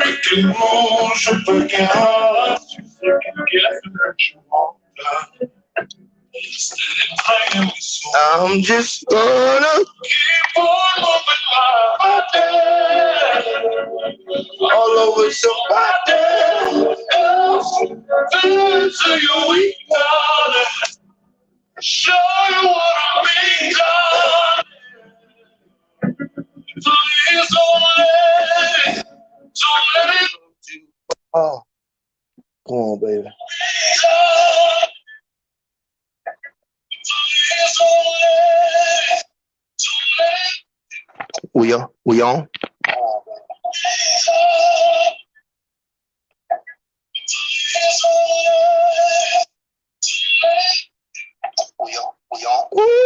Making moves, you're working hard. You second guessing what you want. I'm just gonna keep on moving my body all over somebody else. Until you weak, darling. Show you what I mean, darling. Please don't let it. Oh, come on, baby. We on? We on?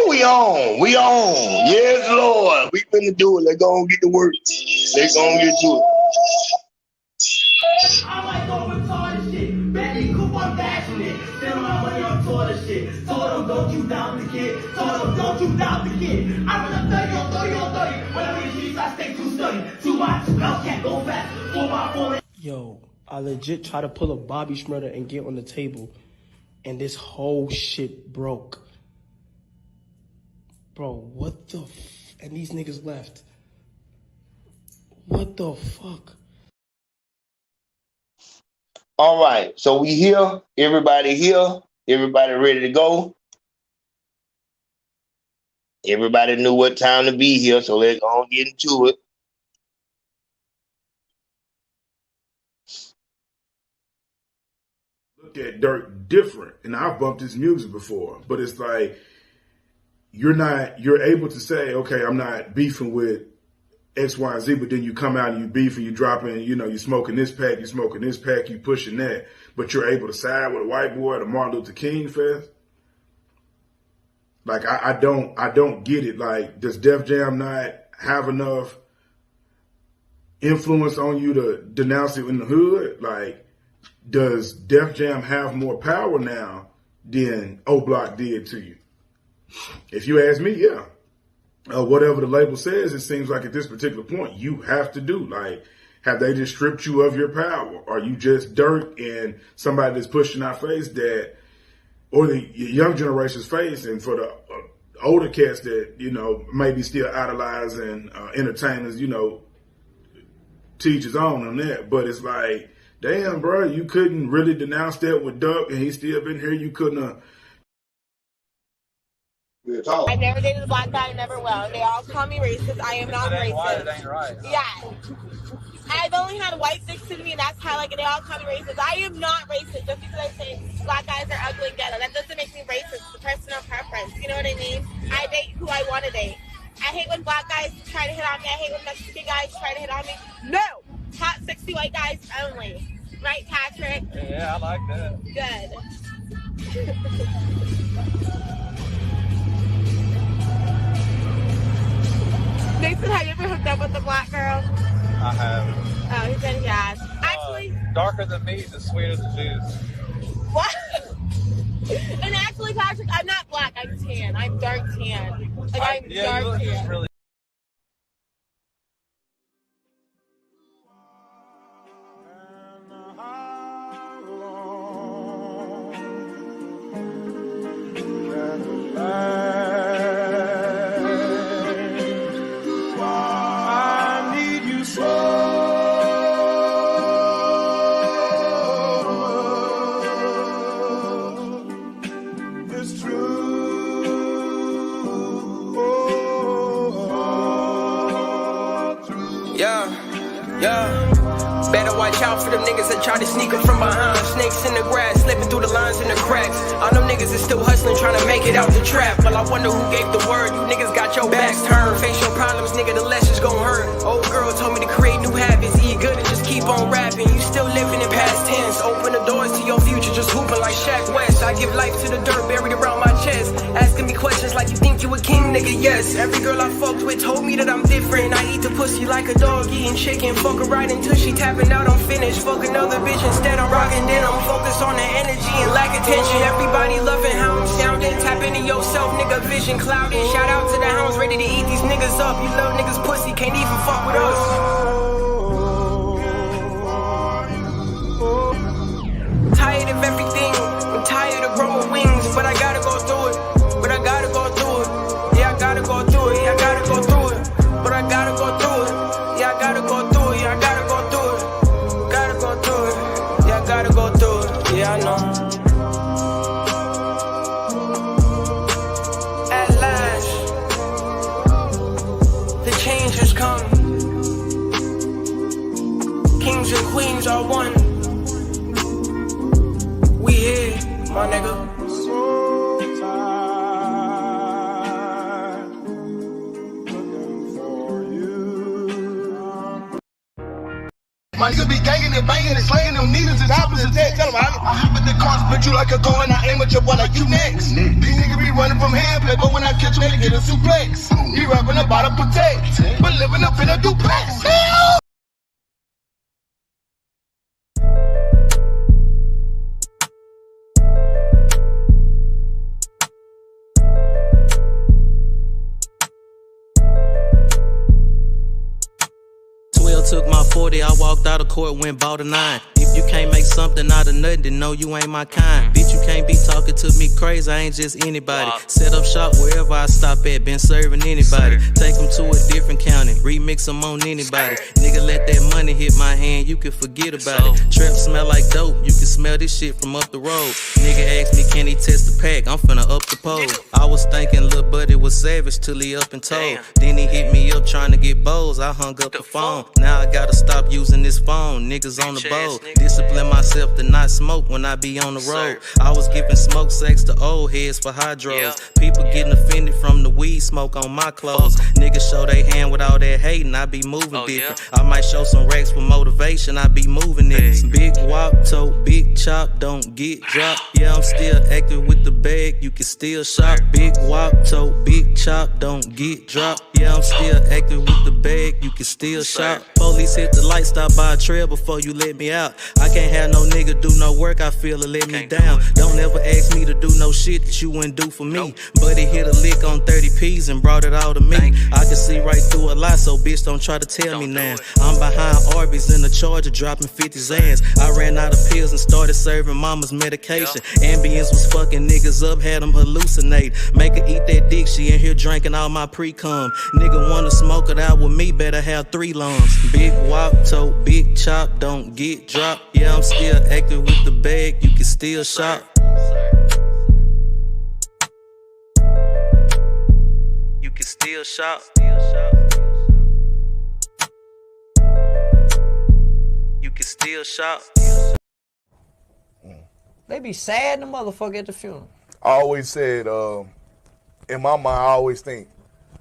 We on. We on. Yes, Lord. We finna do it. Let's go and get to work. Let's go and get to it. I might go retarded shit. Baby, coop on bashing it. Spend my money on toilet shit. Told them, don't you doubt the kid. Told them, don't you doubt the kid. I'm gonna 30 on 30 on 30. When I'm in the sheets, I stay too sturdy. Too much, I can't go fast. 4x4. Yo, I legit tried to pull a Bobby Shmurda and get on the table, and this whole shit broke. Bro, what the and these niggas left. What the fuck? All right, so we here. Everybody here. Everybody ready to go. Everybody knew what time to be here, so let's go and get into it. Look at Dirk different, and I've bumped his music before, but it's like you're able to say, okay, I'm not beefing with X, Y, and Z, but then you come out and you beef and you dropping, you smoking this pack, you pushing that, but you're able to side with a white boy at a Martin Luther King fest. Like I don't get it. Like, does Def Jam not have enough influence on you to denounce it in the hood? Like, does Def Jam have more power now than O Block did to you? If you ask me, yeah. Whatever the label says, it seems like at this particular point, you have to do. Like, have they just stripped you of your power? Are you just Dirk and somebody that's pushing our face that, or the young generation's face, and for the older cats that, maybe still idolizing entertainers, teach his own on that. But it's like, damn, bro, you couldn't really denounce that with Duck, and he's still been here. You couldn't have. I never dated a black guy, never will. They all call me racist. I am not racist. White, it ain't right. Yeah. I've only had white dicks to me, and that's how, they all call me racist. I am not racist just because I say black guys are ugly and ghetto. That doesn't make me racist. It's a personal preference. You know what I mean? I date who I want to date. I hate when black guys try to hit on me. I hate when Mexican guys try to hit on me. No! Hot, 60 white guys only. Right, Patrick? Yeah, I like that. Good. Nathan, have you ever hooked up with a black girl? I have. Oh, he said he has. Actually, darker than me, the sweeter the juice. What? And actually, Patrick, I'm not black. I'm tan. I'm dark tan. I'm dark tan. Really. Better watch out for them niggas that try to sneak them from behind. Snakes in the grass, slipping through the lines and the cracks. All them niggas is still hustling, trying to make it out the trap. Well, I wonder who gave the word. You niggas got your backs turned. Face your problems, nigga, the less it's gon' hurt. Old girl told me to create new habits. Eat good and just keep on rapping. You still living in past tense. Open the doors to your future, just hooping like Shaq West. I give life to the dirt buried around my chest. Asking me questions like you think you a king, nigga, yes. Every girl I fucked with told me that I'm different. I eat the pussy like a dog eating chicken. Fuck her right until she tapping out, I'm finished. Fuck another bitch instead, I'm rocking denim. Focus on the energy and lack attention. Everybody loving how I'm sounding. Tap into yourself, nigga, vision clouded. Shout out to the hounds ready to eat these niggas up. You love niggas pussy, can't even fuck with us. Kings and queens are one. We here, my nigga. My nigga be ganging and banging and slaying them needles as opposite that. Tell them I hop at the car, split you like a gun, and I aim at your boy like you next. These niggas be running from handplay, but when I catch them, they get a suplex. He rapping about a protect, but living up in a duplex. Took my 40, I walked out of court, went bought a 9. If you can't make something out of nothing, then no, you ain't my kind. Bitch, you can't be talking to me crazy, I ain't just anybody. Set up shop wherever I stop at, been serving anybody. Take them to a different county, remix them on anybody. Nigga, let that money hit my hand, you can forget about it. Trap smell like dope, you can smell this shit from up the road. Nigga asked me, can he test the pack? I'm finna up the pole. I was thinking Lil' Buddy was savage till he up and told. Then he hit me up trying to get bows, I hung up the phone. Now I gotta stop using this phone, niggas on the boat. Discipline myself to not smoke when I be on the road. I was giving smoke sex to old heads for hydros. People getting offended from the weed smoke on my clothes. Niggas show they hand with all that hating, I be moving different. I might show some racks for motivation, I be moving niggas. Big wop, tote, big chop, don't get dropped. Yeah, I'm still active with the bag, you can still shop. Big wop, tote, big chop, don't get dropped. Yeah, I'm still active with the bag, you can still shop. Police hit the light, stop by a trail before you let me out. I can't have no nigga do no work, I feel it let me down. Don't ever ask me to do no shit that you wouldn't do for me. But he hit a lick on 30 P's and brought it all to me. I can see right through a lie, so bitch don't try to tell me now. I'm behind Arby's in the Charger dropping 50 Zans. I ran out of pills and started serving mama's medication. Ambience was fucking niggas up, had them hallucinate. Make her eat that dick, she in here drinking all my pre-cum. Nigga wanna smoke it out with me, better have 3 lungs. Big wop, tote, big chop, don't get dropped. Yeah, I'm still active with the bag, you can still shop. You can still shop. You can still shop. They be sad the motherfucker at the funeral. I always said, in my mind, I always think,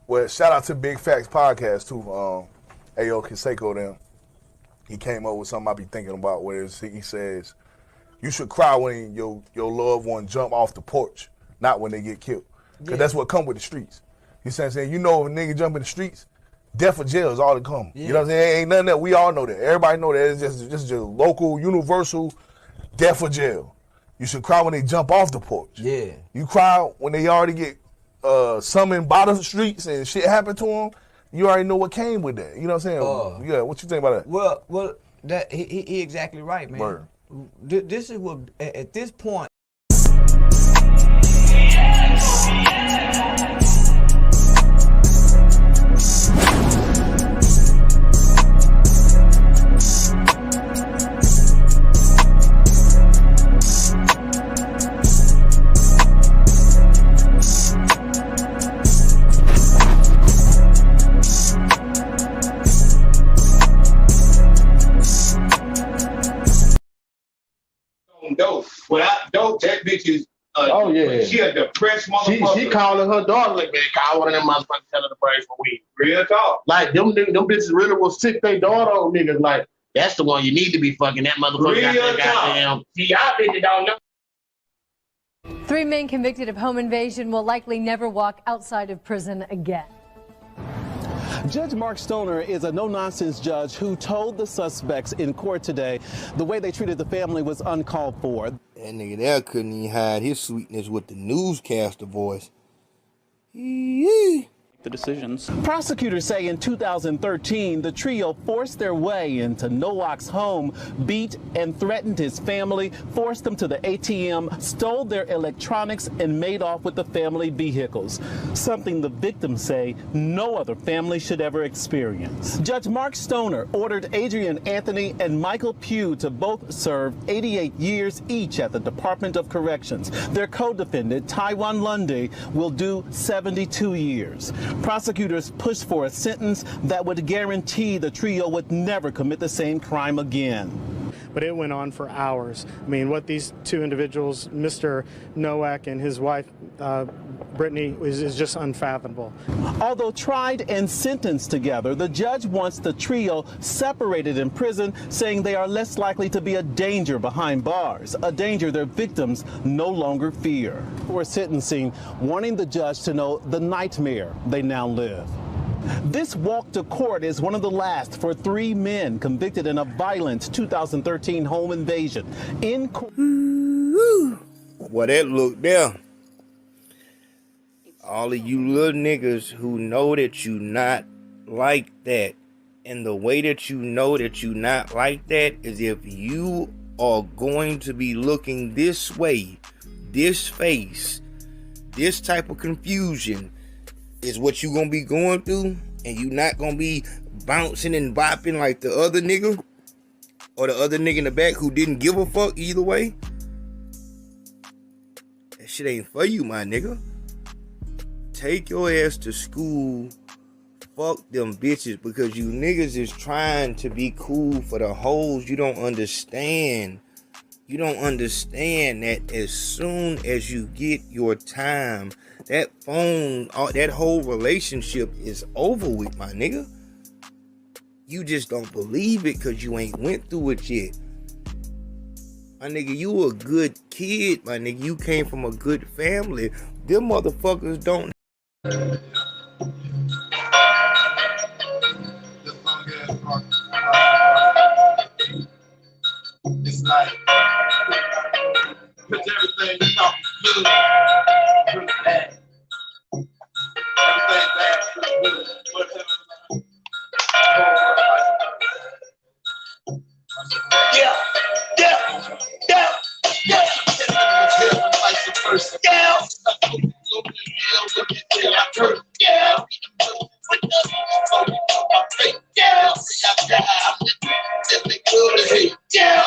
well, shout out to Big Facts Podcast too. Ayo Consaco them. He came up with something I be thinking about where he says, you should cry when your loved one jump off the porch, not when they get killed. Because that's what come with the streets. You see what I'm saying? You know if a nigga jump in the streets, death or jail is all that come. You know what I'm saying? Ain't nothing that we all know that. Everybody know that. It's just local, universal, death or jail. You should cry when they jump off the porch. Yeah. You cry when they already get summoned by the streets and shit happen to them. You already know what came with that. You know what I'm saying? Yeah, what you think about that? Well, that he exactly right, man. Word. This is what, at this point. Dope. Without dope, that bitch is she a depressed motherfucker. She calling her daughter like, man, call one of them motherfuckers, tell her to bring some weed. Real talk. Like them bitches really will sick their daughter on niggas. Like, that's the one you need to be fucking. That motherfucker got that goddamn. See, y'all bitches don't know. 3 men convicted of home invasion will likely never walk outside of prison again. Judge Mark Stoner is a no-nonsense judge who told the suspects in court today the way they treated the family was uncalled for. That nigga there couldn't even hide his sweetness with the newscaster voice. The decisions. Prosecutors say in 2013, the trio forced their way into Nowak's home, beat and threatened his family, forced them to the ATM, stole their electronics, and made off with the family vehicles. Something the victims say no other family should ever experience. Judge Mark Stoner ordered Adrian Anthony and Michael Pugh to both serve 88 years each at the Department of Corrections. Their co-defendant, Taiwan Lundy, will do 72 years. Prosecutors pushed for a sentence that would guarantee the trio would never commit the same crime again. But it went on for hours. I mean, what these two individuals, Mr. Nowak and his wife, Brittany, is just unfathomable. Although tried and sentenced together, the judge wants the trio separated in prison, saying they are less likely to be a danger behind bars, a danger their victims no longer fear. For sentencing, wanting the judge to know the nightmare they now live. This walk to court is one of the last for 3 men convicted in a violent 2013 home invasion. In court. Well, that look there. All of you little niggas who know that you not like that, and the way that you know that you not like that is if you are going to be looking this way, this face, this type of confusion is what you gonna be going through, and you not gonna be bouncing and bopping like the other nigga or the other nigga in the back who didn't give a fuck either way. That shit ain't for you, my nigga. Take your ass to school. Fuck them bitches, because you niggas is trying to be cool for the hoes. You don't understand. You don't understand that as soon as you get your time, that phone, that whole relationship is over with, my nigga. You just don't believe it because you ain't went through it yet. My nigga, you a good kid, my nigga. You came from a good family. Them motherfuckers don't. It's like, put everything you thought was good, really bad. Everything bad, really good. Yeah, yeah, yeah, yeah. Vice versa. Yeah. Look at the hurt. Yeah. Yeah. Yeah.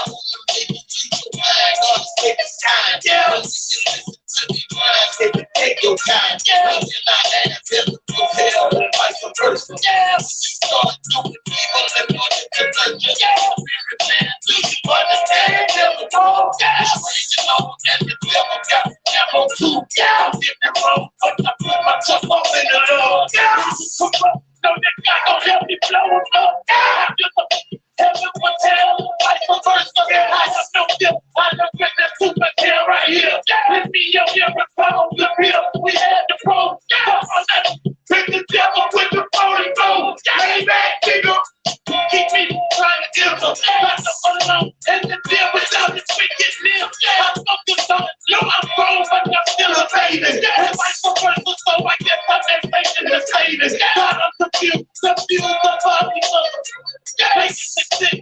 Take your time. Yeah. Vice versa. Yeah. Start doing people that want to touch you. Yeah. Understand them all. Yeah. And the devil got ammo too. Yeah. If you're wrong, I put myself up in the Lord. Yeah. No, that God don't help me blow up. Yeah. Heaven will tell, vice versa. I have no fear. I know when that super tail right here. Let me up here and follow the real. We had the pro. Pick the devil with the phony gold. Lay back, nigga. Keep me trying to give them. Not the unknown. And the deal without this wicked live. I'm focused on it. No, I'm grown, but I'm still a baby. And vice versa. So I guess I'm expecting the savings. God, I'm confused. Confused the body of make it sick.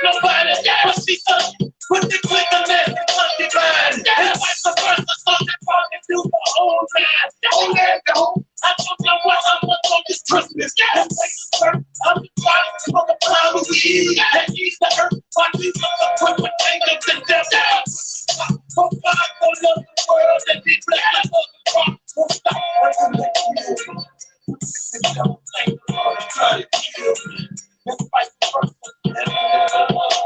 Nobody will see something. Put the click on that. Money mind. And vice versa. So they probably do the whole time. Oh, there you go. I don't know what I'm on this Christmas. I'm trying to the power of weed. And use the earth. Why do you put my finger to death? Oh, God, I love the world and be black. I love the rock. Don't stop working like you. Try to kill me. That's vice versa.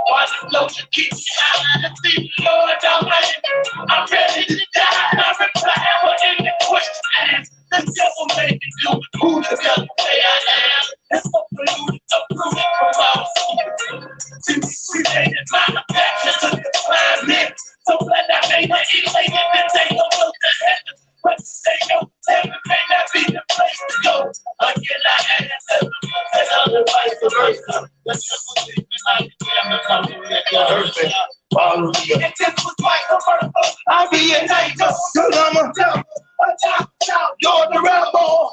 Why the blow to keep me high? And see the Lord Almighty. I'm ready to die. I reply for any question. The devil made me do it. Who the devil say I am? It's so polluted, uprooted from our soul. To be created by affection to define me. So glad I made her elated that they don't go to heaven. But they know heaven may not be the place to go. Again, I had heaven and other vice versa. That's just what they like. I'm coming at the earth. Follow me. And this was vice versa. I'll be a night. Cause I'm a devil. You're the rebel.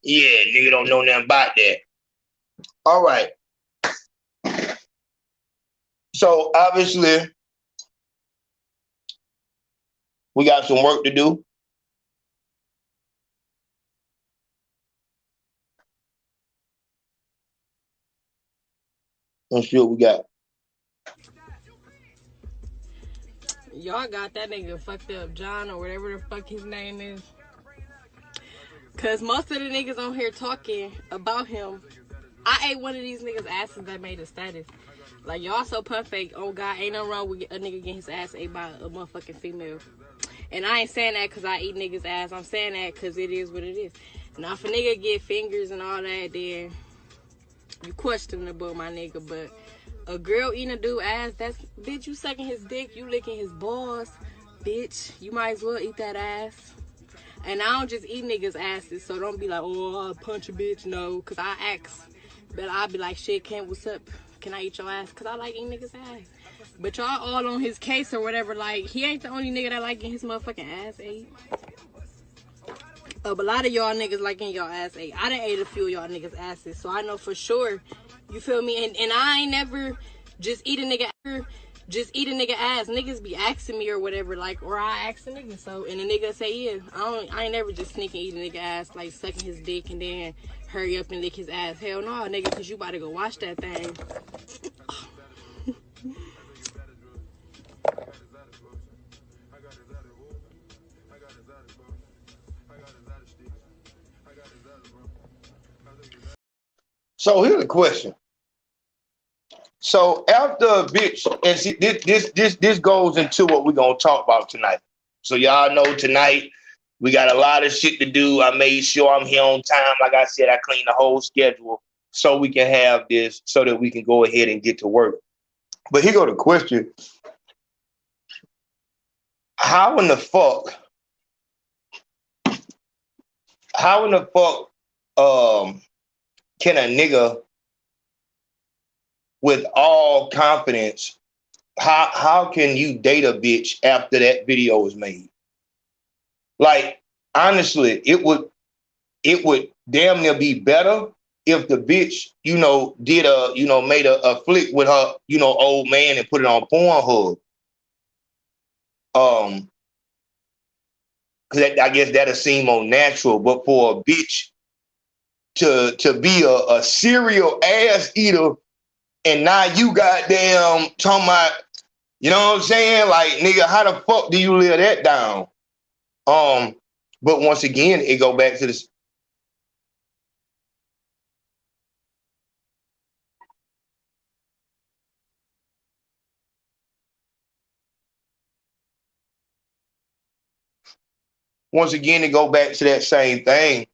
Yeah, nigga don't know nothing about that. All right. So obviously, we got some work to do. Let's see what we got. Y'all got that nigga fucked up, John, or whatever the fuck his name is. Cause most of the niggas on here talking about him, I ate one of these niggas' asses that made a status. Like, y'all so pump fake. Oh, God, ain't nothing wrong with a nigga getting his ass ate by a motherfucking female. And I ain't saying that because I eat niggas' ass. I'm saying that because it is what it is. Now, if a nigga get fingers and all that, then you questionable, my nigga. But a girl eating a dude ass, that's, bitch, you sucking his dick, you licking his balls, bitch. You might as well eat that ass. And I don't just eat niggas' asses, so don't be like, oh, I'll punch a bitch. No, because I ask. But I'll be like, shit, what's up? Can I eat your ass? Because I like eating niggas' ass. But y'all all on his case or whatever. Like, he ain't the only nigga that like getting his motherfucking ass ate. But a lot of y'all niggas like getting y'all ass ate. I done ate a few of y'all niggas' asses, so I know for sure. You feel me? And I ain't never just eat a nigga ass. Niggas be asking me or whatever, like, or I ask a nigga. So, and the nigga say, yeah, I ain't never just sneak and eat a nigga ass, like sucking his dick and then hurry up and lick his ass. Hell no, nigga, because you about to go watch that thing. So here's the question. So after a bitch, and see, this goes into what we're gonna talk about tonight. So y'all know tonight we got a lot of shit to do. I made sure I'm here on time. Like I said, I cleaned the whole schedule so we can have this, so that we can go ahead and get to work. But here go the question. How in the fuck can a nigga with all confidence, how can you date a bitch after that video was made? Like, honestly, it would damn near be better if the bitch, made a flick with her, old man and put it on Pornhub. Cause I guess that'll seem more natural, but for a bitch to be a serial ass eater, and now you goddamn talking about, you know what I'm saying? Like, nigga, how the fuck do you live that down? But once again, it go back to this. Once again, it go back to that same thing.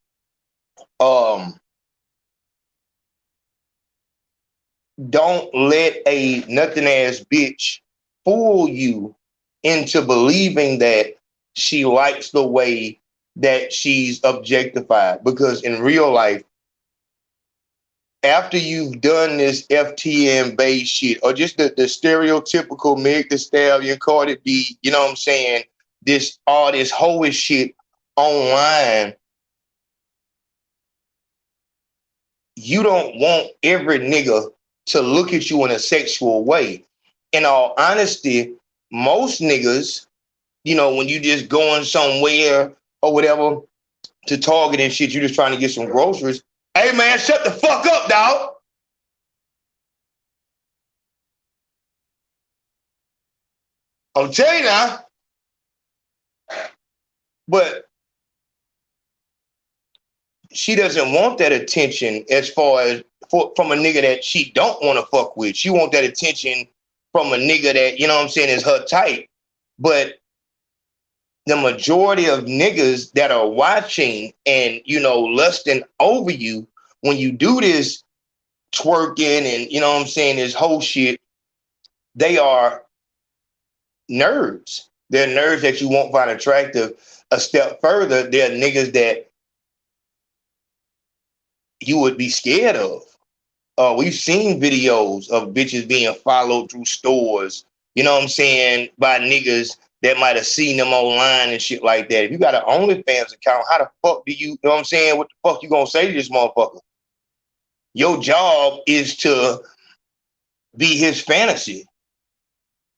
Don't let a nothing ass bitch fool you into believing that she likes the way that she's objectified. Because in real life, after you've done this FTM based shit, or just the stereotypical Meg Thee Stallion, Cardi B, you know what I'm saying? All this hoish shit online, you don't want every nigga to look at you in a sexual way. In all honesty, most niggas, when you just going somewhere or whatever to Target and shit, you just trying to get some groceries. Hey man, shut the fuck up, dog. I'm telling you now. But she doesn't want that attention as far as from a nigga that she don't want to fuck with. She want that attention from a nigga that, is her type. But the majority of niggas that are watching and, lusting over you when you do this twerking and, this whole shit, they are nerds. They're nerds that you won't find attractive. A step further, they're niggas that you would be scared of. We've seen videos of bitches being followed through stores, by niggas that might have seen them online and shit like that. If you got an OnlyFans account, how the fuck do you know what I'm saying? What the fuck you gonna say to this motherfucker? Your job is to be his fantasy.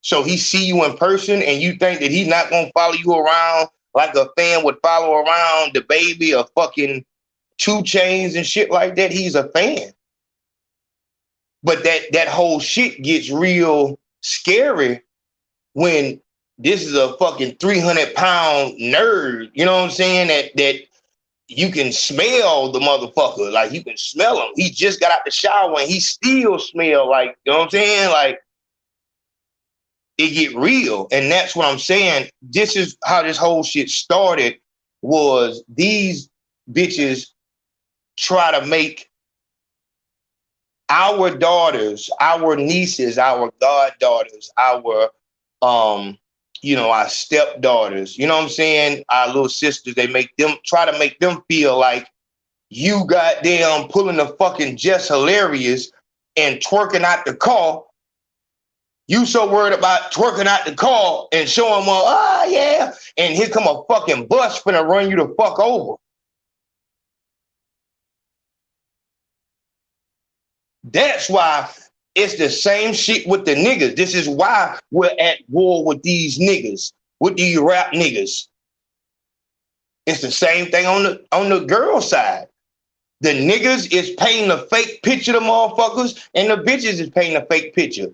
So he see you in person and you think that he's not gonna follow you around like a fan would follow around the baby or fucking 2 Chainz and shit like that. He's a fan. But that whole shit gets real scary when this is a fucking 300-pound nerd. You know what I'm saying? That you can smell the motherfucker. Like, you can smell him. He just got out the shower and he still smell like, you know what I'm saying? Like, it get real. And that's what I'm saying. This is how this whole shit started, was these bitches try to make our daughters, our nieces, our goddaughters, our our stepdaughters, you know what I'm saying? Our little sisters, they try to make them feel like you goddamn pulling the fucking Just Hilarious and twerking out the car. You so worried about twerking out the car and showing them, oh yeah, and here come a fucking bus finna run you the fuck over. That's why it's the same shit with the niggas. This is why we're at war with these niggas, with these rap niggas. It's the same thing on the girl side. The niggas is painting a fake picture of the motherfuckers, and the bitches is painting a fake picture.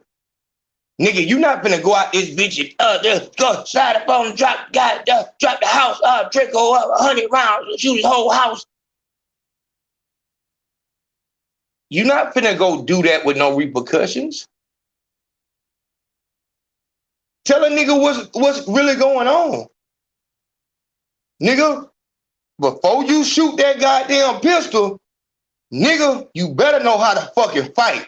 Nigga, you not finna go out this bitch and just go slide up on, drop the house, Draco up 100 rounds, shoot his whole house. You not finna go do that with no repercussions. Tell a nigga what's really going on. Nigga, before you shoot that goddamn pistol, nigga, you better know how to fucking fight.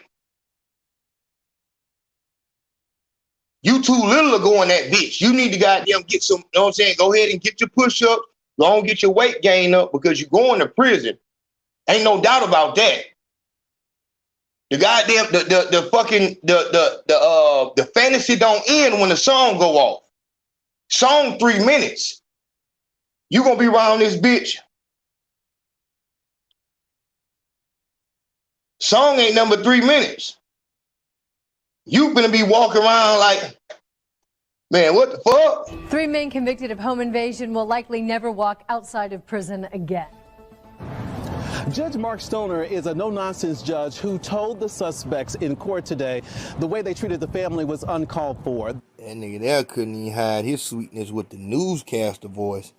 You too little to go in that bitch. You need to goddamn get some, you know what I'm saying? Go ahead and get your push-ups. Go on, get your weight gain up, because you're going to prison. Ain't no doubt about that. The goddamn the fantasy don't end when the song go off. Song 3 minutes. You gonna be around this bitch. Song ain't number 3 minutes. You gonna be walking around like, man, what the fuck? 3 men convicted of home invasion will likely never walk outside of prison again. Judge Mark Stoner is a no-nonsense judge who told the suspects in court today the way they treated the family was uncalled for. That nigga there couldn't even hide his sweetness with the newscaster voice.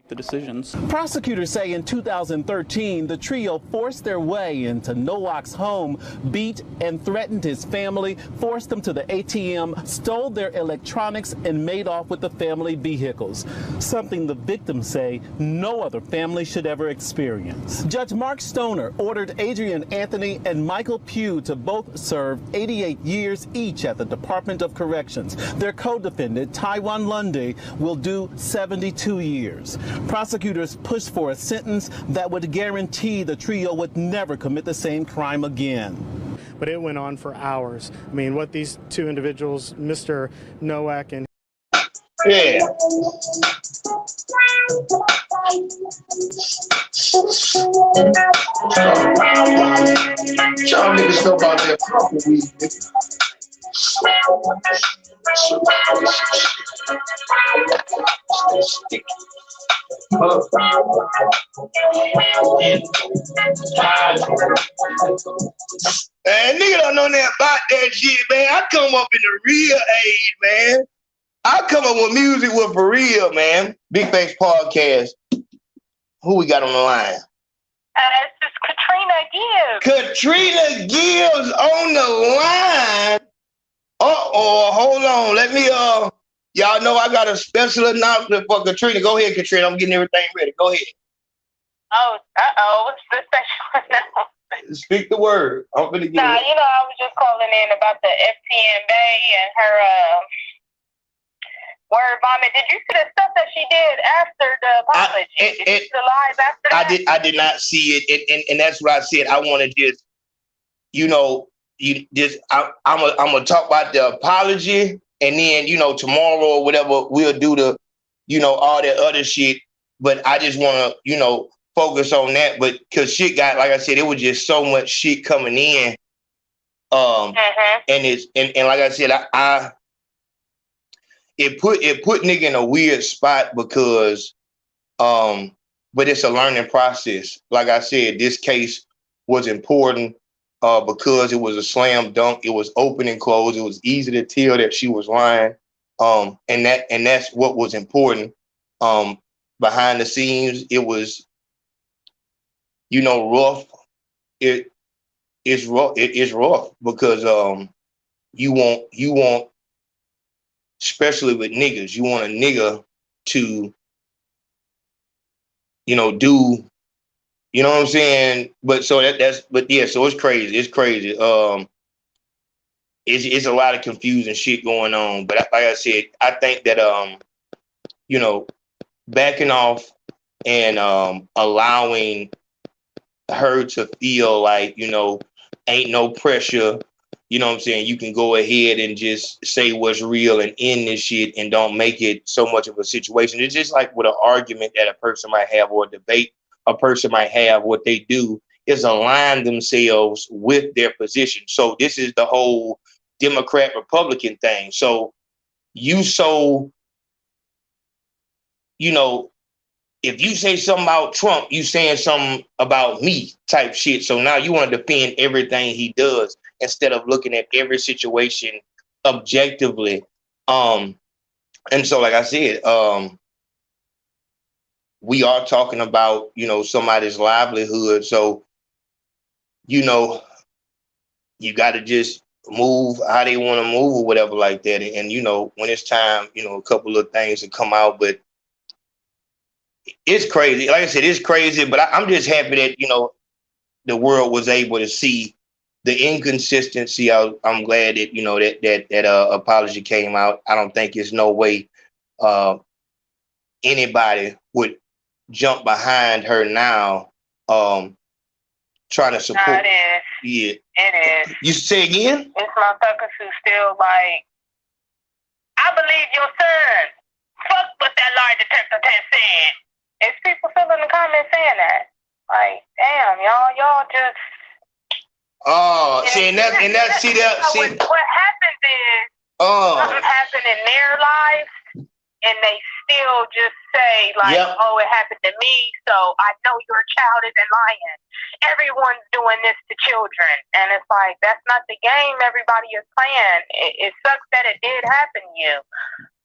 The decisions. Prosecutors say in 2013, the trio forced their way into Nowak's home, beat and threatened his family, forced them to the ATM, stole their electronics, and made off with the family vehicles. Something the victims say no other family should ever experience. Judge Mark Stoner ordered Adrian Anthony and Michael Pugh to both serve 88 years each at the Department of Corrections. Their co-defendant, Taiwan Lundy, will do 72 years. Prosecutors pushed for a sentence that would guarantee the trio would never commit the same crime again. But it went on for hours. I mean, what these two individuals, Mr. Nowak and... Yeah. Y'all niggas know about that proper weed, nigga. Man, nigga don't know nothing about that shit, man. I come up in the real age, man. I come up with music with for real, man. Big Face Podcast. Who we got on the line? It's just Katrina Gibbs. Katrina Gibbs on the line. Uh-oh, hold on. Let me, y'all know I got a special announcement for Katrina. Go ahead, Katrina. I'm getting everything ready. Go ahead. Oh, what's the special announcement? Speak the word. I'm gonna get I was just calling in about the FTNBay and her word vomit. Did you see the stuff that she did after the apology? Did you see the live after that? I did not see it, and that's what I said. I want to just, I'm gonna talk about the apology, and then tomorrow or whatever we'll do the, all that other shit. But I just want to focus on that. But because shit got, like I said, it was just so much shit coming in, and it's and like I said, it put nigga in a weird spot because, but it's a learning process. Like I said, this case was important. because it was a slam dunk. It was open and closed. It was easy to tell that she was lying. And that's what was important. Behind the scenes, it was, rough. It's rough. It is rough because you want, especially with niggas, you want a nigga to, do, you know what I'm saying? But so so it's crazy. It's crazy. It's a lot of confusing shit going on. But like I said, I think that backing off and allowing her to feel like, ain't no pressure. You know what I'm saying? You can go ahead and just say what's real and end this shit and don't make it so much of a situation. It's just like with an argument that a person might have or a debate a person might have. What they do is align themselves with their position. So this is the whole Democrat-Republican thing. So if you say something about Trump, you saying something about me type shit. So now you want to defend everything he does instead of looking at every situation objectively. And so, like I said, we are talking about, somebody's livelihood. So, you got to just move how they want to move or whatever like that. And when it's time, a couple of things will come out, but it's crazy. Like I said, it's crazy, but I'm just happy that, the world was able to see the inconsistency. I'm glad that, that apology came out. I don't think there's no way anybody would jump behind her now, trying to support. No, it is. Yeah. It is. You say again? It's motherfuckers who still like, I believe your son. Fuck what that lie detector test said. It's people still in the comments saying that. Like, damn, y'all just. Oh, see, what happens is something happened in their lives, and they still just say like, "Oh, it happened to me, so I know your child isn't lying." Everyone's doing this to children, and it's like that's not the game everybody is playing. It sucks that it did happen to you.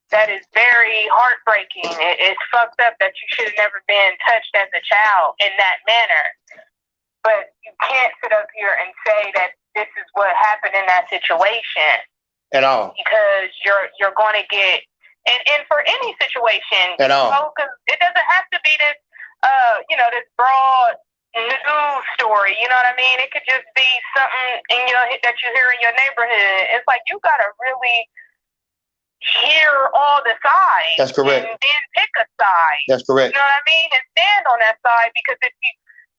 That is very heartbreaking. It's fucked up that you should have never been touched as a child in that manner. But you can't sit up here and say that this is what happened in that situation. At all. Because you're going to get, and for any situation, at all. Because it doesn't have to be this, this broad news story. You know what I mean? It could just be something that you hear in your neighborhood. It's like you got to really hear all the sides. That's correct. And then pick a side. That's correct. You know what I mean? And stand on that side, because if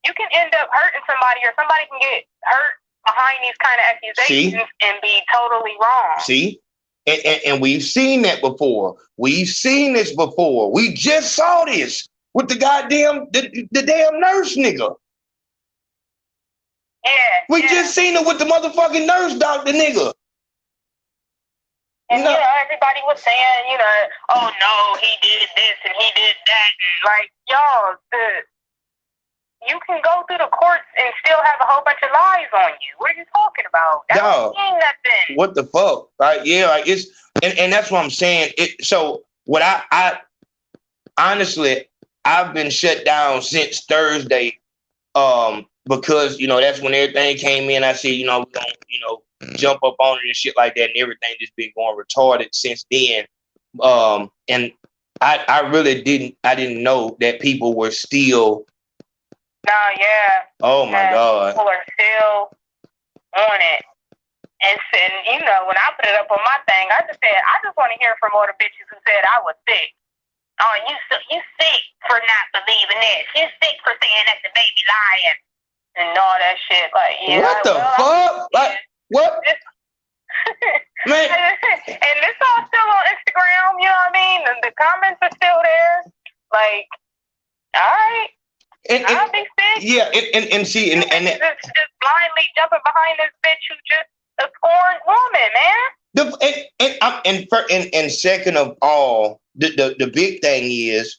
you can end up hurting somebody, or somebody can get hurt behind these kind of accusations and be totally wrong. See? And we've seen that before. We've seen this before. We just saw this with the goddamn the damn nurse nigga. Yeah. We just seen it with the motherfucking nurse doctor nigga. And, everybody was saying, oh, no, he did this and he did that. And, like, y'all, you can go through the courts and still have a whole bunch of lies on you. What are you talking about? That don't mean nothing. What the fuck? Right? Yeah, like it's, and that's what I'm saying. So what I honestly, I've been shut down since Thursday, because, that's when everything came in. I said, we don't, jump up on it and shit like that, and everything just been going retarded since then. And I really didn't know that people were still. Oh my God. People are still on it. And when I put it up on my thing, I just said, I just want to hear from all the bitches who said I was sick. Oh, you sick for not believing this. You sick for saying that the baby lying. And all that shit. Like, yeah. What the fuck? Like, what? Man. And this all still on Instagram, you know what I mean? And the comments are still there. Like, all right. I'll be sick. Yeah, and see, and just blindly jumping behind this bitch who just a scorned woman, man. And second of all, the big thing is,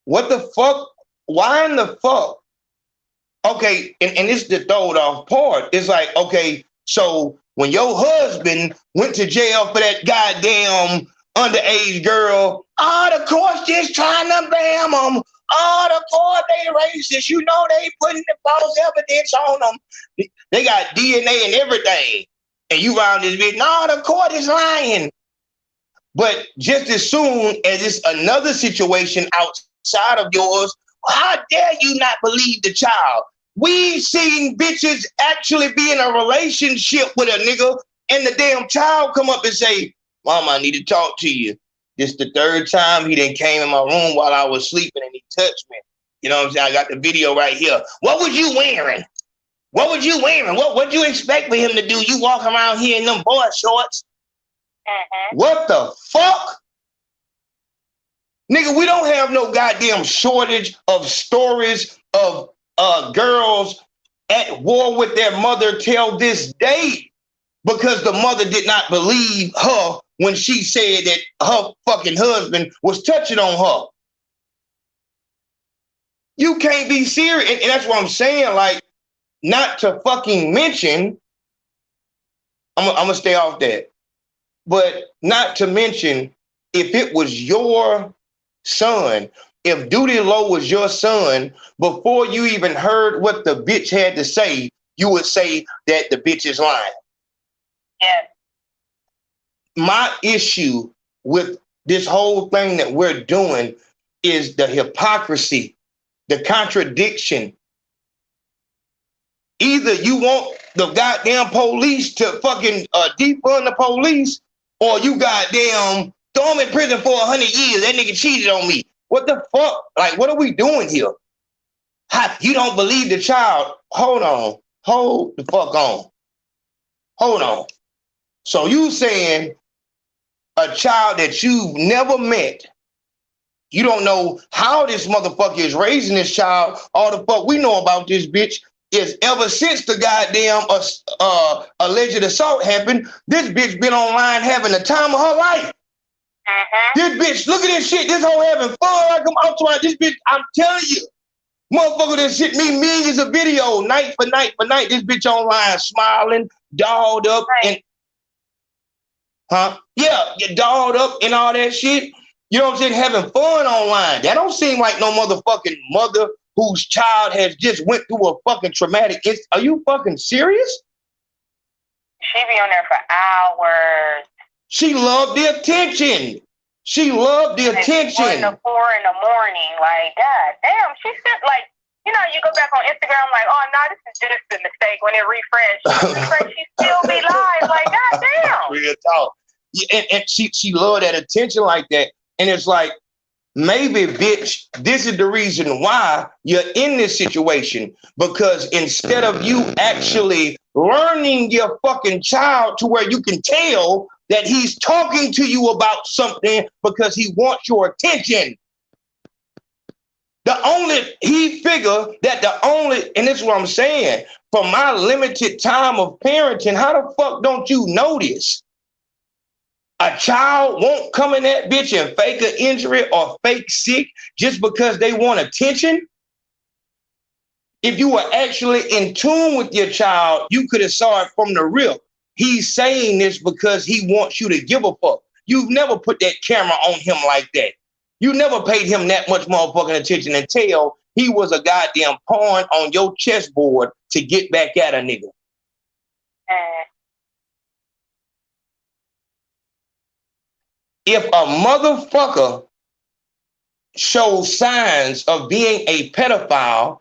what the fuck? Why in the fuck okay, and it's the throwed off part. It's like, okay, so when your husband went to jail for that goddamn underage girl, the court's just trying to bam them. The court, they racist. You know they putting the false evidence on them. They got DNA and everything. And you around this bitch, no, the court is lying. But just as soon as it's another situation outside of yours, how dare you not believe the child? We've seen bitches actually be in a relationship with a nigga and the damn child come up and say, Mama, I need to talk to you. This the third time he done came in my room while I was sleeping and he touched me. You know what I'm saying? I got the video right here. What was you wearing? What was you wearing? What you expect for him to do? You walk around here in them boy shorts. What the fuck? Nigga, we don't have no goddamn shortage of stories of girls at war with their mother till this day because the mother did not believe her when she said that her fucking husband was touching on her. You can't be serious. And that's what I'm saying. Like, not to fucking mention, I'm gonna stay off that. But not to mention, if it was your son, if Doodie Low was your son, before you even heard what the bitch had to say, you would say that the bitch is lying. Yeah. My issue with this whole thing that we're doing is the hypocrisy, the contradiction. Either you want the goddamn police to fucking defund the police, or you goddamn throw him in prison for 100 years. That nigga cheated on me. What the fuck? Like, what are we doing here? You don't believe the child. Hold on. Hold the fuck on. Hold on. So you saying a child that you've never met, you don't know how this motherfucker is raising this child. All the fuck we know about this bitch is ever since the goddamn alleged assault happened, this bitch been online having the time of her life. This bitch, look at this shit. This whole having fun like I'm out to this bitch. I'm telling you, motherfucker, this shit me millions of video night for night for night. This bitch online smiling, dolled up, and get dolled up and all that shit. You know what I'm saying? Having fun online. That don't seem like no motherfucking mother whose child has just went through a fucking traumatic. Are you fucking serious? She be on there for hours. She loved the attention. She loved the attention. 1 to 4 in the morning. Like, God damn. She said, like, you know, you go back on Instagram, like, oh, no, this is just a mistake. When it refresh, she still be live. Like, God damn. Real talk. Yeah, and she loved that attention like that. And it's like, maybe, bitch, this is the reason why you're in this situation. Because instead of you actually learning your fucking child to where you can tell that he's talking to you about something because he wants your attention. He figure that and this is what I'm saying, from my limited time of parenting, how the fuck don't you notice? A child won't come in that bitch and fake an injury or fake sick just because they want attention. If you were actually in tune with your child, you could have saw it from the rip. He's saying this because he wants you to give a fuck. You've never put that camera on him like that. You never paid him that much motherfucking attention until he was a goddamn pawn on your chessboard to get back at a nigga. If a motherfucker shows signs of being a pedophile,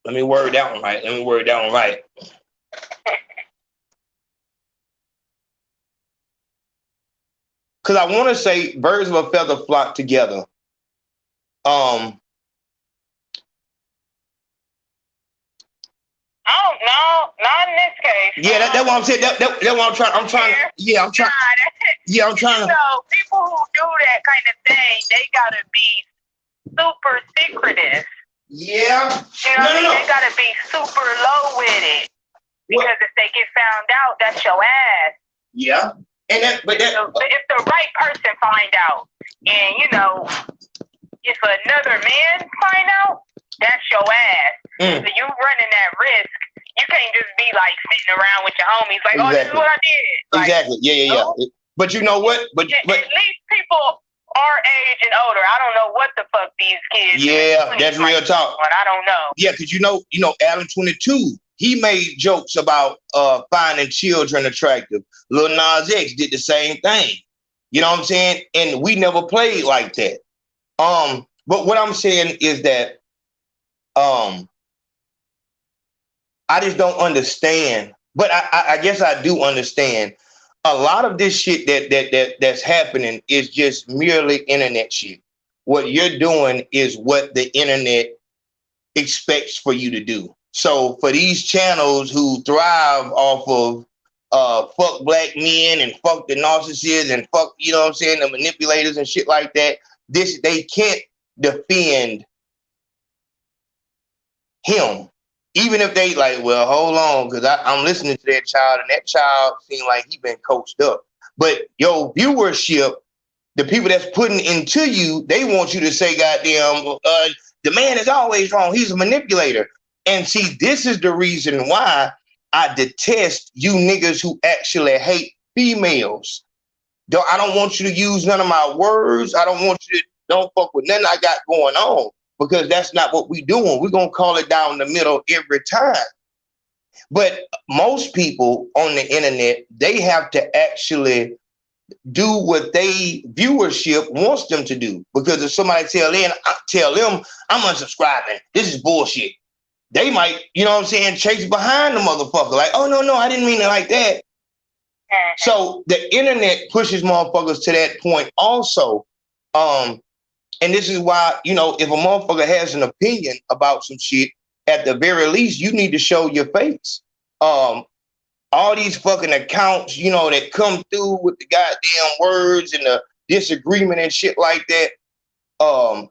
let me word that one right. Because I want to say birds of a feather flock together. Oh, no, not in this case. Yeah, that's what I'm saying. That's what I'm trying. I'm trying. So people who do that kind of thing, they gotta be super secretive. Yeah. You know what I mean? They gotta be super low with it. Because if they get found out, that's your ass. Yeah. And if the right person find out, and if another man find out, that's your ass. So you running that risk. You can't just be like sitting around with your homies like, oh, this is what I did. Like, exactly. Yeah. But you know what? But at least people our age and older. I don't know what the fuck these kids. Yeah, that's real talk. But I don't know. Yeah, because you know, Allen 22. He made jokes about finding children attractive. Lil Nas X did the same thing. You know what I'm saying? And we never played like that. But what I'm saying is that I just don't understand. But I guess I do understand. A lot of this shit that's happening is just merely internet shit. What you're doing is what the internet expects for you to do. So for these channels who thrive off of fuck black men and fuck the narcissists and fuck, you know what I'm saying, the manipulators and shit like that, they can't defend him. Even if they like, well, hold on, because I'm listening to that child, and that child seemed like he been coached up. But your viewership, the people that's putting into you, they want you to say, goddamn, the man is always wrong. He's a manipulator. And see, this is the reason why I detest you niggas who actually hate females. I don't want you to use none of my words. I don't want you to, don't fuck with nothing I got going on. Because that's not what we're doing. We're going to call it down the middle every time. But most people on the internet, they have to actually do what they viewership wants them to do. Because if somebody tell them, I'm unsubscribing, this is bullshit. They might, you know what I'm saying, chase behind the motherfucker. Like, oh, no, I didn't mean it like that. So the internet pushes motherfuckers to that point also. And this is why, you know, if a motherfucker has an opinion about some shit, at the very least, you need to show your face. All these fucking accounts, you know, that come through with the goddamn words and the disagreement and shit like that,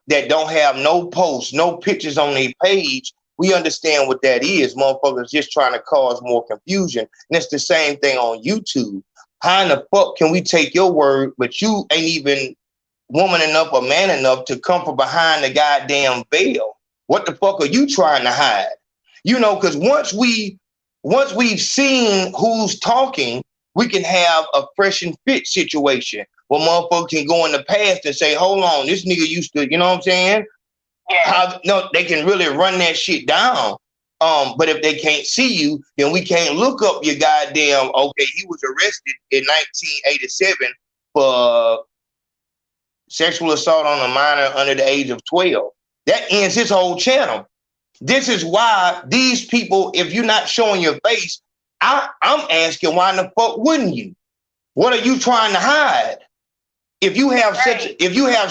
that don't have no posts, no pictures on their page, we understand what that is. Motherfuckers just trying to cause more confusion. And it's the same thing on YouTube. How in the fuck can we take your word, but you ain't even woman enough or man enough to come from behind the goddamn veil? What the fuck are you trying to hide? You know, because once we've seen who's talking, we can have a fresh and fit situation where motherfuckers can go in the past and say, hold on, this nigga used to, you know what I'm saying? Yeah. They can really run that shit down. But if they can't see you, then we can't look up your goddamn, okay, he was arrested in 1987 for sexual assault on a minor under the age of 12. That ends his whole channel. This is why these people, if you're not showing your face, I'm asking, why in the fuck wouldn't you? What are you trying to hide? If you have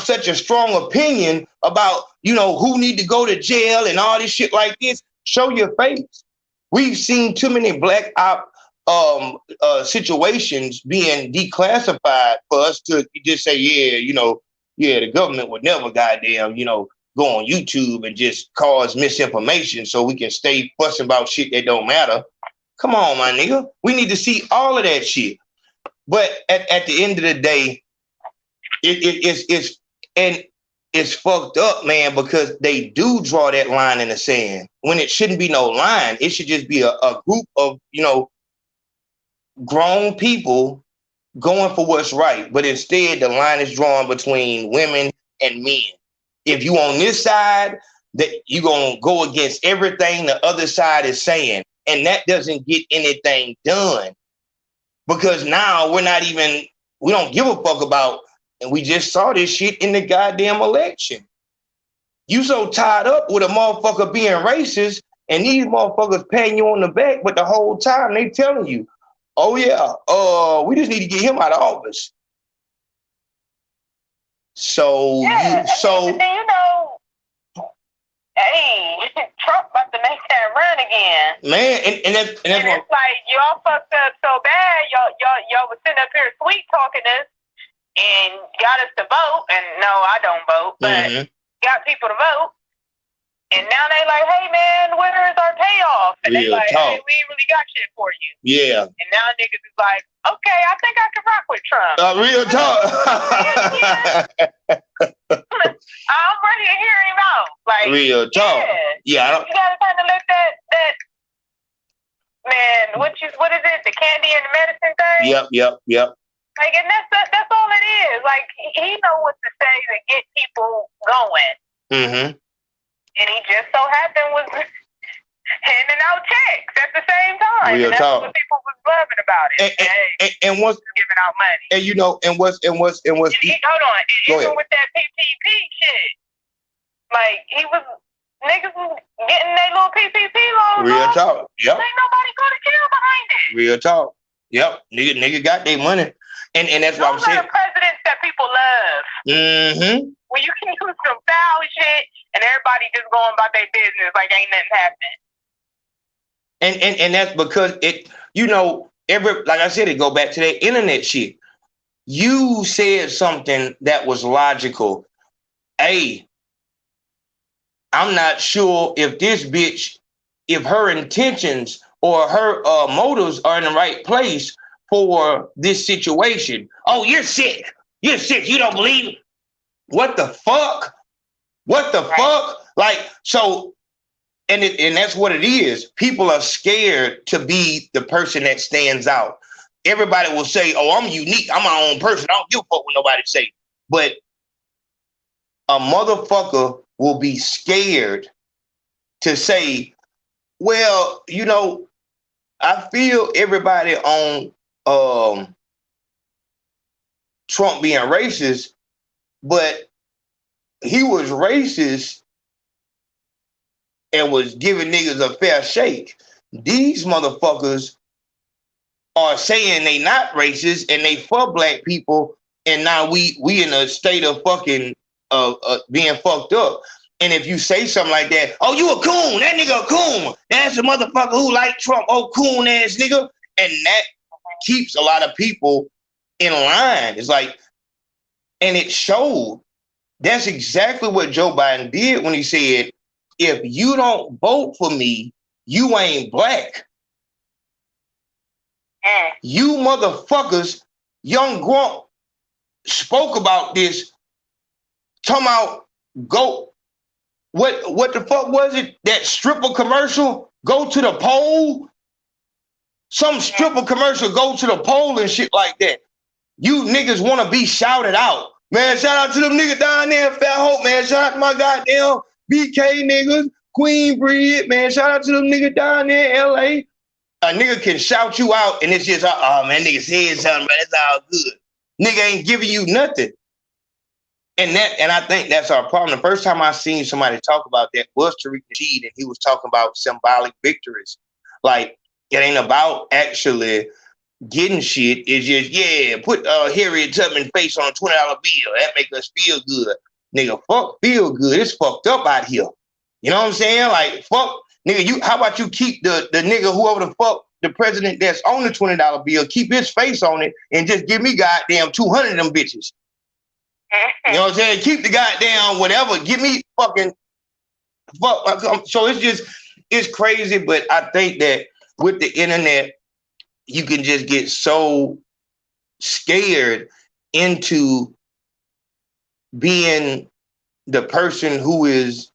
such a strong opinion about, you know, who need to go to jail and all this shit like this, show your face. We've seen too many black op situations being declassified for us to just say, the government would never goddamn, go on YouTube and just cause misinformation so we can stay fussing about shit that don't matter. Come on, my nigga. We need to see all of that shit. But at the end of the day, it's fucked up, man, because they do draw that line in the sand when it shouldn't be no line. It should just be a group of, grown people going for what's right. But instead, the line is drawn between women and men. If you on this side, that you're going to go against everything the other side is saying. And that doesn't get anything done. Because now we don't give a fuck about, and we just saw this shit in the goddamn election. You so tied up with a motherfucker being racist and these motherfuckers patting you on the back, but the whole time they telling you, oh yeah, we just need to get him out of office. So, hey, Trump about to make that run again. Man, and it's like y'all fucked up so bad. Y'all was sitting up here sweet talking us and got us to vote. And no, I don't vote, but got people to vote. And now they like, hey man, where is our payoff? And they like, hey, we ain't really got shit for you. Yeah. And now niggas is like, okay, I think I can rock with Trump. Real talk. I'm ready to hear him out. Like, real talk. Yeah, you gotta kind of let that man. What is it? The candy and the medicine thing. Yep. Like, and that's all it is. Like, he know what to say to get people going. Mm-hmm. And he just so happened was handing out checks at the same time. Real and that's talk. what people was loving about it. And what's giving out money. And you know, and what's hold on. Go Even ahead. with that PPP shit, like niggas was getting their little PPP loans. Real talk. Yep. Ain't nobody go to jail behind it. Real talk. Yep. Nigga got their money. And that's what I'm saying. Those are the presidents that people love. Mm-hmm. When you can use some foul shit and everybody just going about their business like ain't nothing happening. And that's because it, you know, like I said, it go back to that internet shit. You said something that was logical. Hey, I'm not sure if this bitch, if her intentions or her motives are in the right place for this situation. Oh, you're sick. You're sick. You don't believe it? What the fuck? What the fuck? Like, so, and that's what it is. People are scared to be the person that stands out. Everybody will say, oh, I'm unique. I'm my own person. I don't give a fuck what nobody say. But a motherfucker will be scared to say, well, you know, I feel everybody on Trump being racist, but he was racist and was giving niggas a fair shake. These motherfuckers are saying they not racist and they for black people, and now we in a state of fucking being fucked up. And if you say something like that, oh, you a coon, that nigga a coon. That's a motherfucker who like Trump, oh, coon ass nigga. And that keeps a lot of people in line. It's like, and it showed. That's exactly what Joe Biden did when he said, if you don't vote for me, you ain't black. You motherfuckers, young Grump spoke about this, talking about go, what the fuck was it? That stripper commercial, go to the poll? Some stripper commercial, go to the poll and shit like that. You niggas want to be shouted out. Man, shout out to them niggas down there in Fat Hope, man. Shout out to my goddamn BK niggas, Queen Breed, man. Shout out to them niggas down there in LA. A nigga can shout you out and it's just, oh man, nigga said something, but it's all good. Nigga ain't giving you nothing. And I think that's our problem. The first time I seen somebody talk about that was Tariq Nasheed, and he was talking about symbolic victories. Like, it ain't about actually getting shit. It's just, yeah, put Harriet Tubman face on a $20 bill. That make us feel good. Nigga, fuck feel good. It's fucked up out here. You know what I'm saying? Like, fuck, nigga, how about you keep the nigga, whoever the fuck, the president that's on the $20 bill, keep his face on it and just give me goddamn 200 of them bitches. You know what I'm saying? Keep the goddamn whatever. Give me fucking fuck. So it's crazy, but I think that with the internet, you can just get so scared into being the person who is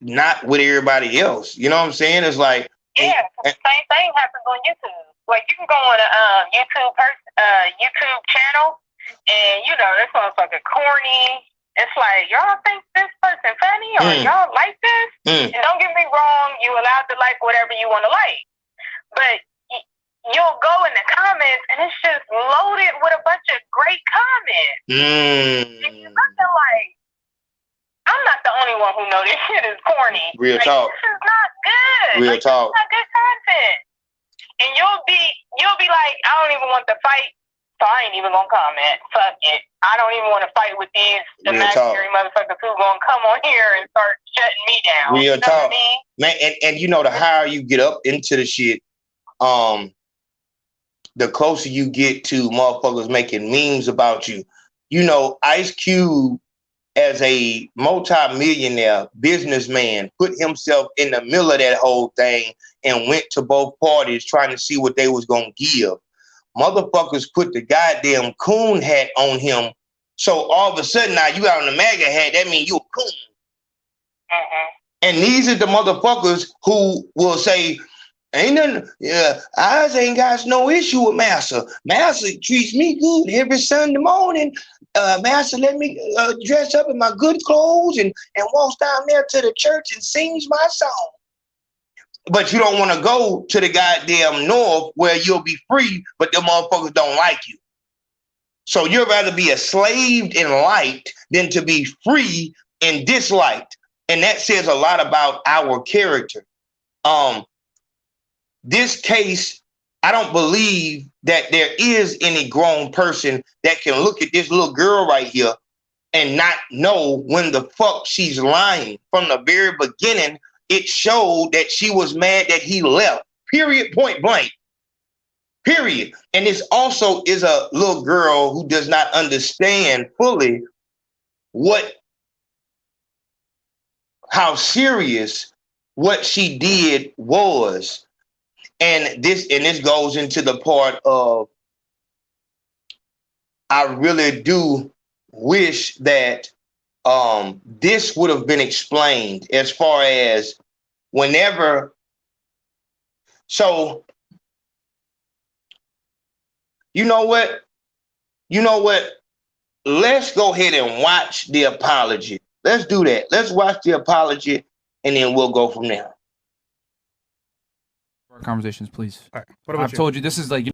not with everybody else. You know what I'm saying? It's like, yeah, the same thing happens on YouTube. Like, you can go on a YouTube channel, and you know this motherfucker corny. It's like, y'all think this person funny, or y'all like this? And don't get me wrong, you allowed to like whatever you want to like, but you'll go in the comments and it's just loaded with a bunch of great comments. And you're looking like, I'm not the only one who know this shit is corny. Real like, talk. This is not good. Real talk. This is not good content. And you'll be like, I don't even want to fight, so I ain't even gonna comment. Fuck it. I don't even want to fight with these imaginary motherfuckers who gonna come on here and start shutting me down. Real you know talk. what I mean? Man, and you know, the higher you get up into the shit, the closer you get to motherfuckers making memes about you. You know, Ice Cube, as a multi-millionaire businessman, put himself in the middle of that whole thing and went to both parties trying to see what they was going to give. Motherfuckers put the goddamn coon hat on him So all of a sudden now you got on the MAGA hat, that means you a coon. And these are the motherfuckers who will say, ain't nothing, I ain't got no issue with Massa. Massa treats me good every Sunday morning. Massa let me dress up in my good clothes and walks down there to the church and sings my song. But you don't want to go to the goddamn north where you'll be free, but the motherfuckers don't like you. So you'd rather be enslaved and liked than to be free and disliked. And that says a lot about our character. This case, I don't believe that there is any grown person that can look at this little girl right here and not know when the fuck she's lying. From the very beginning, it showed that she was mad that he left. Period, point blank. Period. And this also is a little girl who does not understand fully how serious what she did was. And this goes into the part of, I really do wish that this would have been explained as far as whenever. So, you know what? Let's go ahead and watch the apology. Let's do that. Let's watch the apology and then we'll go from there. Conversations, please. All right. What about I've told you this is like.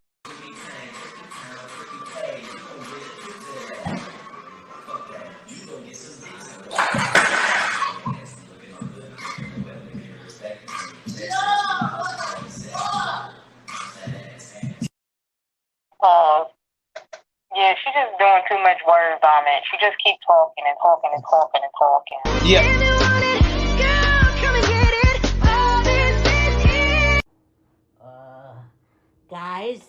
Yeah, she's just doing too much words on it. She just keeps talking and talking and talking and talking. Yeah. Guys,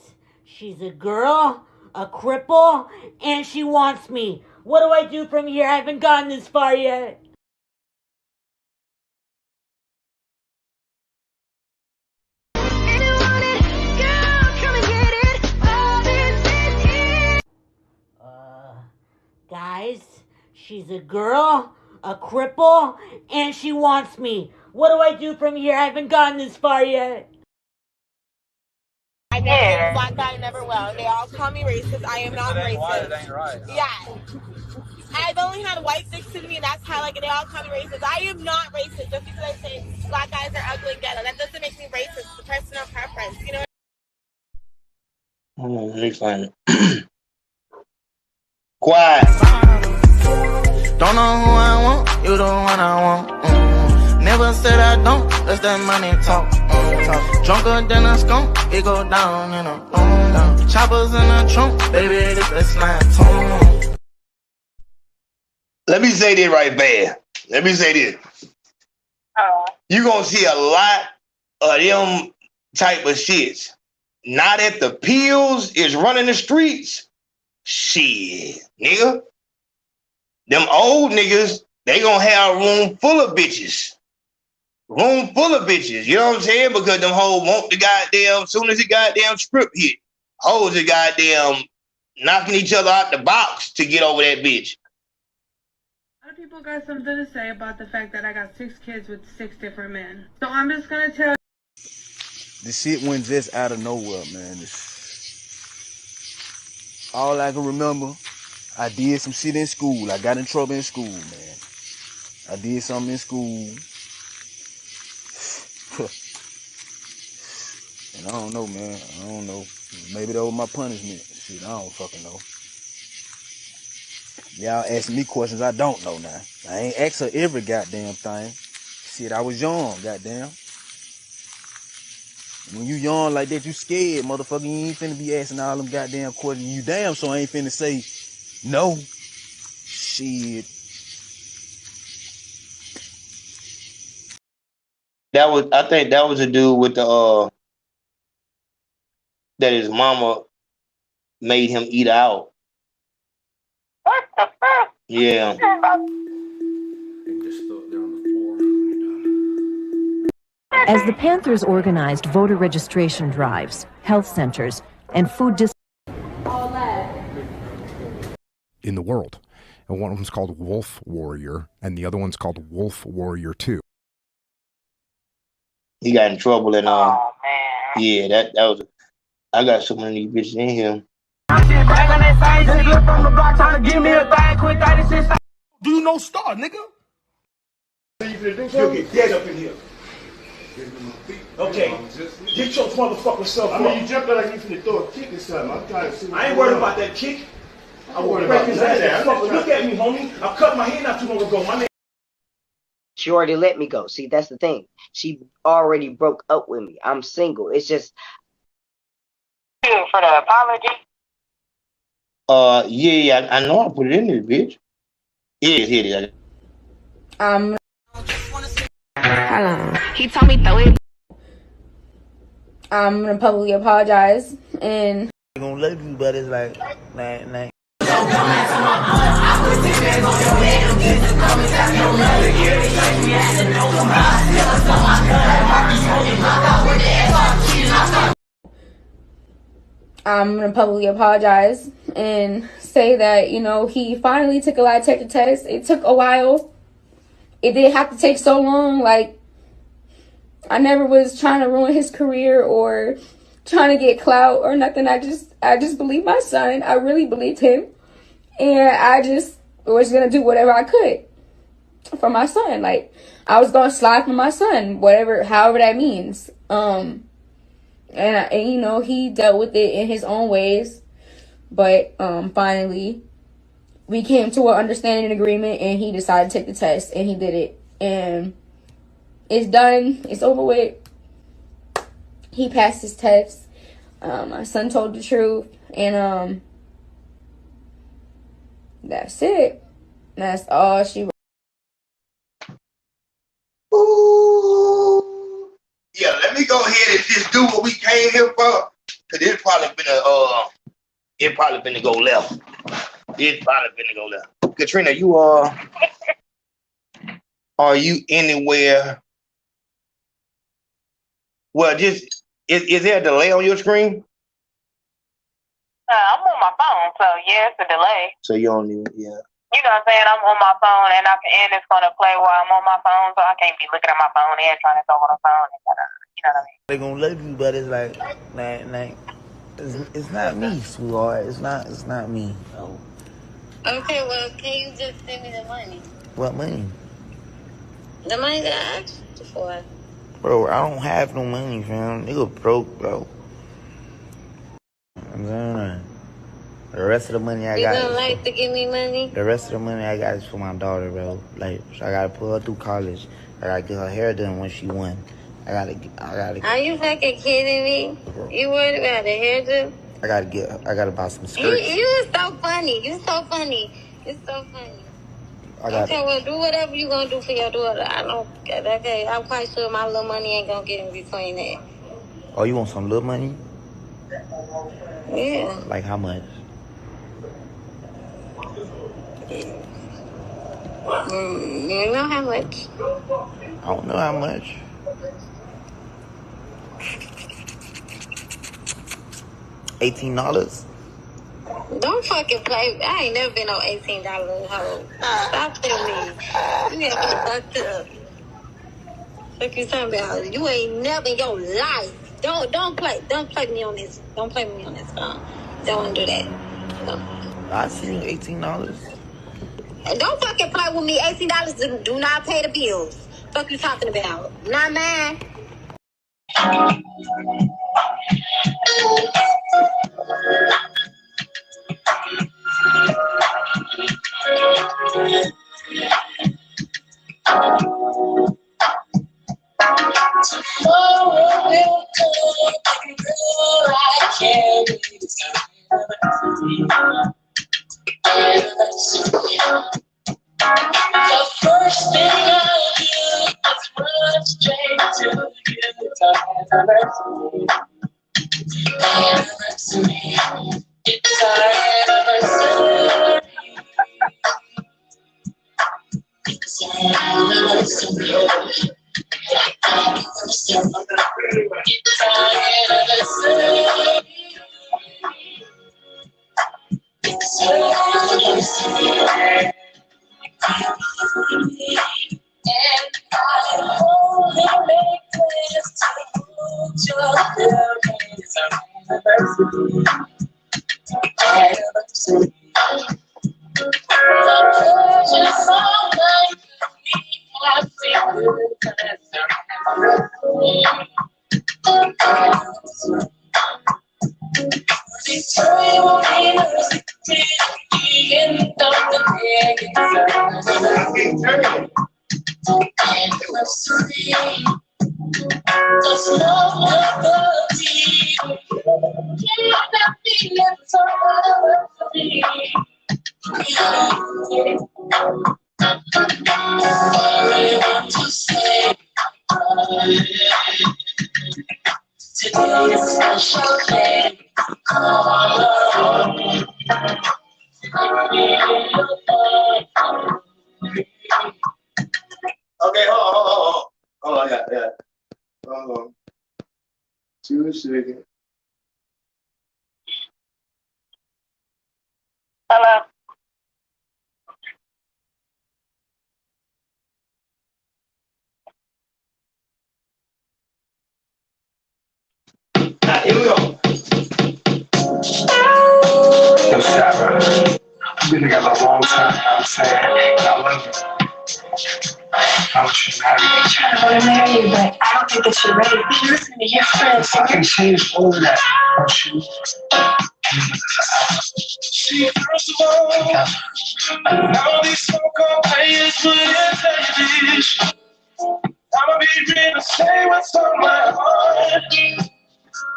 she's a girl, a cripple, and she wants me. What do I do from here? I haven't gotten this far yet. Guys, she's a girl, a cripple, and she wants me. What do I do from here? I haven't gotten this far yet. I never been a black guy, never will. They all call me racist. I am not racist. Right, it ain't right. Yeah. I've only had white sticks to me, and that's how they all call me racist. I am not racist just because I say black guys are ugly and ghetto. That doesn't make me racist. It's a personal preference, you know? Let me find it. Quiet. Don't know who I want, you the one I want. Never said I don't, that's that money talk. Drunker than a skunk, it go down in a choppers in a trunk, baby, this a slime. Let me say this right there. Let me say this. You're gonna see a lot of them type of shits. Now that the pills is running the streets, shit, nigga. Them old niggas, they gonna have a room full of bitches. Room full of bitches, you know what I'm saying? Because them hoes want the goddamn, soon as the goddamn script hit, hoes are goddamn knocking each other out the box to get over that bitch. A lot of people got something to say about the fact that I got 6 kids with 6 different men. So I'm just gonna tell you. The shit went just out of nowhere, man. All I can remember, I did some shit in school. I got in trouble in school, man. I did something in school. And I don't know, man. I don't know. Maybe that was my punishment. Shit, I don't fucking know. Y'all asking me questions I don't know now. I ain't asked her every goddamn thing. Shit, I was young, goddamn. When you young like that, you scared, motherfucker. You ain't finna be asking all them goddamn questions. You damn so ain't finna say no. Shit. I think that was a dude with the that his mama made him eat out. Yeah. As the Panthers organized voter registration drives, health centers, and food in the world. and one of them's called Wolf Warrior, and the other one's called Wolf Warrior 2. He got in trouble and yeah, that was. I got so many bitches in here. Do you know Star, nigga? You finna do something? You get dead up in here. Okay, get your motherfucking self up. I mean, you jumped out like you finna throw a kick or something. I'm trying to see. I ain't worried about that kick. I'm worried about his ass. Look at me, homie. I cut my hand not too long ago. My name. She already let me go. See, that's the thing. She already broke up with me. I'm single. It's just. For the apology. Yeah, I know I put it in there, bitch. Here it is. Hold on. He told me throw it. I'm gonna publicly apologize and. I'm gonna love you, but it's like. I'm gonna publicly apologize and say that, you know, he finally took a lie detector test. It took a while. It didn't have to take so long. Like, I never was trying to ruin his career or trying to get clout or nothing. I just believed my son. I really believed him. And I just was gonna do whatever I could for my son. Like, I was gonna slide for my son, however that means. And you know, he dealt with it in his own ways, but finally we came to an understanding and agreement, and he decided to take the test, and he did it, and it's done. It's over with. He passed his test. My son told the truth, and that's it. That's all she wrote. Yeah, let me go ahead and just do what we came here for. Cause it's probably been to go left. Katrina, are you anywhere? Well, just is there a delay on your screen? I'm on my phone, so yeah, it's a delay. So you don't even, yeah. You know what I'm saying? I'm on my phone, and it's gonna play while I'm on my phone, so I can't be looking at my phone and trying to talk on the phone. You know what I mean? They gonna love you, but it's like it's not me, sweetheart. It's not me. No. Okay, well, can you just send me the money? What money? The money that I asked you for. Bro, I don't have no money, fam. Nigga broke, bro. I'm saying, the rest of the money I got. You don't like to give me money? The rest of the money I got is for my daughter, bro. Like, so I gotta put her through college. I gotta get her hair done when she won. I gotta. Are you fucking kidding me? You worried about the hairdo? I gotta buy some skirts. You so funny. You so funny. Okay, well, do whatever you gonna do for your daughter. Okay, I'm quite sure my little money ain't gonna get in between that. Oh, you want some little money? Yeah. Like how much? You know how much? I don't know how much. $18? Don't fucking play. I ain't never been on $18 hoe. Stop telling me. You ain't been fucked up. What you talking about? You ain't never in your life. Don't play me on this. Don't play me on this phone. Don't do that. No. I see you $18. And don't fucking play with me. $18 do not pay the bills. Fuck you talking about? Not mine. The first thing I do is run straight to you. It's our anniversary. It's our anniversary. It's our anniversary. It's our anniversary. It's our anniversary. Anniversary. Just so nice we have good times. Victoria will be the end of the day. Anniversary. Just love, love, love, can't that be left anniversary? I really want to say today is a special day. Okay, hold on, yeah. Hold on. 2 seconds. Hello. Here we go. Yo, Sarah, we've been together a long time, you know what I'm saying? I love you. I want you to marry me. I want to marry you, but I don't think that you're ready. Listen to your friends. I can change all of that. Don't you? See, first of all, all these so-called players wouldn't finish. I'ma be real to say what's on my heart.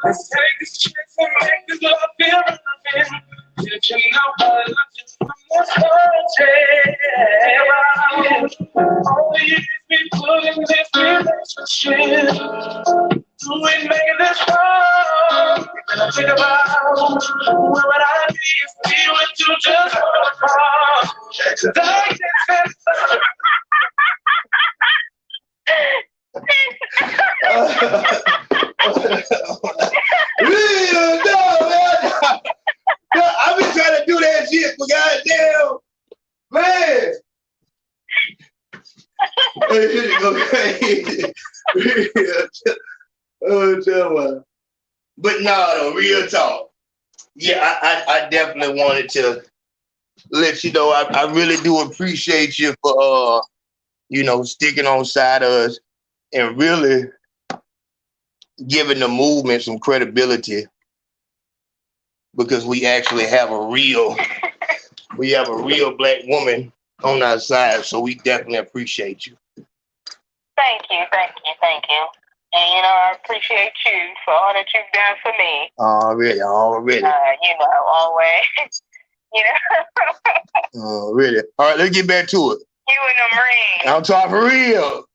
Let's take this chance and make this love feel relevant. Did you know I love you from the start? All the years we put in this relationship, doing making this wrong. And I think about where would I be if we were to just fall apart? 'Cause I can't stand I've been trying to do that shit for goddamn man. Hey, go crazy. Oh, tell. But no, though, real talk. Yeah, I definitely wanted to let you know I really do appreciate you for sticking on side of us and really giving the movement some credibility, because we actually have a real black woman on our side. So we definitely appreciate you. Thank you. And I appreciate you for all that you've done for me. Already. Always. Really. All right, let's get back to it. You and them rings. I'm talking for real.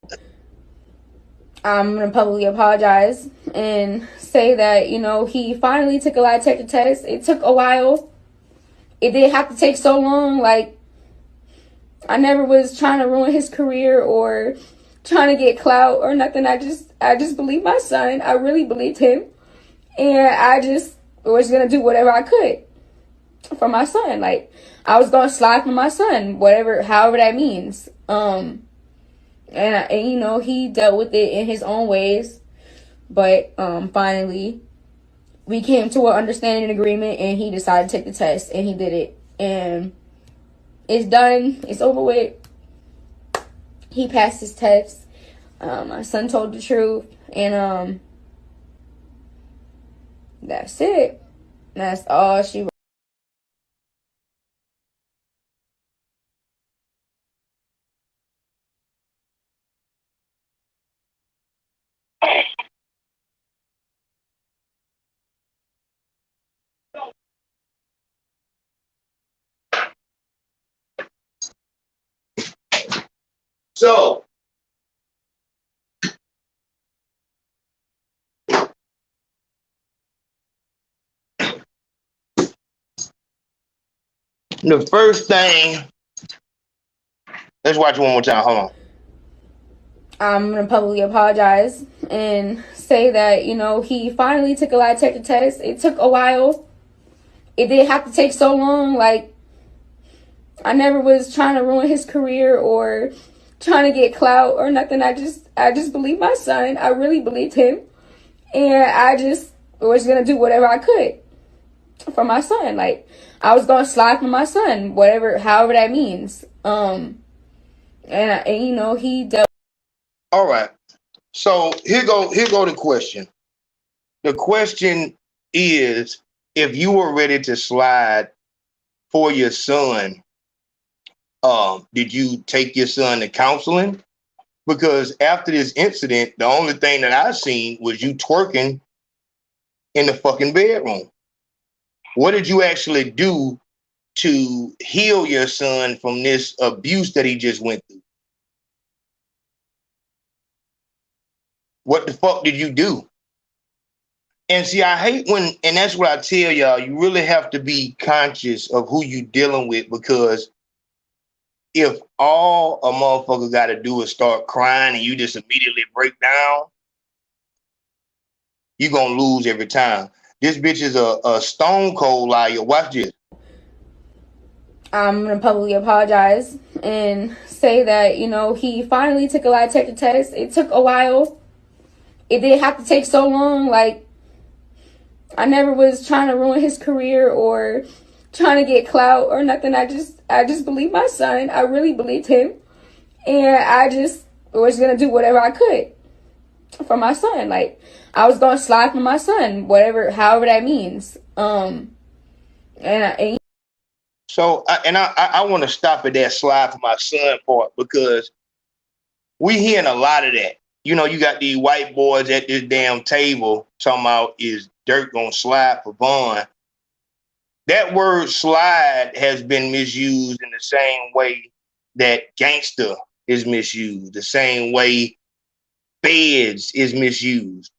I'm going to publicly apologize and say that, he finally took a lie detector test. It took a while. It didn't have to take so long. Like, I never was trying to ruin his career or trying to get clout or nothing. I just believed my son. I really believed him. And I just was going to do whatever I could for my son. Like, I was going to slide for my son, however that means. And he dealt with it in his own ways. But finally, we came to an understanding and agreement, and he decided to take the test, and he did it. And it's done. It's over with. He passed his test. My son told the truth. And that's it. That's all she wrote. So, the first thing, let's watch it one more time. Hold on. I'm going to publicly apologize and say that, he finally took a lie detector test. It took a while. It didn't have to take so long. Like, I never was trying to ruin his career or trying to get clout or nothing. I just believed my son. I really believed him. And I just was going to do whatever I could for my son. Like, I was going to slide for my son, however that means. And you know, he dealt. All right. So here go the question. The question is, if you were ready to slide for your son, did you take your son to counseling? Because after this incident, the only thing that I seen was you twerking in the fucking bedroom. What did you actually do to heal your son from this abuse that he just went through? What the fuck did you do? And see, I hate when, and that's what I tell y'all, you really have to be conscious of who you dealing with, because if all a motherfucker got to do is start crying and you just immediately break down, you're going to lose every time. This bitch is a stone cold liar. Watch this. I'm going to publicly apologize and say that, you know, he finally took a lie detector test. It took a while. It didn't have to take so long. Like, I never was trying to ruin his career or trying to get clout or nothing. I just believed my son. I really believed him. And I just was going to do whatever I could for my son. Like, I was going to slide for my son, however that means. So I want to stop at that slide for my son part, because we hearing a lot of that. You know, you got these white boys at this damn table talking about, is dirt gonna slide for Vaughn? That word slide has been misused in the same way that gangster is misused, the same way feds is misused.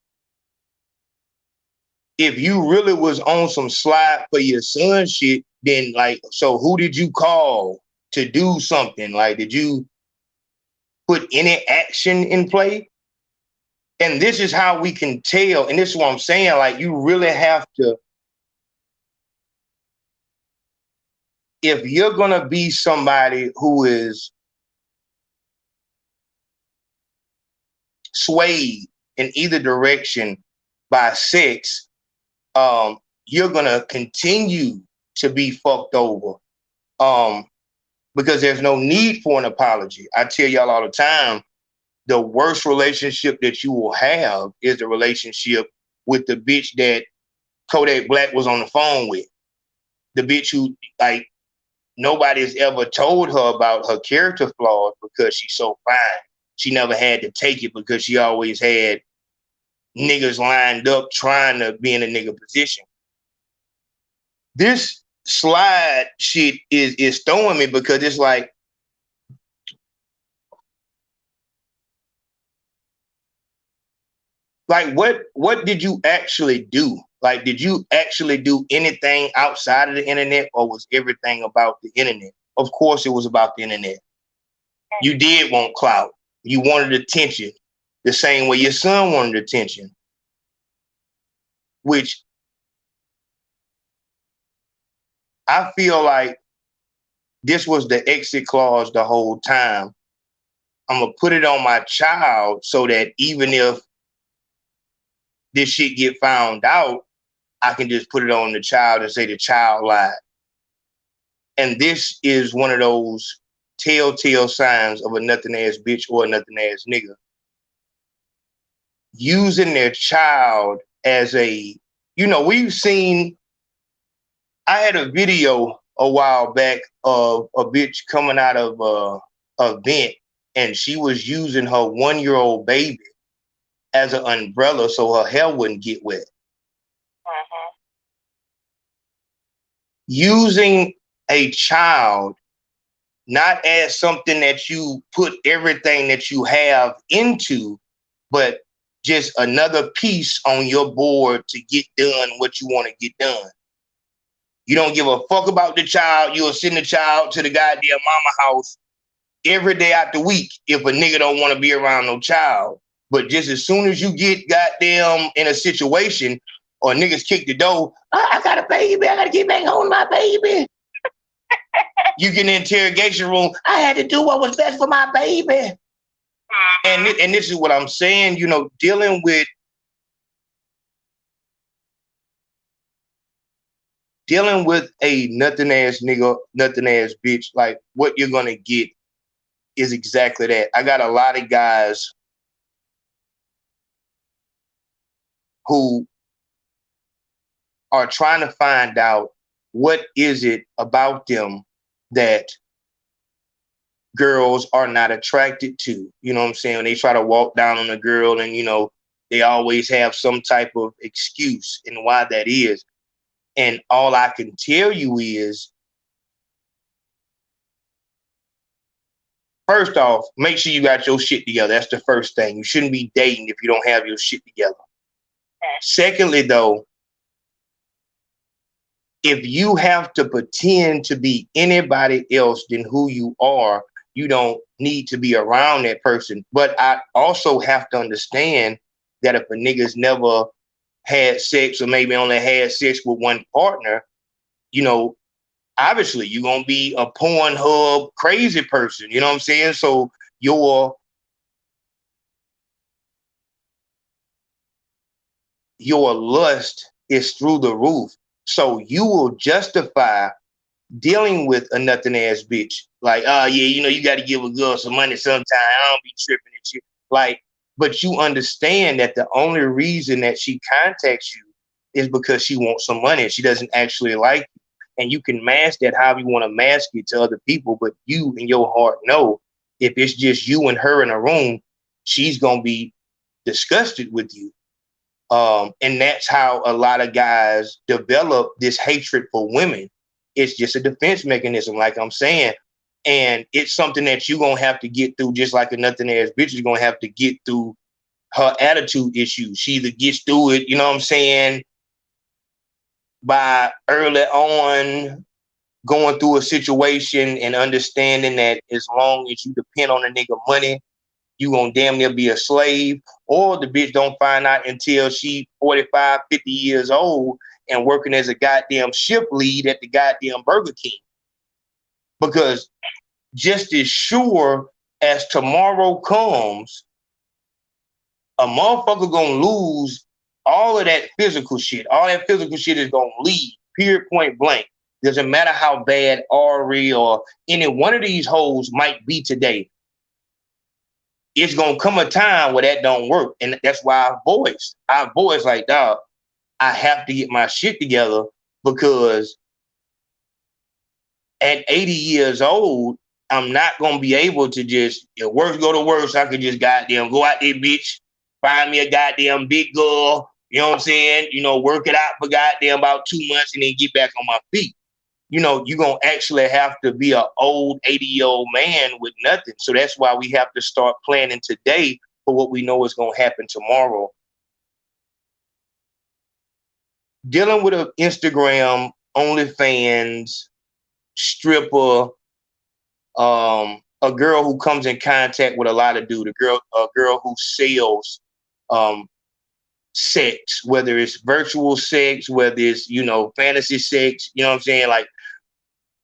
If you really was on some slide for your son shit, then like, so who did you call to do something? Like, did you put any action in play? And this is how we can tell. And this is what I'm saying. Like, you really have to, if you're going to be somebody who is swayed in either direction by sex, you're going to continue to be fucked over, because there's no need for an apology. I tell y'all all the time, the worst relationship that you will have is the relationship with the bitch that Kodak Black was on the phone with. The bitch who, like, nobody's ever told her about her character flaws because she's so fine. She never had to take it because she always had niggas lined up trying to be in a nigga position. This slide shit is throwing me, because it's like, what did you actually do? Like, did you actually do anything outside of the internet, or was everything about the internet? Of course it was about the internet. You did want clout. You wanted attention the same way your son wanted attention, which I feel like this was the exit clause the whole time. I'm going to put it on my child so that even if this shit get found out, I can just put it on the child and say the child lied. And this is one of those telltale signs of a nothing ass bitch or a nothing ass nigga. Using their child as a, you know, we've seen, I had a video a while back of a bitch coming out of a vent, and she was using her 1-year-old baby as an umbrella so her hair wouldn't get wet. Using a child not as something that you put everything that you have into, but just another piece on your board to get done what you want to get done. You don't give a fuck about the child. You'll send the child to the goddamn mama house every day out the week if a nigga don't want to be around no child. But just as soon as you get goddamn in a situation or niggas kick the door, I got a baby, I gotta get back home to my baby. You get in the interrogation room, I had to do what was best for my baby. And this is what I'm saying, you know, dealing with dealing with a nothing ass nigga, nothing ass bitch, like what you're gonna get is exactly that. I got a lot of guys who are trying to find out what is it about them that girls are not attracted to. You know what I'm saying? When they try to walk down on a girl and, you know, they always have some type of excuse and why that is. And all I can tell you is, first off, make sure you got your shit together. That's the first thing. You shouldn't be dating if you don't have your shit together. Secondly, though, if you have to pretend to be anybody else than who you are, you don't need to be around that person. But I also have to understand that if a nigga's never had sex or maybe only had sex with one partner, you know, obviously you're going to be a Pornhub crazy person. You know what I'm saying? So your lust is through the roof. So you will justify dealing with a nothing ass bitch. Like, yeah, you know, you got to give a girl some money sometime. I don't be tripping and shit. Like, but you understand that the only reason that she contacts you is because she wants some money. She doesn't actually like you. And you can mask that however you want to mask it to other people. But you in your heart know if it's just you and her in a room, she's going to be disgusted with you. And that's how a lot of guys develop this hatred for women. It's just a defense mechanism, like I'm saying. And it's something that you're going to have to get through, just like a nothing ass bitch is going to have to get through her attitude issues. She either gets through it, you know what I'm saying, by early on going through a situation and understanding that as long as you depend on a nigga money, you gonna damn near be a slave, or the bitch don't find out until she 45, 50 years old and working as a goddamn shift lead at the goddamn Burger King. Because just as sure as tomorrow comes, a motherfucker gonna lose all of that physical shit. All that physical shit is gonna leave, period, point blank. Doesn't matter how bad Ari or any one of these hoes might be today. It's gonna come a time where that don't work. And that's why our voice like, dog, I have to get my shit together, because at 80 years old, I'm not gonna be able to just, if worst go to worst, I could just goddamn go out there, bitch, find me a goddamn big girl, you know what I'm saying? You know, work it out for goddamn about 2 months and then get back on my feet. You know, you're going to actually have to be an old 80-year-old man with nothing. So that's why we have to start planning today for what we know is going to happen tomorrow. Dealing with an Instagram, OnlyFans, stripper, a girl who comes in contact with a lot of dudes, a girl who sells sex, whether it's virtual sex, whether it's, you know, fantasy sex, you know what I'm saying? Like,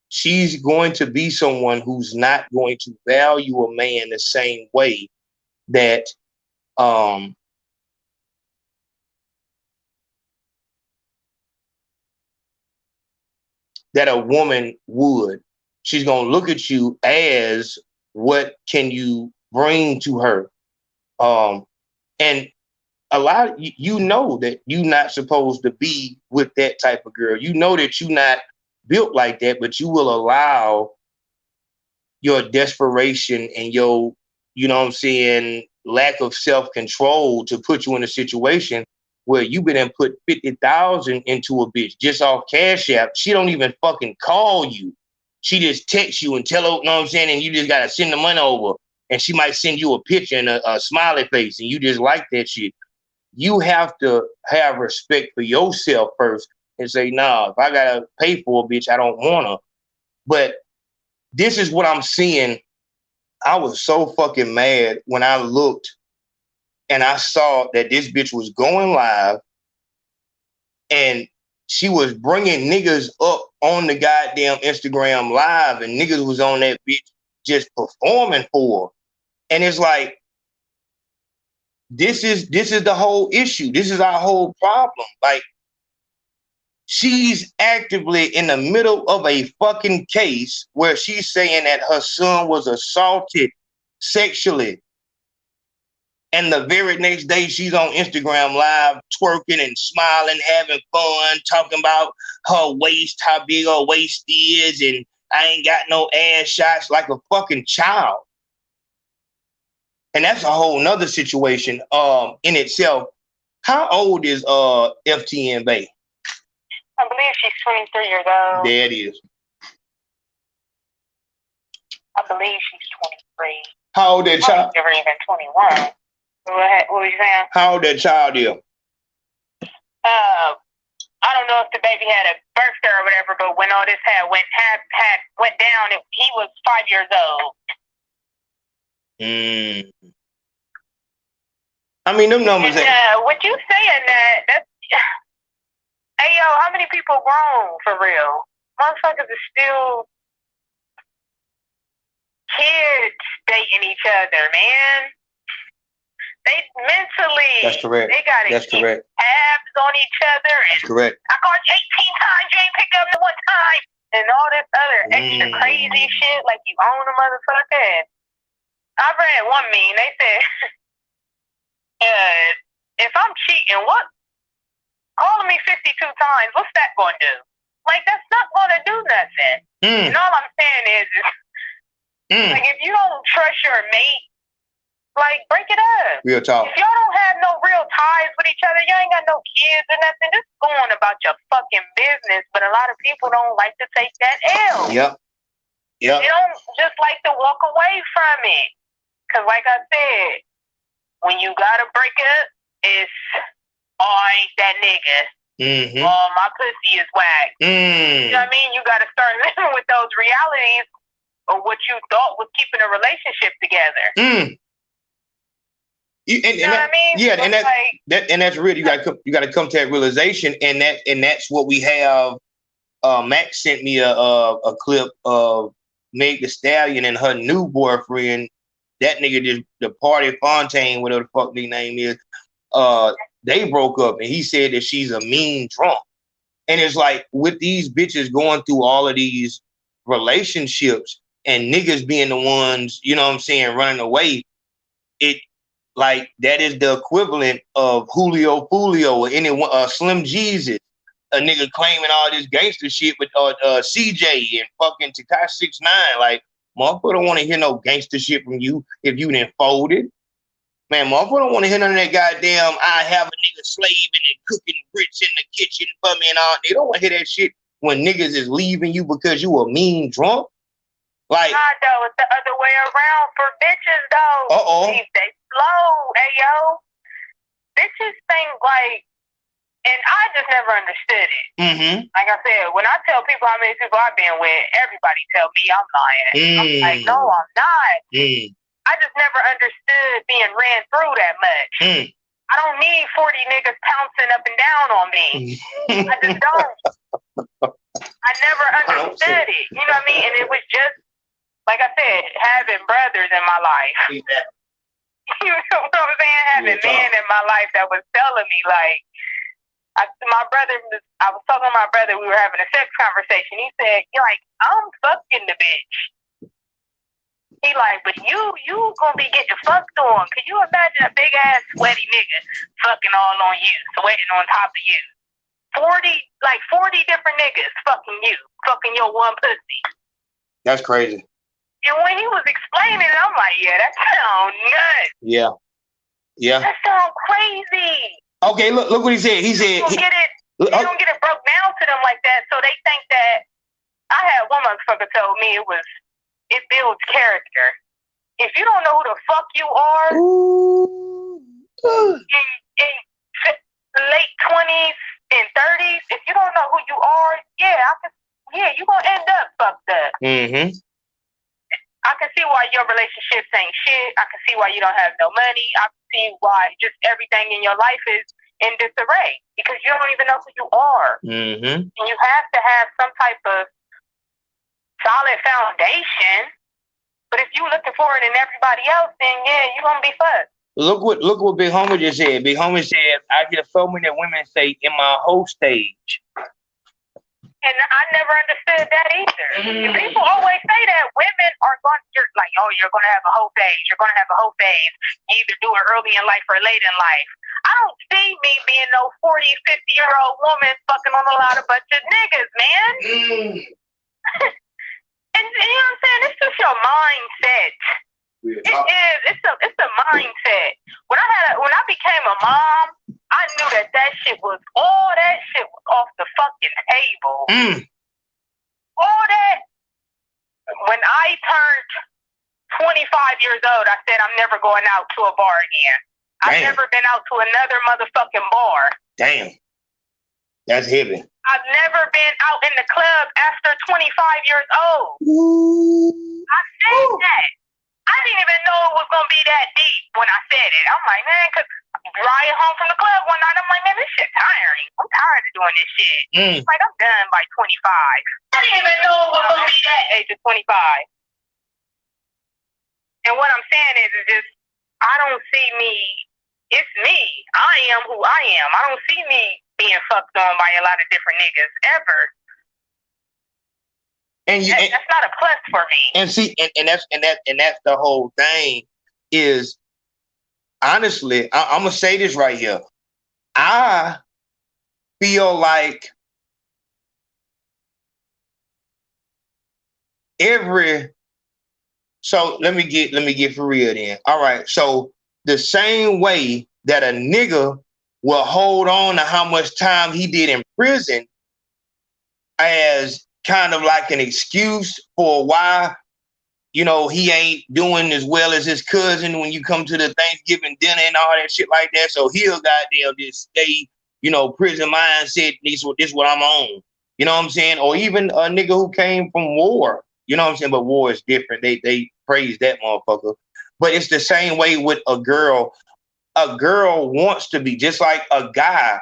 she's going to be someone who's not going to value a man the same way that that a woman would. She's going to look at you as, what can you bring to her? And a lot, you know that you're not supposed to be with that type of girl. You know that you're not built like that, but you will allow your desperation and your, you know what I'm saying, lack of self-control to put you in a situation where you've been and put 50,000 into a bitch just off Cash App. She don't even fucking call you. She just texts you and tell her, you know what I'm saying, and you just gotta send the money over. And she might send you a picture and a smiley face, and you just like that shit. You have to have respect for yourself first and say, nah, if I gotta pay for a bitch, I don't want her. But this is what I'm seeing. I was so fucking mad when I looked and I saw that this bitch was going live and she was bringing niggas up on the goddamn Instagram live, and niggas was on that bitch just performing for her. And it's like, this is the whole issue. This is our whole problem. Like, she's actively in the middle of a fucking case where she's saying that her son was assaulted sexually. And the very next day, she's on Instagram Live, twerking and smiling, having fun, talking about her waist, how big her waist is, and I ain't got no ass shots, like a fucking child. And that's a whole nother situation in itself. How old is FTN Bay? I believe she's 23 years old. There it is. I believe she's 23. How old that child? Never even 21. What were you saying? How old that child is? I don't know if the baby had a birthday or whatever, but when all this went down, he was 5 years old. I mean, them numbers. What you saying that's hey yo, how many people grown for real? Motherfuckers are still kids dating each other, man. They mentally. That's correct. They got That's correct. Tabs on each other. And that's correct. I called you 18 times, you ain't picked up the one time, and all this other extra crazy shit, like you own a motherfucker. And I read one meme. They said, if I'm cheating, what? Calling me 52 times, what's that going to do? Like, that's not going to do nothing. And all I'm saying is like, if you don't trust your mate, like, break it up. Real talk. If y'all don't have no real ties with each other, y'all ain't got no kids or nothing, just go on about your fucking business. But a lot of people don't like to take that L. Yep. They don't just like to walk away from it. Because like I said, when you got to break up, it's, oh, I ain't that nigga. Oh, my pussy is whack. You know what I mean? You got to start living with those realities of what you thought was keeping a relationship together. You know what I mean? Yeah, and that's real. You got to come to that realization, and that's what we have. Max sent me a clip of Meg Thee Stallion and her new boyfriend. That nigga just the Party Fontaine, whatever the fuck his name is. They broke up, and he said that she's a mean drunk. And it's like with these bitches going through all of these relationships and niggas being the ones, you know what I'm saying, running away. It like that is the equivalent of Julio or anyone, Slim Jesus, a nigga claiming all this gangster shit with CJ and fucking Tekashi 6ix9ine. Like, motherfucker don't want to hear no gangster shit from you if you done folded. Man, motherfucker don't want to hear none of that goddamn I have a nigga slaving and cooking grits in the kitchen for me and all. They don't want to hear that shit when niggas is leaving you because you a mean drunk. Like, nah, though, it's the other way around for bitches, though. They slow, hey, yo. Bitches think, like, and I just never understood it. Like I said, when I tell people how many people I've been with, everybody tell me I'm lying. I'm like, no, I'm not. I just never understood being ran through that much. I don't need 40 niggas pouncing up and down on me. I just don't. I never understood it. You know what I mean? And it was just, like I said, having brothers in my life. You know what I'm saying? Having men in my life that was telling me, like, I was talking to my brother, we were having a sex conversation. He said, you're like, I'm fucking the bitch. He like, but you gonna be getting fucked on. Can you imagine a big ass sweaty nigga fucking all on you, sweating on top of you? 40 different niggas fucking your one pussy. That's crazy. And when he was explaining it, I'm like, yeah, that sounds nuts. Yeah. That sounds crazy. Okay, look what he said. He said they don't get it broke down to them like that, so they think that. I had one motherfucker tell me it builds character. If you don't know who the fuck you are in late 20s and 30s, if you don't know who you are, you're gonna end up fucked up. I can see why your relationships ain't shit. I can see why you don't have no money. I can see why just everything in your life is in disarray because you don't even know who you are. And you have to have some type of solid foundation. But if you looking for it in everybody else, then you're gonna be fucked. Look what Big Homie just said. Big Homie said, I get so many women say in my whole stage, And I never understood that either. People always say that women are going to, you're going to have a whole phase. You're going to have a whole phase. You either do it early in life or late in life. I don't see me being no 40, 50-year-old woman fucking on a lot of bunch of niggas, man. And you know what I'm saying? It's just your mindset. It is. It's a mindset. When I became a mom, I knew that shit was off the fucking table. All that. When I turned 25 years old, I said I'm never going out to a bar again. I've never been out to another motherfucking bar. Damn. That's heavy. I've never been out in the club after 25 years old. I said that. I didn't even know it was going to be that deep when I said it. I'm like, man, because riding home from the club one night, I'm like, man, this shit tiring. I'm tired of doing this shit. Like, I'm done by 25. I didn't even know it was going to be that age of 25. And what I'm saying is just, I don't see me. It's me. I am who I am. I don't see me being fucked on by a lot of different niggas ever. And that's not a plus for me. And see, and that's the whole thing. Is honestly, I'm gonna say this right here. I feel like so let me get for real then. All right, so the same way that a nigga will hold on to how much time he did in prison as kind of like an excuse for why, he ain't doing as well as his cousin when you come to the Thanksgiving dinner and all that shit like that. So he'll goddamn just stay, prison mindset. This what I'm on. You know what I'm saying? Or even a nigga who came from war. You know what I'm saying? But war is different. They praise that motherfucker. But it's the same way with a girl. A girl wants to be just like a guy.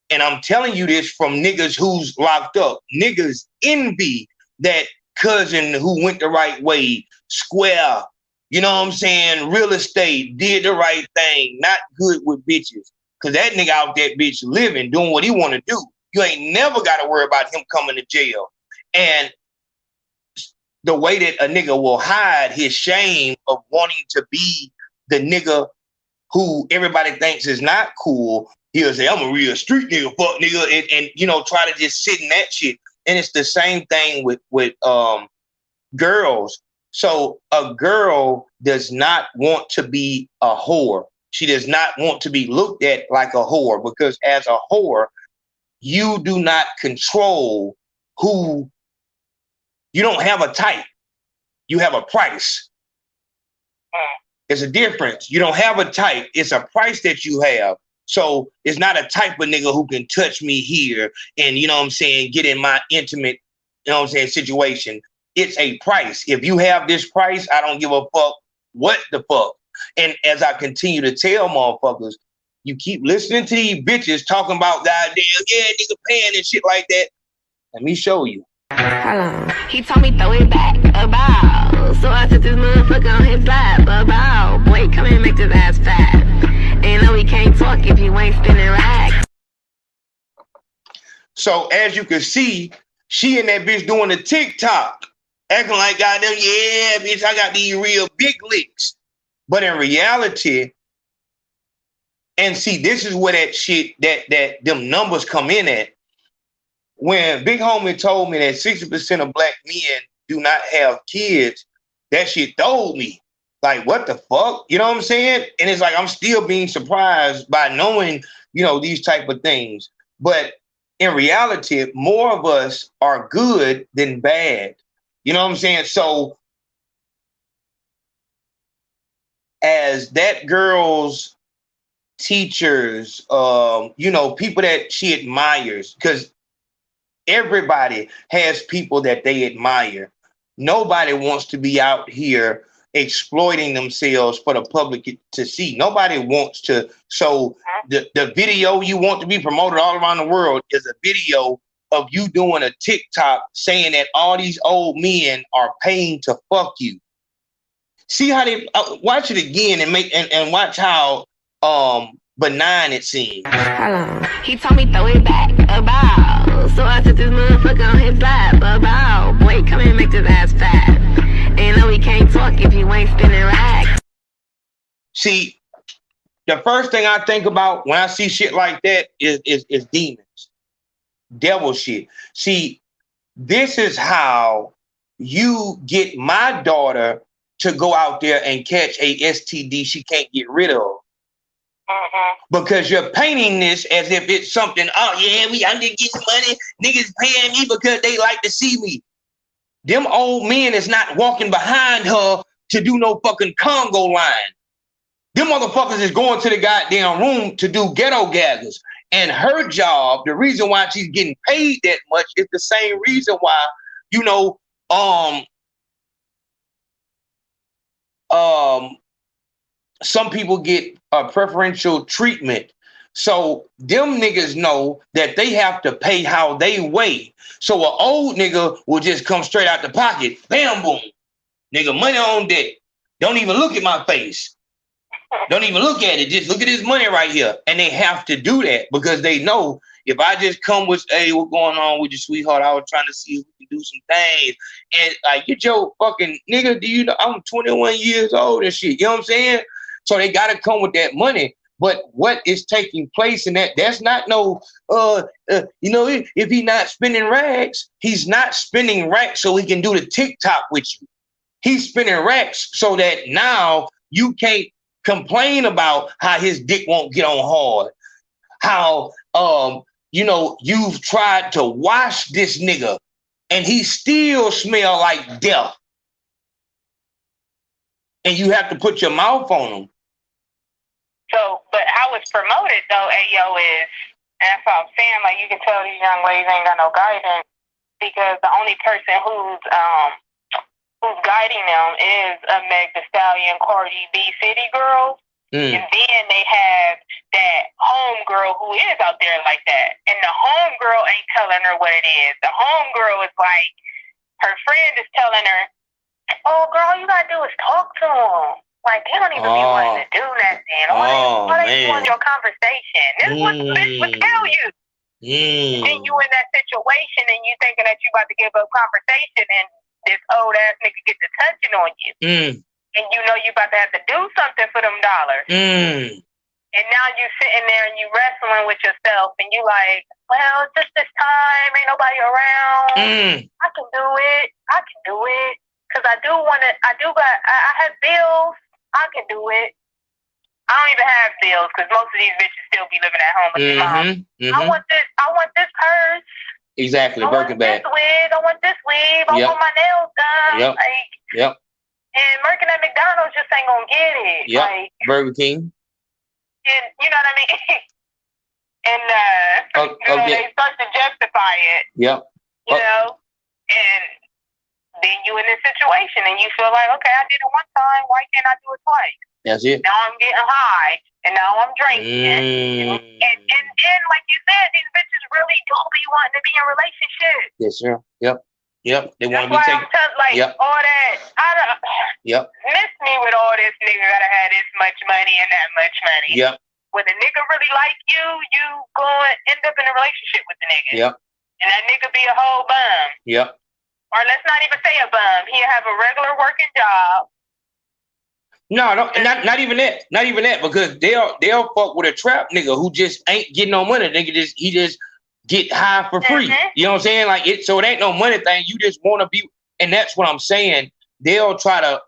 And I'm telling you this from niggas who's locked up. Niggas envy that cousin who went the right way, square, you know what I'm saying, real estate, did the right thing, not good with bitches. Because that nigga out that bitch living, doing what he want to do. You ain't never got to worry about him coming to jail. And the way that a nigga will hide his shame of wanting to be the nigga who everybody thinks is not cool, he'll say, I'm a real street nigga, fuck nigga, and try to just sit in that shit. And it's the same thing with girls. So a girl does not want to be a whore. She does not want to be looked at like a whore, because as a whore, you do not control who. You don't have a type. You have a price. There's a difference. You don't have a type. It's a price that you have. So it's not a type of nigga who can touch me here and, you know what I'm saying, get in my intimate, you know what I'm saying, situation. It's a price. If you have this price, I don't give a fuck what the fuck. And as I continue to tell motherfuckers, you keep listening to these bitches talking about goddamn, yeah, nigga paying and shit like that. Let me show you. He told me throw it back, about. So I took this motherfucker on his lap, about. Boy, come here and make this ass fat. And no, we can't talk if you ain't spinning racks. So as you can see, she and that bitch doing the TikTok, acting like goddamn, yeah, bitch, I got these real big licks. But in reality, and see, this is where that shit, that them numbers come in at. When Big Homie told me that 60% of black men do not have kids, that shit told me. Like, what the fuck? You know what I'm saying? And it's like, I'm still being surprised by knowing, these type of things. But in reality, more of us are good than bad. You know what I'm saying? So as that girl's teachers, people that she admires, because everybody has people that they admire. Nobody wants to be out here exploiting themselves for the public to see. Nobody wants to. So the video you want to be promoted all around the world is a video of you doing a TikTok saying that all these old men are paying to fuck you. See how they watch it again and watch how benign it seems. He told me throw it back, about. bow. So I took this motherfucker on his lap. Bow, boy, come and make this ass fat. And no, we can't talk if you ain't spinning racks. See, the first thing I think about when I see shit like that is demons, devil shit. See, this is how you get my daughter to go out there and catch a STD she can't get rid of. Because you're painting this as if it's something, oh yeah, I'm just getting money. Niggas paying me because they like to see me. Them old men is not walking behind her to do no fucking Congo line. Them motherfuckers is going to the goddamn room to do ghetto gathers. And her job, the reason why she's getting paid that much is the same reason why, you know, some people get preferential treatment. So them niggas know that they have to pay how they weigh. So an old nigga will just come straight out the pocket. Bam, boom. Nigga, money on deck. Don't even look at my face. Don't even look at it. Just look at this money right here. And they have to do that because they know if I just come with, hey, what's going on with you, sweetheart? I was trying to see if we can do some things. And like, get your fucking nigga, do you know I'm 21 years old and shit? You know what I'm saying? So they got to come with that money. But what is taking place in that's not no, you know, if he's not spending racks, he's not spending racks so he can do the TikTok with you. He's spending racks so that now you can't complain about how his dick won't get on hard. How, you know, you've tried to wash this nigga and he still smell like death. And you have to put your mouth on him. So, but how it's promoted though, Ayo, is, and that's what I'm saying, like you can tell these young ladies ain't got no guidance because the only person who's guiding them is a Meg Thee Stallion, Cardi B, City Girls. And then they have that homegirl who is out there like that. And the homegirl ain't telling her what it is. The homegirl is like, her friend is telling her, oh, girl, all you gotta do is talk to them. Like, they don't even be wanting to do nothing. All they want your conversation. This is what the bitch would tell you. And you in that situation and you thinking that you about to give up conversation and this old ass nigga get to touching on you. And you know you about to have to do something for them dollars. And now you sitting there and you wrestling with yourself and you like, well, just this time, ain't nobody around. I can do it. I can do it. Cause I have bills. I can do it. I don't even have bills because most of these bitches still be living at home with their mom. I want this purse. Exactly, Birkin bag. I want this weave. I want my nails done. And working at McDonald's just ain't gonna get it. Like Burger King. And you know what I mean? And you know, they start to justify it. You know? And then you in this situation and you feel like, okay, I did it one time, why can't I do it twice? That's it. Now I'm getting high and now I'm drinking. And then, like you said, these bitches really do be wanting to be in relationships. Yes, sir. They want to be taken. All that. Miss me with all this nigga gotta have this much money and that much money. When a nigga really like you, you gonna end up in a relationship with the nigga. And that nigga be a whole bum. Or let's not even say a bum. He'll have a regular working job. No, not even that. Not even that, because they'll fuck with a trap nigga who just ain't getting no money. He just get high for free. You know what I'm saying? Like it. So it ain't no money thing. You just want to be, and that's what I'm saying. They'll try to.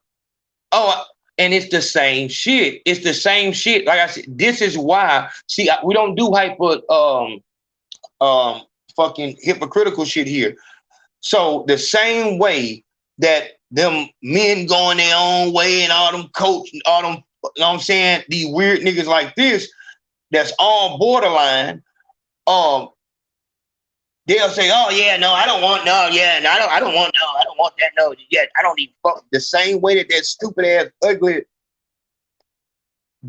And it's the same shit. It's the same shit. Like I said, this is why. See, we don't do fucking hypocritical shit here. So the same way that them men going their own way and all them coach, all them, you know what I'm saying, these weird niggas like this, that's all borderline, they'll say, oh yeah, no, I don't want, no, yeah, no, I don't want, no, I don't want that, no, yeah, I don't even fuck. The same way that stupid ass, ugly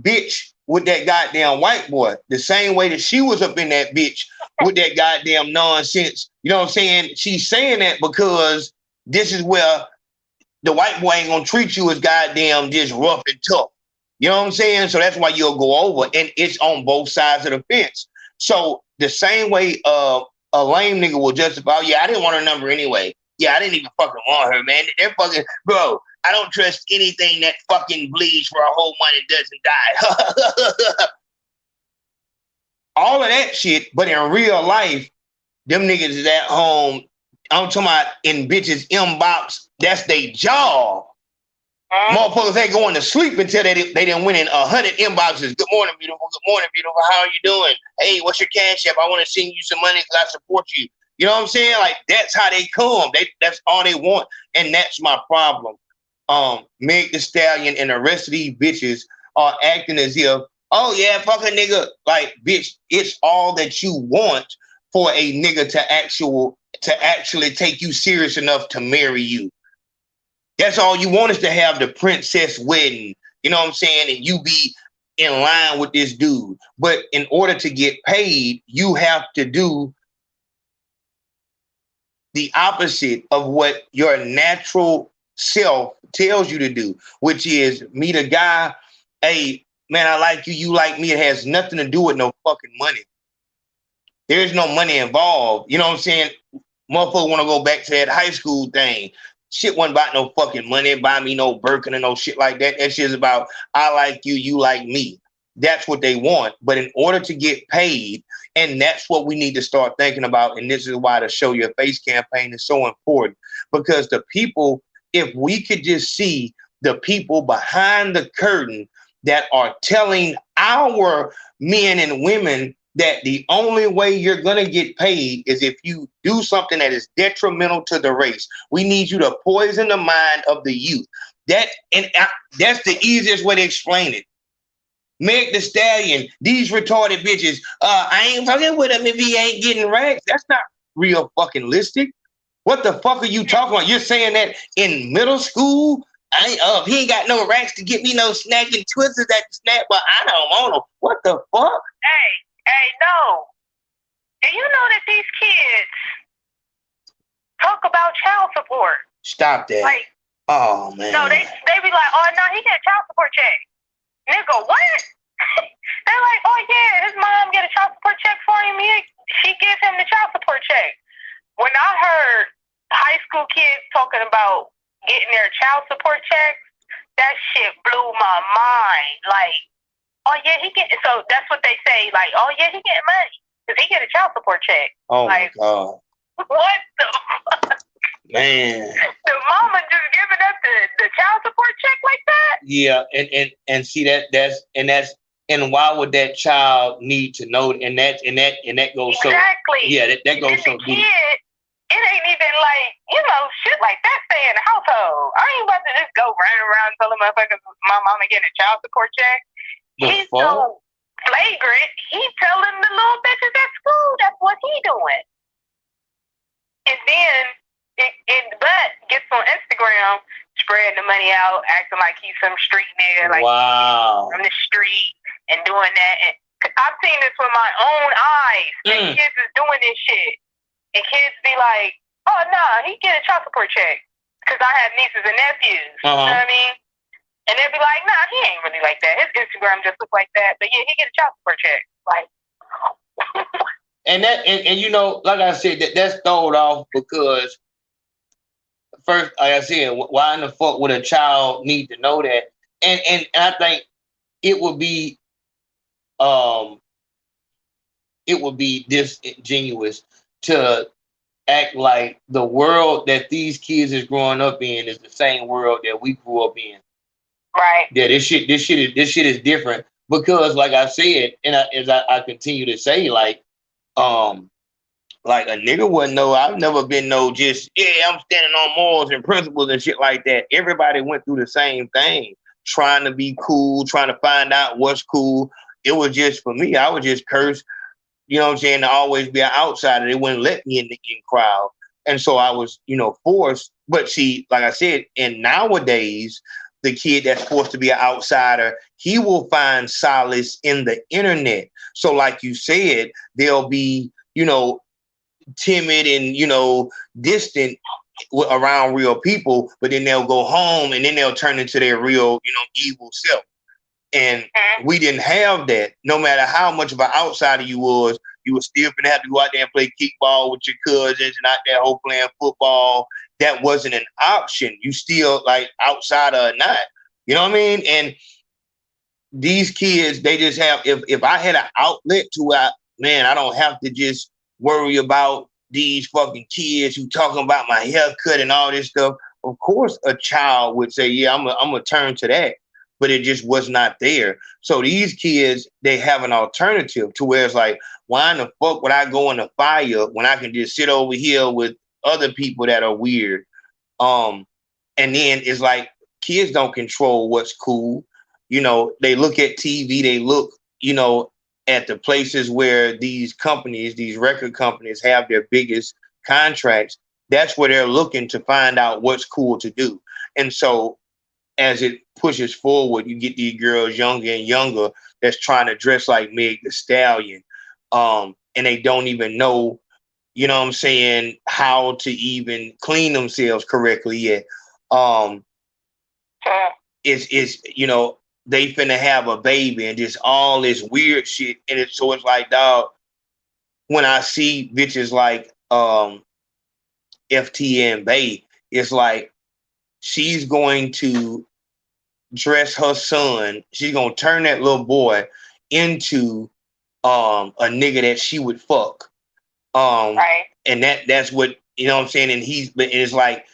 bitch with that goddamn white boy, the same way that she was up in that bitch with that goddamn nonsense. You know what I'm saying? She's saying that because this is where the white boy ain't gonna treat you as goddamn just rough and tough. You know what I'm saying? So that's why you'll go over, and it's on both sides of the fence. So the same way a lame nigga will justify, yeah, I didn't want her number anyway. Yeah, I didn't even fucking want her, man. They're fucking, bro, I don't trust anything that fucking bleeds for a whole month and doesn't die. All of that shit, but in real life, them niggas is at home. I'm talking about in bitches' inbox. That's their job. Motherfuckers ain't going to sleep until they done went in 100 inboxes. Good morning, beautiful. Good morning, beautiful. How are you doing? Hey, what's your cash app? I want to send you some money because I support you. You know what I'm saying? Like, that's how they come. That's all they want. And that's my problem. Meg Thee Stallion and the rest of these bitches are acting as if, oh yeah, fuck a nigga. Like, bitch, it's all that you want for a nigga to actually take you serious enough to marry you. That's all you want, is to have the princess wedding. You know what I'm saying? And you be in line with this dude. But in order to get paid, you have to do the opposite of what your natural self tells you to do, which is meet a guy. Hey, man, I like you. You like me. It has nothing to do with no fucking money. There's no money involved. You know what I'm saying? Motherfucker want to go back to that high school thing. Shit wasn't about no fucking money. Buy me no Birkin and no shit like that. That shit's about, I like you, you like me. That's what they want. But in order to get paid, and that's what we need to start thinking about. And this is why the Show Your Face campaign is so important. Because the people, if we could just see the people behind the curtain that are telling our men and women that the only way you're going to get paid is if you do something that is detrimental to the race. We need you to poison the mind of the youth. That's the easiest way to explain it. Meg Thee Stallion, these retarded bitches, I ain't fucking with him if he ain't getting racks. That's not real fucking listic. What the fuck are you talking about? You're saying that in middle school? If he ain't got no racks to get me no snacking twizzlers at the snack, but I don't want them. What the fuck? Hey, no. Do you know that these kids talk about child support? Stop that. Like, oh, man. No, they be like, oh, no, he get a child support check. Nigga, what? They're like, oh, yeah, his mom get a child support check for him. She gives him the child support check. When I heard high school kids talking about getting their child support checks, that shit blew my mind. Like, oh yeah, so that's what they say, like, oh yeah, he getting money. Because he get a child support check. Oh like, my God. What the fuck? Man. The mama just giving up the child support check like that? Yeah, and see and why would that child need to know? And that goes exactly. So yeah, that goes so deep. It ain't even like, shit like that stay in the household. I ain't about to just go running around telling motherfuckers my mama getting a child support check. He's so flagrant. He's telling the little bitches at school that's what he doing. And then but gets on Instagram, spreading the money out, acting like he's some street nigga, like from the street and doing that. And I've seen this with my own eyes. And kids is doing this shit. And kids be like, oh, nah, he get a child support check. Because I have nieces and nephews. You know what I mean? And they'd be like, nah, he ain't really like that. His Instagram just look like that. But yeah, he get a child support check. Like, and like I said, that's thrown off because first, like I said, why in the fuck would a child need to know that? And I think it would be disingenuous to act like the world that these kids is growing up in is the same world that we grew up in. Right. Yeah, this shit is different because, like I said, and as I continue to say, like a nigga wouldn't know. I've never been I'm standing on morals and principles and shit like that. Everybody went through the same thing, trying to be cool, trying to find out what's cool. It was just, for me, I would just curse, you know what I'm saying, to always be an outsider. They wouldn't let me in the in crowd. And so I was, forced. But see, like I said, and nowadays, the kid that's forced to be an outsider, he will find solace in the internet. So like you said, they'll be, timid and, distant around real people, but then they'll go home and then they'll turn into their real, evil self. And we didn't have that. No matter how much of an outsider you was, You were still gonna have to go out there and play kickball with your cousins and out there whole playing football. That wasn't an option. You still like outside or not. You know what I mean? And these kids, they just have, if I had an outlet to where, I don't have to just worry about these fucking kids who talking about my haircut and all this stuff. Of course, a child would say, yeah, I'm gonna turn to that. But it just was not there. So these kids, they have an alternative to where it's like, why in the fuck would I go in the fire when I can just sit over here with other people that are weird? And then it's like, kids don't control what's cool. You know, they look at TV, they look, you know, at the places where these companies, these record companies have their biggest contracts. That's where they're looking to find out what's cool to do. And so as it pushes forward, you get these girls younger and younger that's trying to dress like Meg Thee Stallion. And they don't even know, you know what I'm saying, how to even clean themselves correctly yet. It's you know, they finna have a baby and just all this weird shit. And it's like, dog, when I see bitches like AVYBE, it's like, she's going to dress her son. She's going to turn that little boy into a nigga that she would fuck. Right. And that's what, you know what I'm saying? And it's like,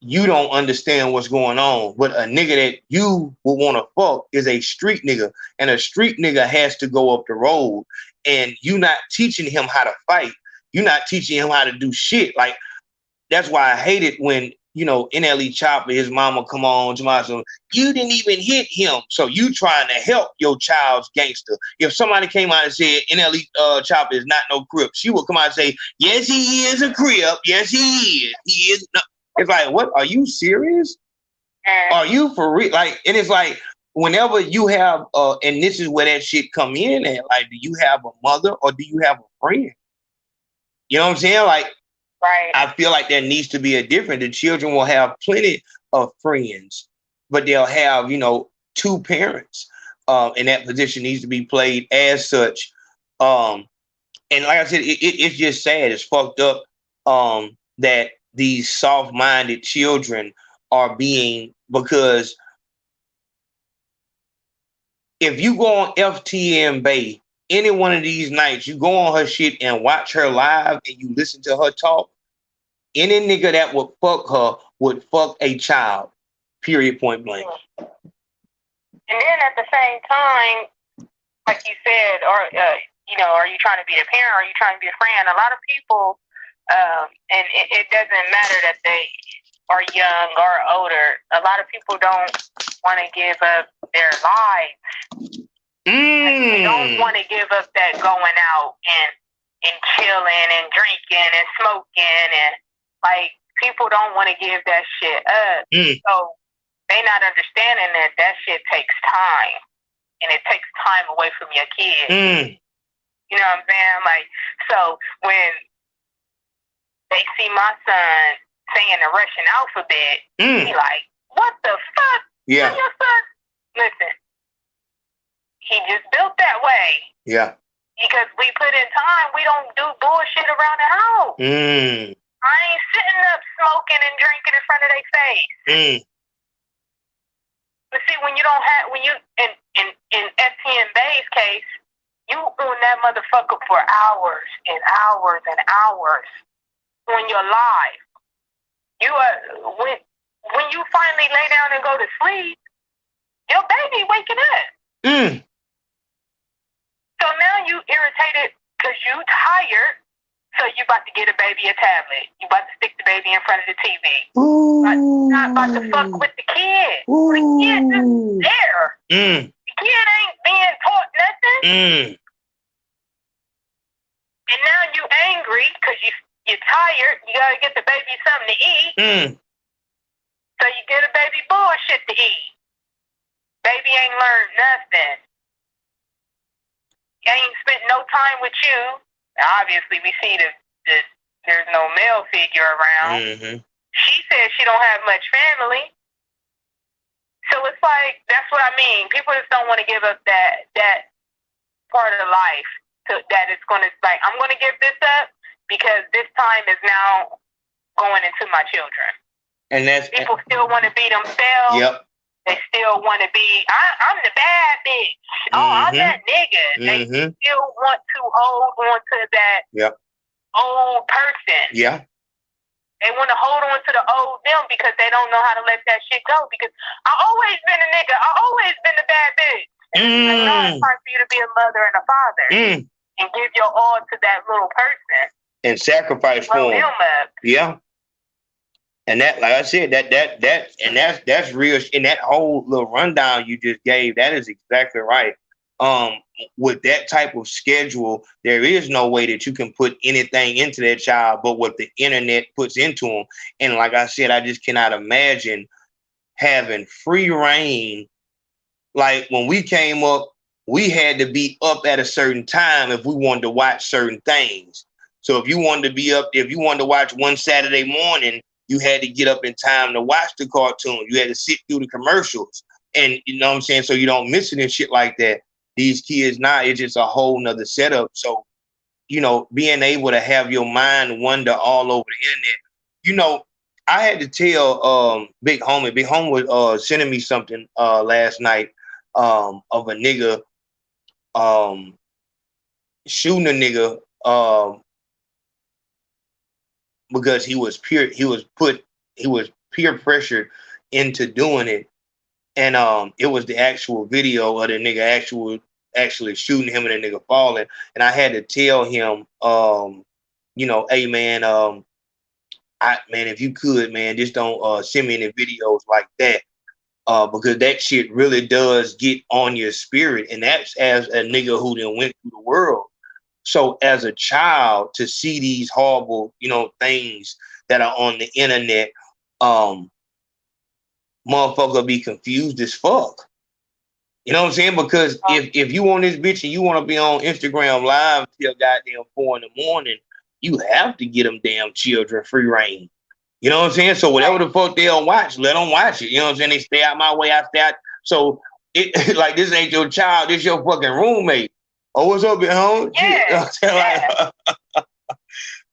you don't understand what's going on, but a nigga that you would want to fuck is a street nigga, and a street nigga has to go up the road, and you not teaching him how to fight. You're not teaching him how to do shit. Like, that's why I hate it when, you know, NLE Chopper, his mama come on to my son, you didn't even hit him. So you trying to help your child's gangster. If somebody came out and said NLE Chopper is not no Crip, she would come out and say, yes, he is a Crip. Yes, he is. He is. No. It's like, what? Are you serious? Are you for real? Like, and it's like, whenever you have, and this is where that shit come in at, like, do you have a mother or do you have a friend? You know what I'm saying? Like, right. I feel like there needs to be a difference. The children will have plenty of friends, but they'll have, you know, two parents. And that position needs to be played as such. And like I said, it's just sad. It's fucked up that these soft-minded children are being, because if you go on AVYBE, any one of these nights, you go on her shit and watch her live and you listen to her talk, any nigga that would fuck her would fuck a child, period, point blank. And then at the same time, like you said, or, you know, are you trying to be a parent or are you trying to be a friend? A lot of people, and it doesn't matter that they are young or older. A lot of people don't want to give up their lives. Like, they don't want to give up that going out and chilling and drinking and smoking, and like, people don't want to give that shit up. So they not understanding that shit takes time, and it takes time away from your kids. You know what I'm saying? Like, so when they see my son saying the Russian alphabet, he like, what the fuck? Yeah. Your son? Listen, he just built that way. Yeah. Because we put in time, we don't do bullshit around the house. I ain't sitting up smoking and drinking in front of their face. But see, when you don't have, when you, in AVYBE's case, you on that motherfucker for hours and hours and hours on your life. You are, when you finally lay down and go to sleep, your baby waking up. So now you irritated because you tired, so you about to get a baby a tablet. You about to stick the baby in front of the TV. Not about to fuck with the kid. The kid just there. The kid ain't being taught nothing. And now you angry because you're tired. You gotta get the baby something to eat. So you get a baby bullshit to eat. Baby ain't learned nothing. Ain't spent no time with you. Now, obviously, we see that there's no male figure around. She says she don't have much family. So it's like, that's what I mean. People just don't want to give up that part of life. that it's going to, like, I'm going to give this up because this time is now going into my children. And that's people still want to be themselves. Yep. They still want to be, I'm the bad bitch. Oh, I'm that nigga. They still want to hold on to that old person. Yeah. They want to hold on to the old them because they don't know how to let that shit go. Because I always been a nigga. I always been the bad bitch. And now it's time for you to be a mother and a father and give your all to that little person and sacrifice for them. Yeah. And that, like I said, that's real. And that whole little rundown you just gave, that is exactly right. With that type of schedule, there is no way that you can put anything into that child but what the internet puts into them. And like I said, I just cannot imagine having free reign. Like when we came up, we had to be up at a certain time if we wanted to watch certain things. So if you wanted to be up, if you wanted to watch one Saturday morning, you had to get up in time to watch the cartoon. You had to sit through the commercials. And you know what I'm saying? So you don't miss it and shit like that. These kids now, it's just a whole nother setup. So, you know, being able to have your mind wander all over the internet. You know, I had to tell Big Homie. Big Homie was sending me something last night of a nigga shooting a nigga because he was peer pressured into doing it. And it was the actual video of the nigga actually shooting him and the nigga falling. And I had to tell him, you know, hey man, man, if you could, man, just don't send me any videos like that. Because that shit really does get on your spirit. And that's as a nigga who then went through the world. So as a child, to see these horrible, you know, things that are on the internet, motherfucker be confused as fuck. You know what I'm saying? Because if you on this bitch and you want to be on Instagram live till goddamn 4 a.m, you have to get them damn children free reign. You know what I'm saying? So whatever the fuck they'll watch, let them watch it. You know what I'm saying? They stay out my way, I stay out. So it like this ain't your child, this your fucking roommate. Oh, what's up at home? Yeah.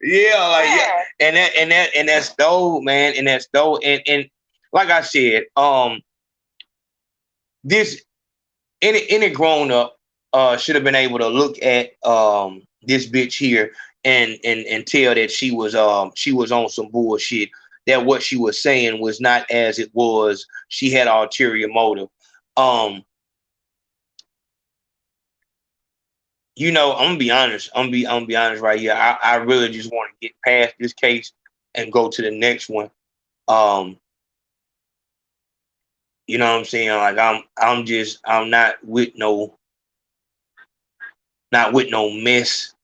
Yeah. And that's dope, man. And that's dope. And like I said, this any grown up should have been able to look at this bitch here and tell that she was on some bullshit, that what she was saying was not as it was. She had ulterior motive. You know, I'm gonna be honest. I'm gonna be honest right here. I really just want to get past this case and go to the next one. You know what I'm saying? Like I'm not with no mess.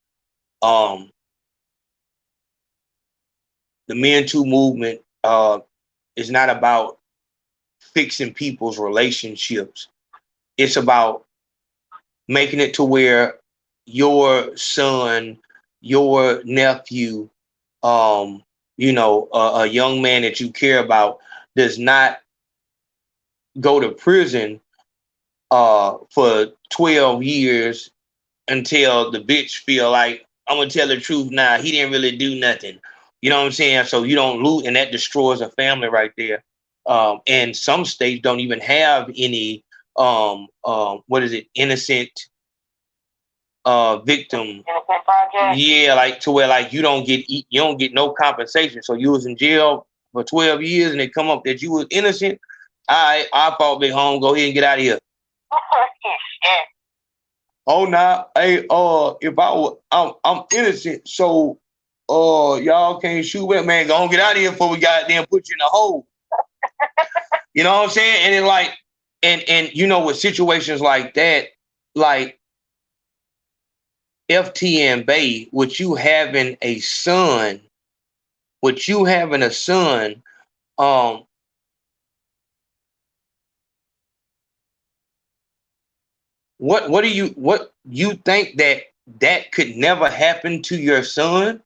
The Me Too movement is not about fixing people's relationships. It's about making it to where your son, your nephew, you know, a young man that you care about does not go to prison for 12 years until the bitch feel like, I'm gonna tell the truth now, he didn't really do nothing. You know what I'm saying? So you don't lose, and that destroys a family right there. And some states don't even have any innocent victim. Yeah, like to where like you don't get no compensation. So you was in jail for 12 years and they come up that you was innocent. I fought Big Home, go ahead and get out of here. Oh nah, hey, if I'm innocent, so y'all can't shoot me, man. Go on, get out of here before we goddamn put you in a hole. You know what I'm saying? And then like, and you know, with situations like that, like FT and Bay, with you having a son, what you think that could never happen to your son?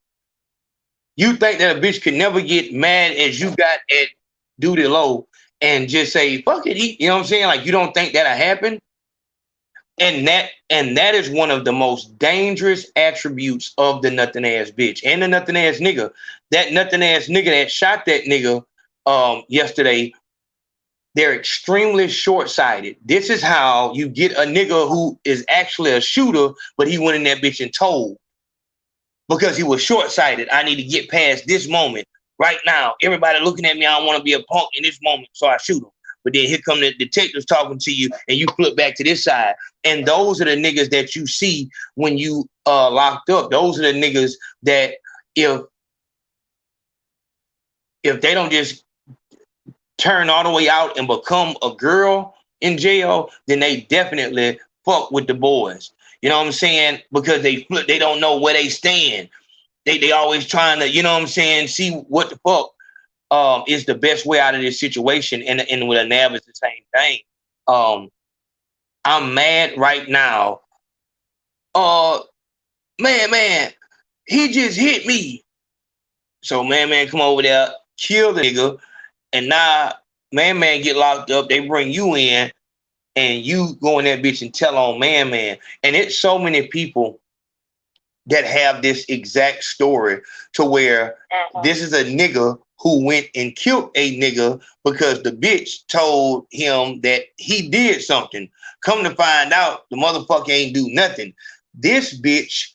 You think that a bitch could never get mad as you got at Doodie Low and just say, fuck it, you know what I'm saying? Like, you don't think that'll happen? And that is one of the most dangerous attributes of the nothing ass bitch and the nothing ass nigga. That nothing ass nigga that shot that nigga yesterday, they're extremely short-sighted. This is how you get a nigga who is actually a shooter, but he went in that bitch and told because he was short-sighted. I need to get past this moment right now. Everybody looking at me, I don't want to be a punk in this moment, so I shoot him. But then here come the detectives talking to you, and you flip back to this side. And those are the niggas that you see when you locked up. Those are the niggas that if they don't just turn all the way out and become a girl in jail, then they definitely fuck with the boys. You know what I'm saying? Because they don't know where they stand. They always trying to, you know what I'm saying, see what the fuck is the best way out of this situation. And with a nab, it's the same thing. I'm mad right now. Man, he just hit me. So man, come over there, kill the nigga, and now man get locked up. They bring you in, and you go in that bitch and tell on man. And it's so many people that have this exact story to where this is a nigga who went and killed a nigga because the bitch told him that he did something. Come to find out, the motherfucker ain't do nothing. This bitch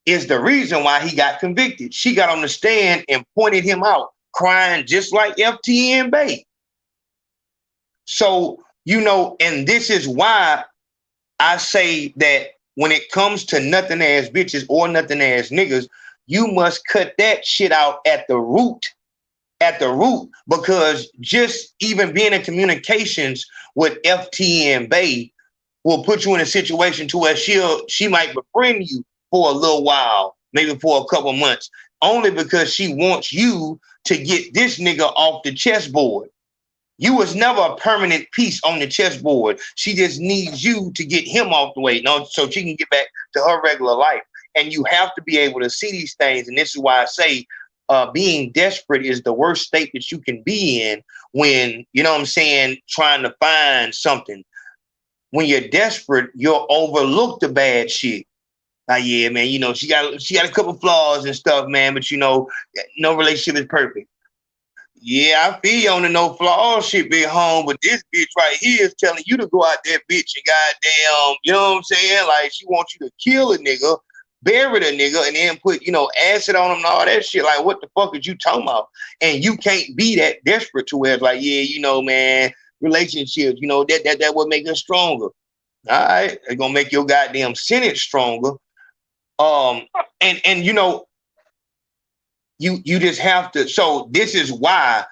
is the reason why he got convicted. She got on the stand and pointed him out, crying just like AVYBE. So, you know, and this is why I say that when it comes to nothing ass bitches or nothing ass niggas, you must cut that shit out at the root. Because just even being in communications with AVYBE will put you in a situation to where she might befriend you for a little while, maybe for a couple months, only because she wants you to get this nigga off the chessboard. You was never a permanent piece on the chessboard. She just needs you to get him off the way, so she can get back to her regular life. And you have to be able to see these things. And this is why I say being desperate is the worst state that you can be in when, you know what I'm saying, trying to find something. When you're desperate, you'll overlook the bad shit. Yeah, man, you know, she got a couple flaws and stuff, man, but you know, no relationship is perfect. Yeah, I feel you on the no flaws shit, big home, but this bitch right here is telling you to go out there, bitch, and goddamn, you know what I'm saying? Like, she wants you to kill a nigga, bury the nigga, and then put, you know, acid on him and all that shit. Like, what the fuck is you talking about? And you can't be that desperate to where it's like, yeah, you know, man, relationships, you know, that would make us stronger. All right, it's gonna make your goddamn sentence stronger. And you know, you just have to. So this is why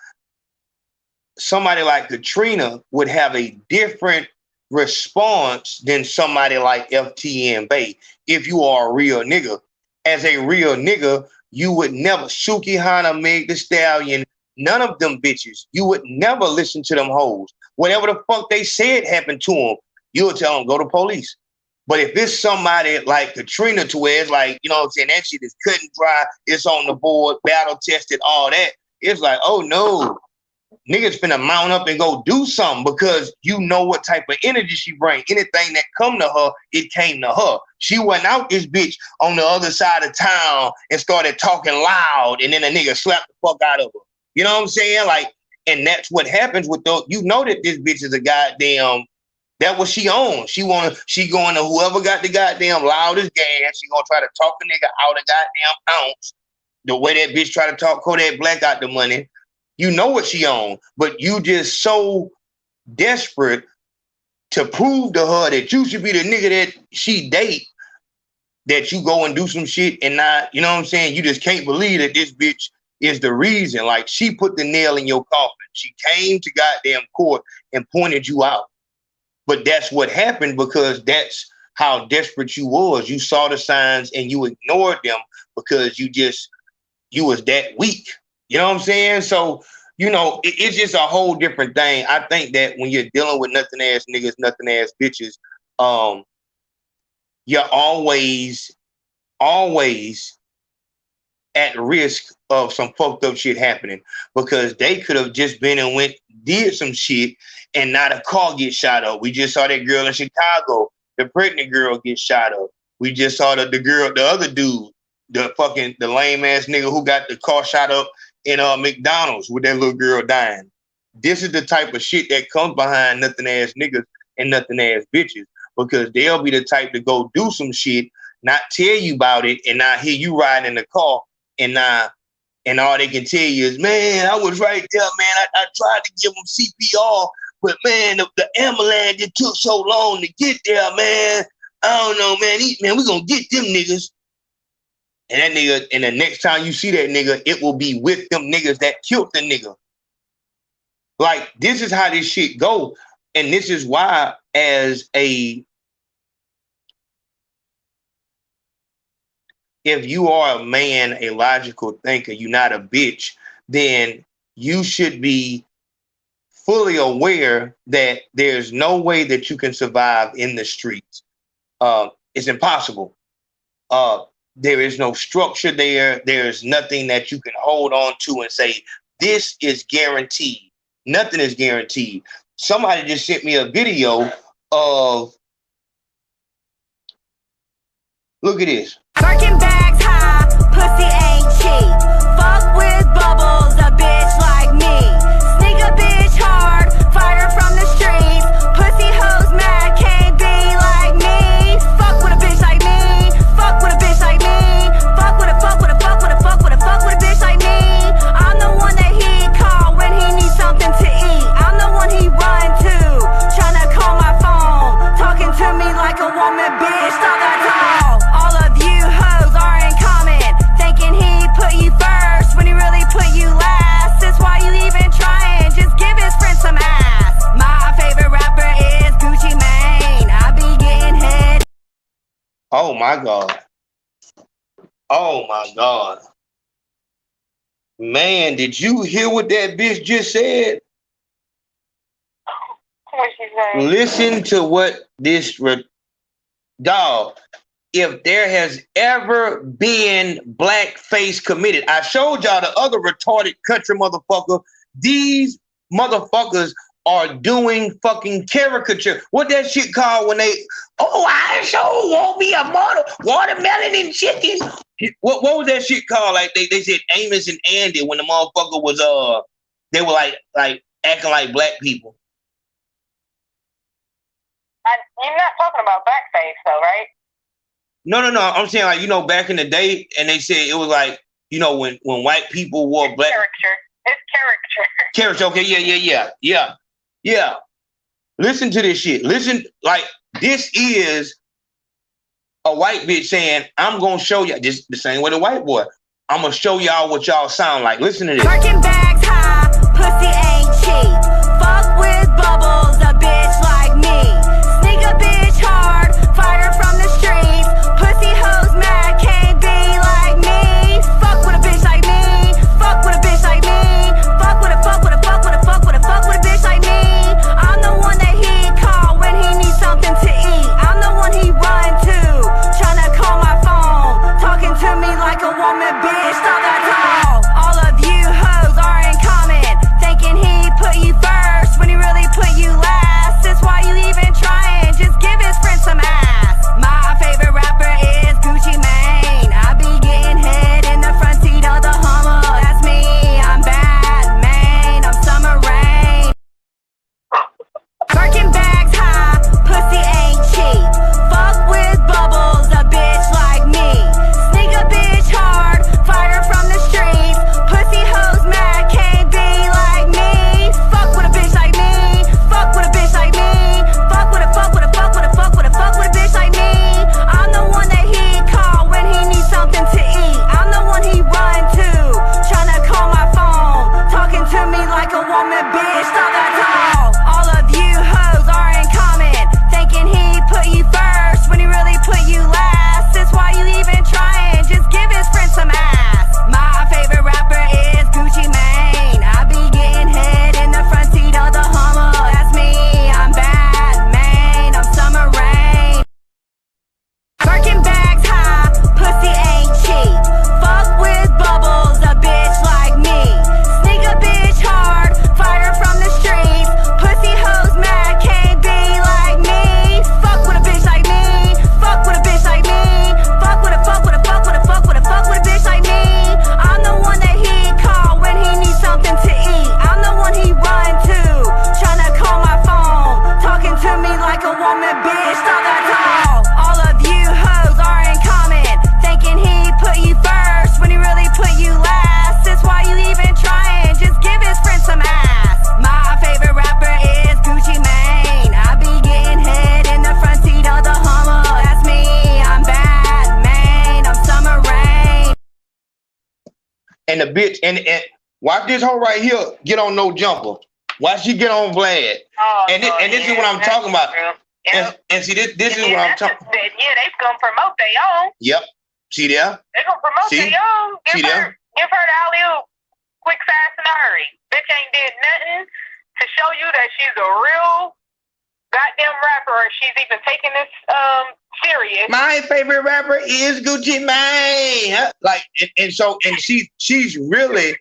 somebody like Katrina would have a different response than somebody like AVYBE. If you are a real nigga, as a real nigga, you would never Shuki Hana, Meg Thee Stallion, none of them bitches. You would never listen to them hoes. Whatever the fuck they said happened to them, you would tell them go to police. But if it's somebody like Katrina to where it's like, you know what I'm saying, that shit is cut and dry, it's on the board, battle tested, all that, it's like, oh no, niggas finna mount up and go do something because you know what type of energy she bring. Anything that come to her, it came to her. She went out this bitch on the other side of town and started talking loud, and then a nigga slapped the fuck out of her. You know what I'm saying? Like, and that's what happens with those. You know that this bitch is a goddamn. That what she owns. She going to whoever got the goddamn loudest gas. She gonna try to talk a nigga out of goddamn ounce. The way that bitch try to talk Kodak Black out the money. You know what she on, but you just so desperate to prove to her that you should be the nigga that she date that you go and do some shit and not, you know what I'm saying? You just can't believe that this bitch is the reason. Like, she put the nail in your coffin. She came to goddamn court and pointed you out. But that's what happened because that's how desperate you was. You saw the signs and you ignored them because you was that weak. You know what I'm saying? So, you know, it's just a whole different thing. I think that when you're dealing with nothing ass niggas, nothing ass bitches, you're always at risk of some fucked up shit happening because they could have just been and did some shit and not a car get shot up. We just saw that girl in Chicago the pregnant girl get shot up. We just saw the other dude, the lame ass nigga who got the car shot up in McDonald's with that little girl dying. This is the type of shit that comes behind nothing ass niggas and nothing ass bitches, because they'll be the type to go do some shit, not tell you about it, and not hear you riding in the car, and all they can tell you is, man, I was right there, man. I tried to give them CPR, but man, the ambulance, it took so long to get there, man. I don't know, man. We gonna get them niggas. And that nigga, and the next time you see that nigga, it will be with them niggas that killed the nigga. Like, this is how this shit go. And this is why, if you are a man, a logical thinker, you're not a bitch, then you should be fully aware that there's no way that you can survive in the streets. It's impossible. There is no structure there. There's nothing that you can hold on to and say, this is guaranteed. Nothing is guaranteed. Somebody just sent me a video of, look at this. Birkin bags high, pussy ain't cheap. Fuck with bubbles, a bitch like me. Sneak a bitch hard, fire from the streets. Pussy hoes mad, can't be like me. Fuck with a bitch like me. Fuck with a bitch like me. Fuck with a bitch like me. I'm the one that he call when he needs something to eat. I'm the one he run to, tryna call my phone. Talking to me like a woman, bitch. Stop that talk. All of you hoes are in common, thinking he put you first when he really put you last. That's why you even trying. Just give his friend some ass. My favorite rapper is Gucci Mane. I be getting head. Oh my God. Oh my God. Man, did you hear what that bitch just said? What she say? Listen to what this dog. If there has ever been blackface committed, I showed y'all the other retarded country motherfucker. These motherfuckers are doing fucking caricature. What that shit called when they, I sure won't be a model, watermelon and chicken. What was that shit called? Like they said Amos and Andy when the motherfucker was they were like acting like black people. You're not talking about blackface though, right? No. I'm saying, like, back in the day, and they said it was like, when white people wore black. It's character. Okay, yeah. Listen to this shit. Listen, like, this is a white bitch saying, I'm gonna show you this the same way the white boy. I'm gonna show y'all what y'all sound like. Listen to this. Birkin bags high, pussy ain't cheap. Fuck with bubbles, a bitch like me. Sneak a bitch hard, fire from the streets. Pussy hoes mad, can't be like me. Fuck with a bitch like me. Fuck with a bitch like me. Fuck with a bitch like me. I'm the one that he call when he needs something to eat. I'm the one he run to, tryna call my phone. Talking to me like a woman, bitch. Stop that talk. All of you hoes are in common, thinking he put you first when he really put you last. That's why you even trying. Just give his friend some ass. And the bitch, and watch this hoe right here get on No Jumper. Watch she get on Vlad. And this is what I'm talking about. And see, this is what I'm talking about. Yeah, they gonna promote their own. Yep. See there? They gonna promote their own. Give her the alley-oop. Quick, fast, and hurry. Bitch ain't did nothing to show you that she's a real goddamn rapper and she's even taking this serious. My favorite rapper is Gucci Mane. Like, and she's really,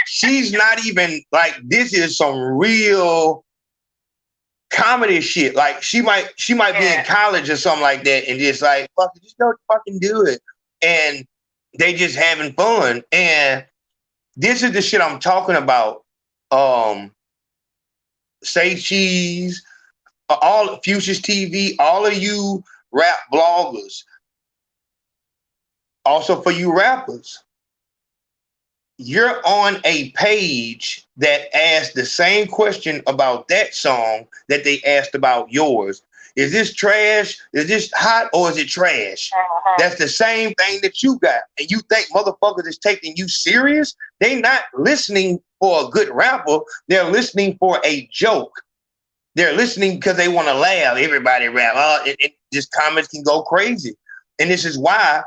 she's not even like, this is some real comedy shit. Like she might be in college or something like that and just like, fuck it, just don't fucking do it. And they just having fun. And this is the shit I'm talking about. Say Cheese, all Fuchsia's TV, all of you rap bloggers. Also for you rappers, you're on a page that asked the same question about that song that they asked about yours. Is this trash? Is this hot or is it trash? That's the same thing that you got. And you think motherfuckers is taking you serious? They not listening for a good rapper. They're listening for a joke. They're listening because they want to laugh. Everybody rap. Just comments can go crazy. And this is why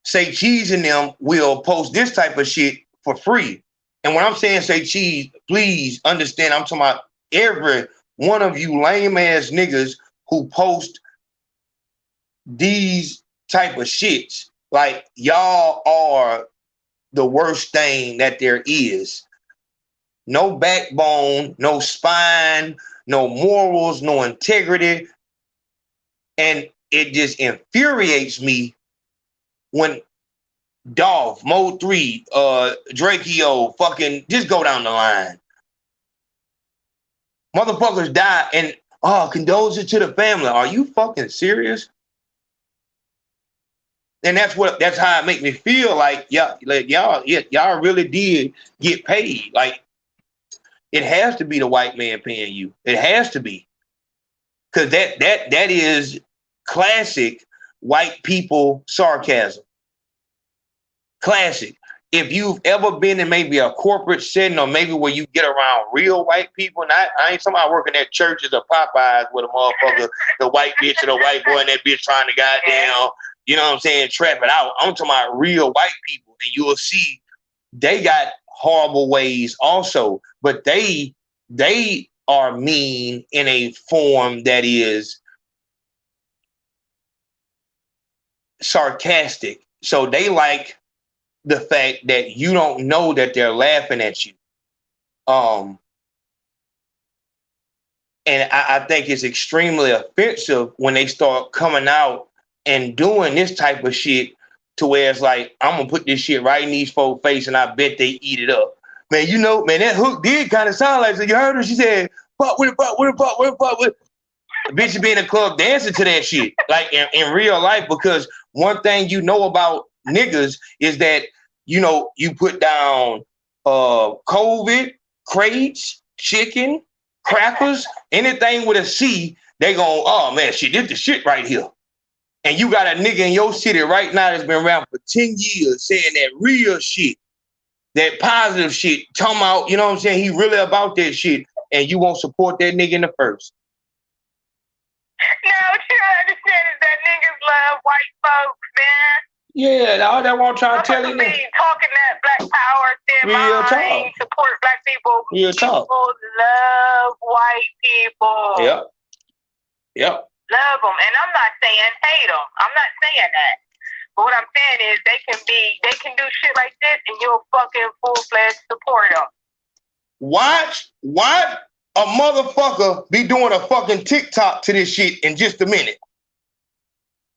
Say Cheese and them will post this type of shit for free. And when I'm saying Say Cheese, please understand, I'm talking about every one of you lame ass niggas who post these type of shits. Like, y'all are the worst thing that there is. No backbone, no spine, no morals, no integrity. And it just infuriates me when Dolph, Mo 3, Drakeo, fucking just go down the line. Motherfuckers die and condolences to the family. Are you fucking serious? And that's how it make me feel like y'all really did get paid. Like, it has to be the white man paying you. It has to be. Cause that is classic white people sarcasm. Classic. If you've ever been in maybe a corporate setting or maybe where you get around real white people, and I ain't somebody working at churches or Popeyes with a motherfucker, the white bitch or the white boy and that bitch trying to goddamn, you know what I'm saying, trap it out. I'm talking about real white people, and you will see they got horrible ways also, but they are mean in a form that is sarcastic. So they like the fact that you don't know that they're laughing at you. And I think it's extremely offensive when they start coming out and doing this type of shit to where it's like, I'm gonna put this shit right in these folks' face and I bet they eat it up. Man, you know, man, that hook did kind of sound like, so you heard her? She said, fuck with it, fuck with it, fuck with it, fuck with it. The bitch be in the club dancing to that shit, like in real life, because one thing you know about niggas is that, you know, you put down COVID, crates, chicken, crackers, anything with a C, they gon', oh man, shit, this the shit right here. And you got a nigga in your city right now that's been around for 10 years saying that real shit, that positive shit, talking about, you know what I'm saying, he really about that shit, and you won't support that nigga in the first. No, what you don't understand is that niggas love white folks, man. Yeah, all that won't try to tell you. Talking that black power, real talk. Support black people. Real talk. People love white people. Yep. Love them, and I'm not saying hate them. I'm not saying that. But what I'm saying is they can do shit like this, and you'll fucking full-fledged support them. Watch a motherfucker be doing a fucking TikTok to this shit in just a minute.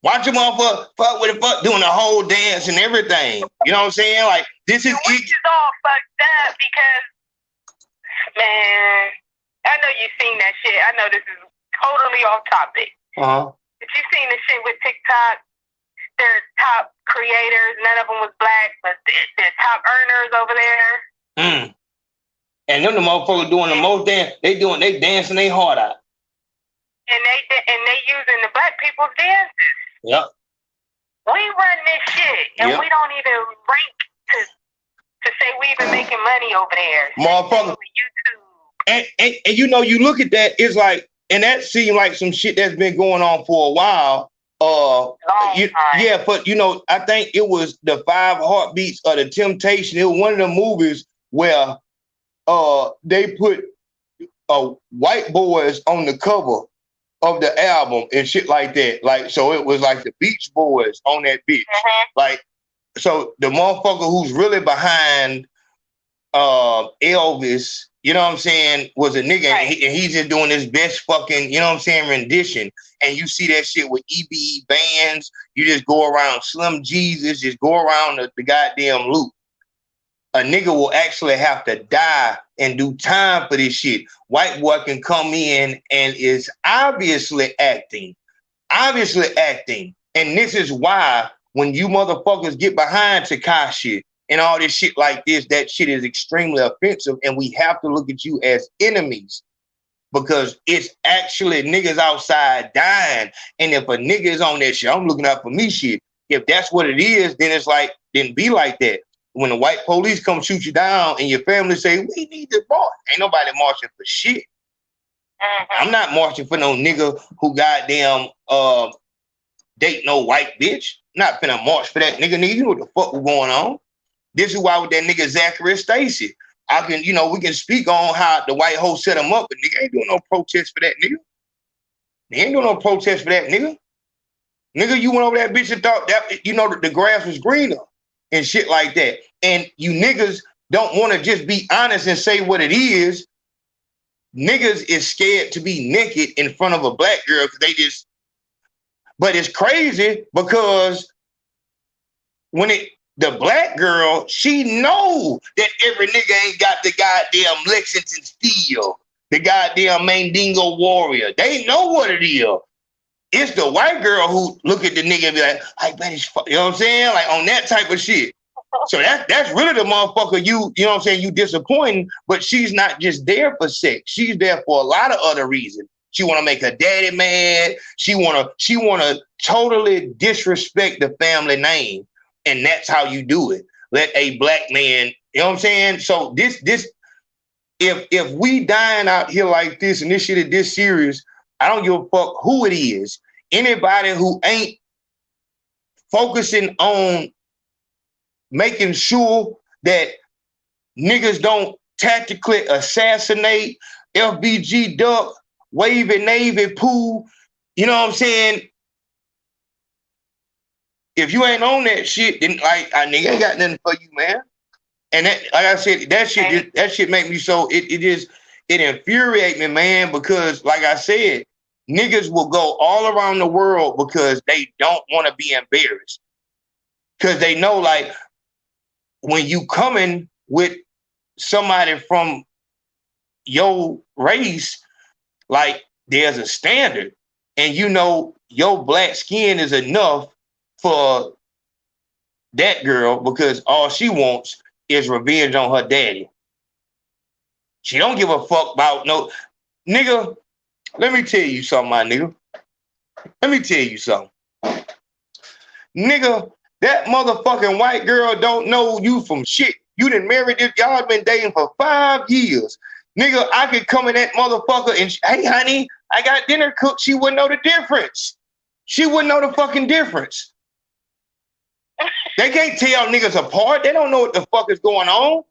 Watch a motherfucker fuck with it, fuck doing the whole dance and everything. You know what I'm saying? Like, this is which is all fucked up because, man, I know you've seen that shit. I know this is totally off topic. But you seen the shit with TikTok? Their top creators, none of them was black, but they're top earners over there. And them the motherfuckers doing the most dance. They dancing their heart out. And they using the black people's dances. Yep. We run this shit, and we don't even rank to money over there. Motherfucker. And you know, you look at that, it's like, and that seemed like some shit that's been going on for a while. Yeah, but you know, I think it was the 5 Heartbeats of the Temptation. It was one of the movies where they put white boys on the cover of the album and shit like that. Like, so it was like the Beach Boys on that bitch. Like, so the motherfucker who's really behind Elvis, you know what I'm saying, was a nigga, and he's just doing his best fucking, you know what I'm saying, rendition. And you see that shit with AVYBE bands. You just go around Slim Jesus, just go around the goddamn loop. A nigga will actually have to die and do time for this shit. White boy can come in and is obviously acting. And this is why when you motherfuckers get behind Tekashi and all this shit like this, that shit is extremely offensive, and we have to look at you as enemies because it's actually niggas outside dying. And if a nigga is on that shit, I'm looking out for me shit. If that's what it is, then it's like, then be like that. When the white police come shoot you down and your family say, we need to march, ain't nobody marching for shit. I'm not marching for no nigga who goddamn date no white bitch. Not finna march for that nigga. You know what the fuck was going on. This is why with that nigga Zachary Stacy, I can, you know, we can speak on how the white hoe set him up, but nigga ain't doing no protest for that nigga. They ain't doing no protest for that nigga. Nigga, you went over that bitch and thought that, you know, the grass was greener and shit like that. And you niggas don't want to just be honest and say what it is. Niggas is scared to be naked in front of a black girl because they just, but it's crazy because when the black girl, she know that every nigga ain't got the goddamn Lexington Steel, the goddamn Mandingo Warrior. They know what it is. It's the white girl who look at the nigga and be like, I bet it's you know what I'm saying? Like on that type of shit. So that's really the motherfucker you know what I'm saying, you disappointing, but she's not just there for sex. She's there for a lot of other reasons. She want to make her daddy mad. She want to totally disrespect the family name. And that's how you do it. Let a black man, you know what I'm saying? So this if we dying out here like this and this shit is this serious, I don't give a fuck who it is. Anybody who ain't focusing on making sure that niggas don't tactically assassinate FBG Duck, Wavy Navy Pool, you know what I'm saying? If you ain't on that shit, then like I nigga ain't got nothing for you, man. And that, like I said, that shit make me so it infuriates me, man, because like I said, niggas will go all around the world because they don't want to be embarrassed. Because they know, like, when you coming with somebody from your race, like, there's a standard. And you know your black skin is enough for that girl because all she wants is revenge on her daddy. She don't give a fuck about no nigga. Let me tell you something, my nigga. Let me tell you something. Nigga, that motherfucking white girl don't know you from shit. You done married this, y'all been dating for 5 years. Nigga, I could come in that motherfucker and, hey, honey, I got dinner cooked. She wouldn't know the difference. She wouldn't know the fucking difference. They can't tell niggas apart. They don't know what the fuck is going on.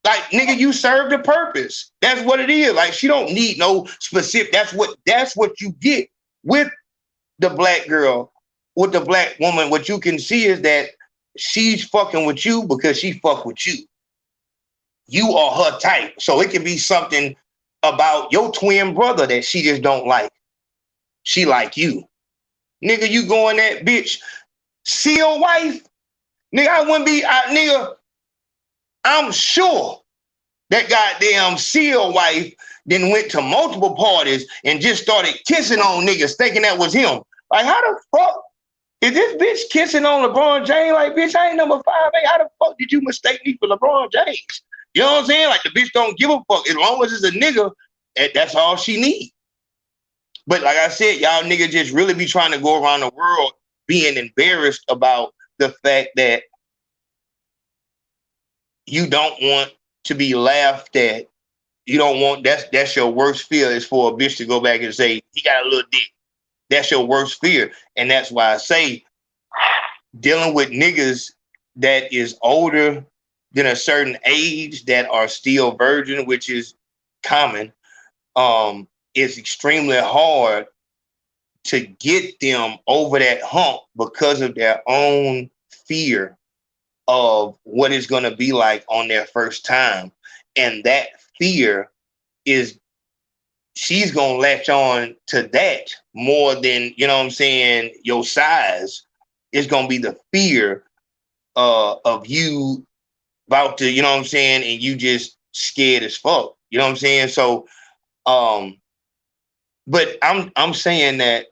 Like, nigga, you served a purpose. That's what it is. Like, she don't need no specific. That's what you get with the black girl, with the black woman. What you can see is that she's fucking with you because she fuck with you. You are her type. So it can be something about your twin brother that she just don't like. She like you. Nigga, you going that bitch seal wife? Nigga, I wouldn't be, nigga, I'm sure that goddamn seal wife then went to multiple parties and just started kissing on niggas thinking that was him. Like, how the fuck is this bitch kissing on LeBron James? Like, bitch, I ain't number 5. How the fuck did you mistake me for LeBron James? You know what I'm saying? Like, the bitch don't give a fuck. As long as it's a nigga, that's all she needs. But like I said, y'all niggas just really be trying to go around the world being embarrassed about the fact that you don't want to be laughed at. You don't want that's your worst fear is for a bitch to go back and say he got a little dick. That's your worst fear, and that's why I say dealing with niggas that is older than a certain age that are still virgin, which is common, it's extremely hard to get them over that hump because of their own fear of what it's going to be like on their first time. And that fear is, she's going to latch on to that more than, you know what I'm saying, your size. It's going to be the fear of you about to, you know what I'm saying, and you just scared as fuck. You know what I'm saying? So, but I'm saying that,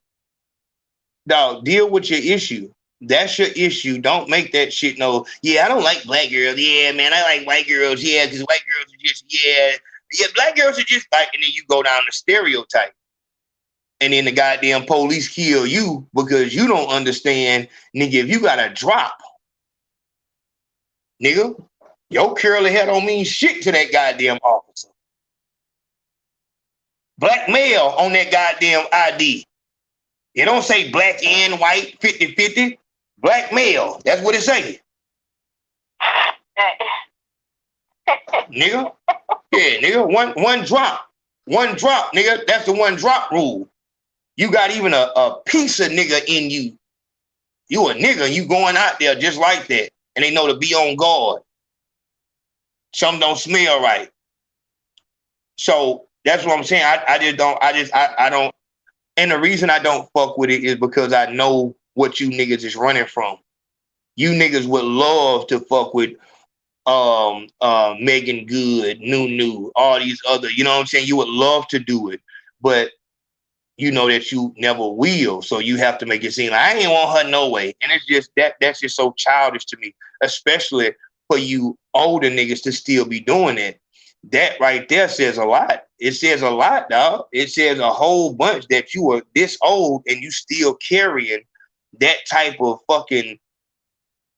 dog, deal with your issue. That's your issue. Don't make that shit no, yeah, I don't like black girls. Yeah, man, I like white girls. Yeah, because white girls are just, yeah, black girls are just like, and then you go down the stereotype. And then the goddamn police kill you because you don't understand, nigga, if you got a drop, nigga, your curly hair don't mean shit to that goddamn officer. Black male on that goddamn ID. It don't say black and white 50-50. Black male. That's what it say. Nigga. Yeah, nigga. One drop. One drop, nigga. That's the one drop rule. You got even a piece of nigga in you. You a nigga, you going out there just like that. And they know to be on guard. Some don't smell right. So that's what I'm saying. I don't. And the reason I don't fuck with it is because I know what you niggas is running from. You niggas would love to fuck with Megan Good, Nunu, all these other, you know what I'm saying? You would love to do it, but you know that you never will. So you have to make it seem like I ain't want her no way. And it's just that's just so childish to me, especially for you older niggas to still be doing it. That right there says a lot. It says a lot, dog. It says a whole bunch that you are this old and you still carrying that type of fucking,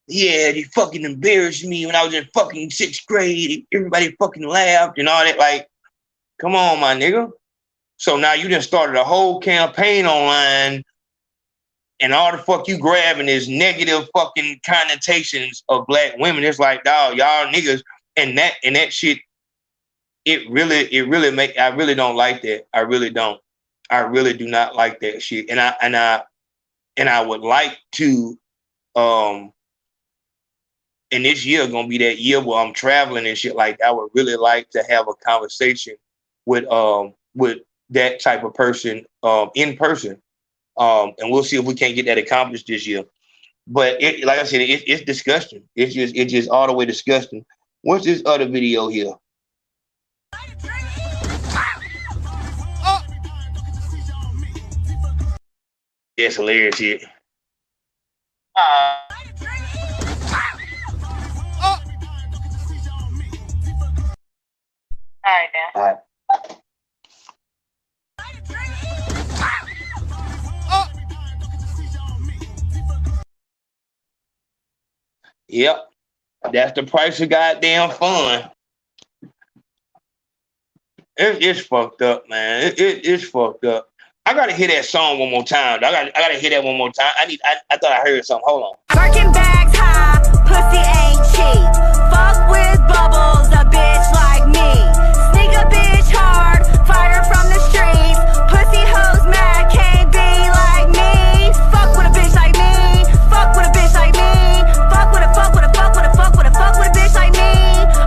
yeah, they fucking embarrassed me when I was in fucking 6th grade. Everybody fucking laughed and all that. Like, come on, my nigga. So now you just started a whole campaign online and all the fuck you grabbing is negative fucking connotations of black women. It's like, dog, y'all niggas, and that shit, it really make, I really don't like that. I really don't. I really do not like that shit. And I would like to, and this year gonna be that year where I'm traveling and shit like that. I would really like to have a conversation with that type of person in person. And we'll see if we can't get that accomplished this year. But like I said, it's disgusting. It's just all the way disgusting. What's this other video here? That's hilarious shit. All right, then. All right. Yep. That's the price of goddamn fun. It's fucked up, man. It's fucked up. I gotta hear that song one more time. I gotta hear that one more time. I thought I heard something. Hold on. Birkin bags high, pussy ain't cheap. Fuck with bubbles, a bitch like me. Sneak a bitch hard, fire from the streets. Pussy hoes mad, can't be like me. Fuck with a bitch like me. Fuck with a bitch like me. Fuck with a fuck with a fuck with a fuck with a fuck with a bitch like me.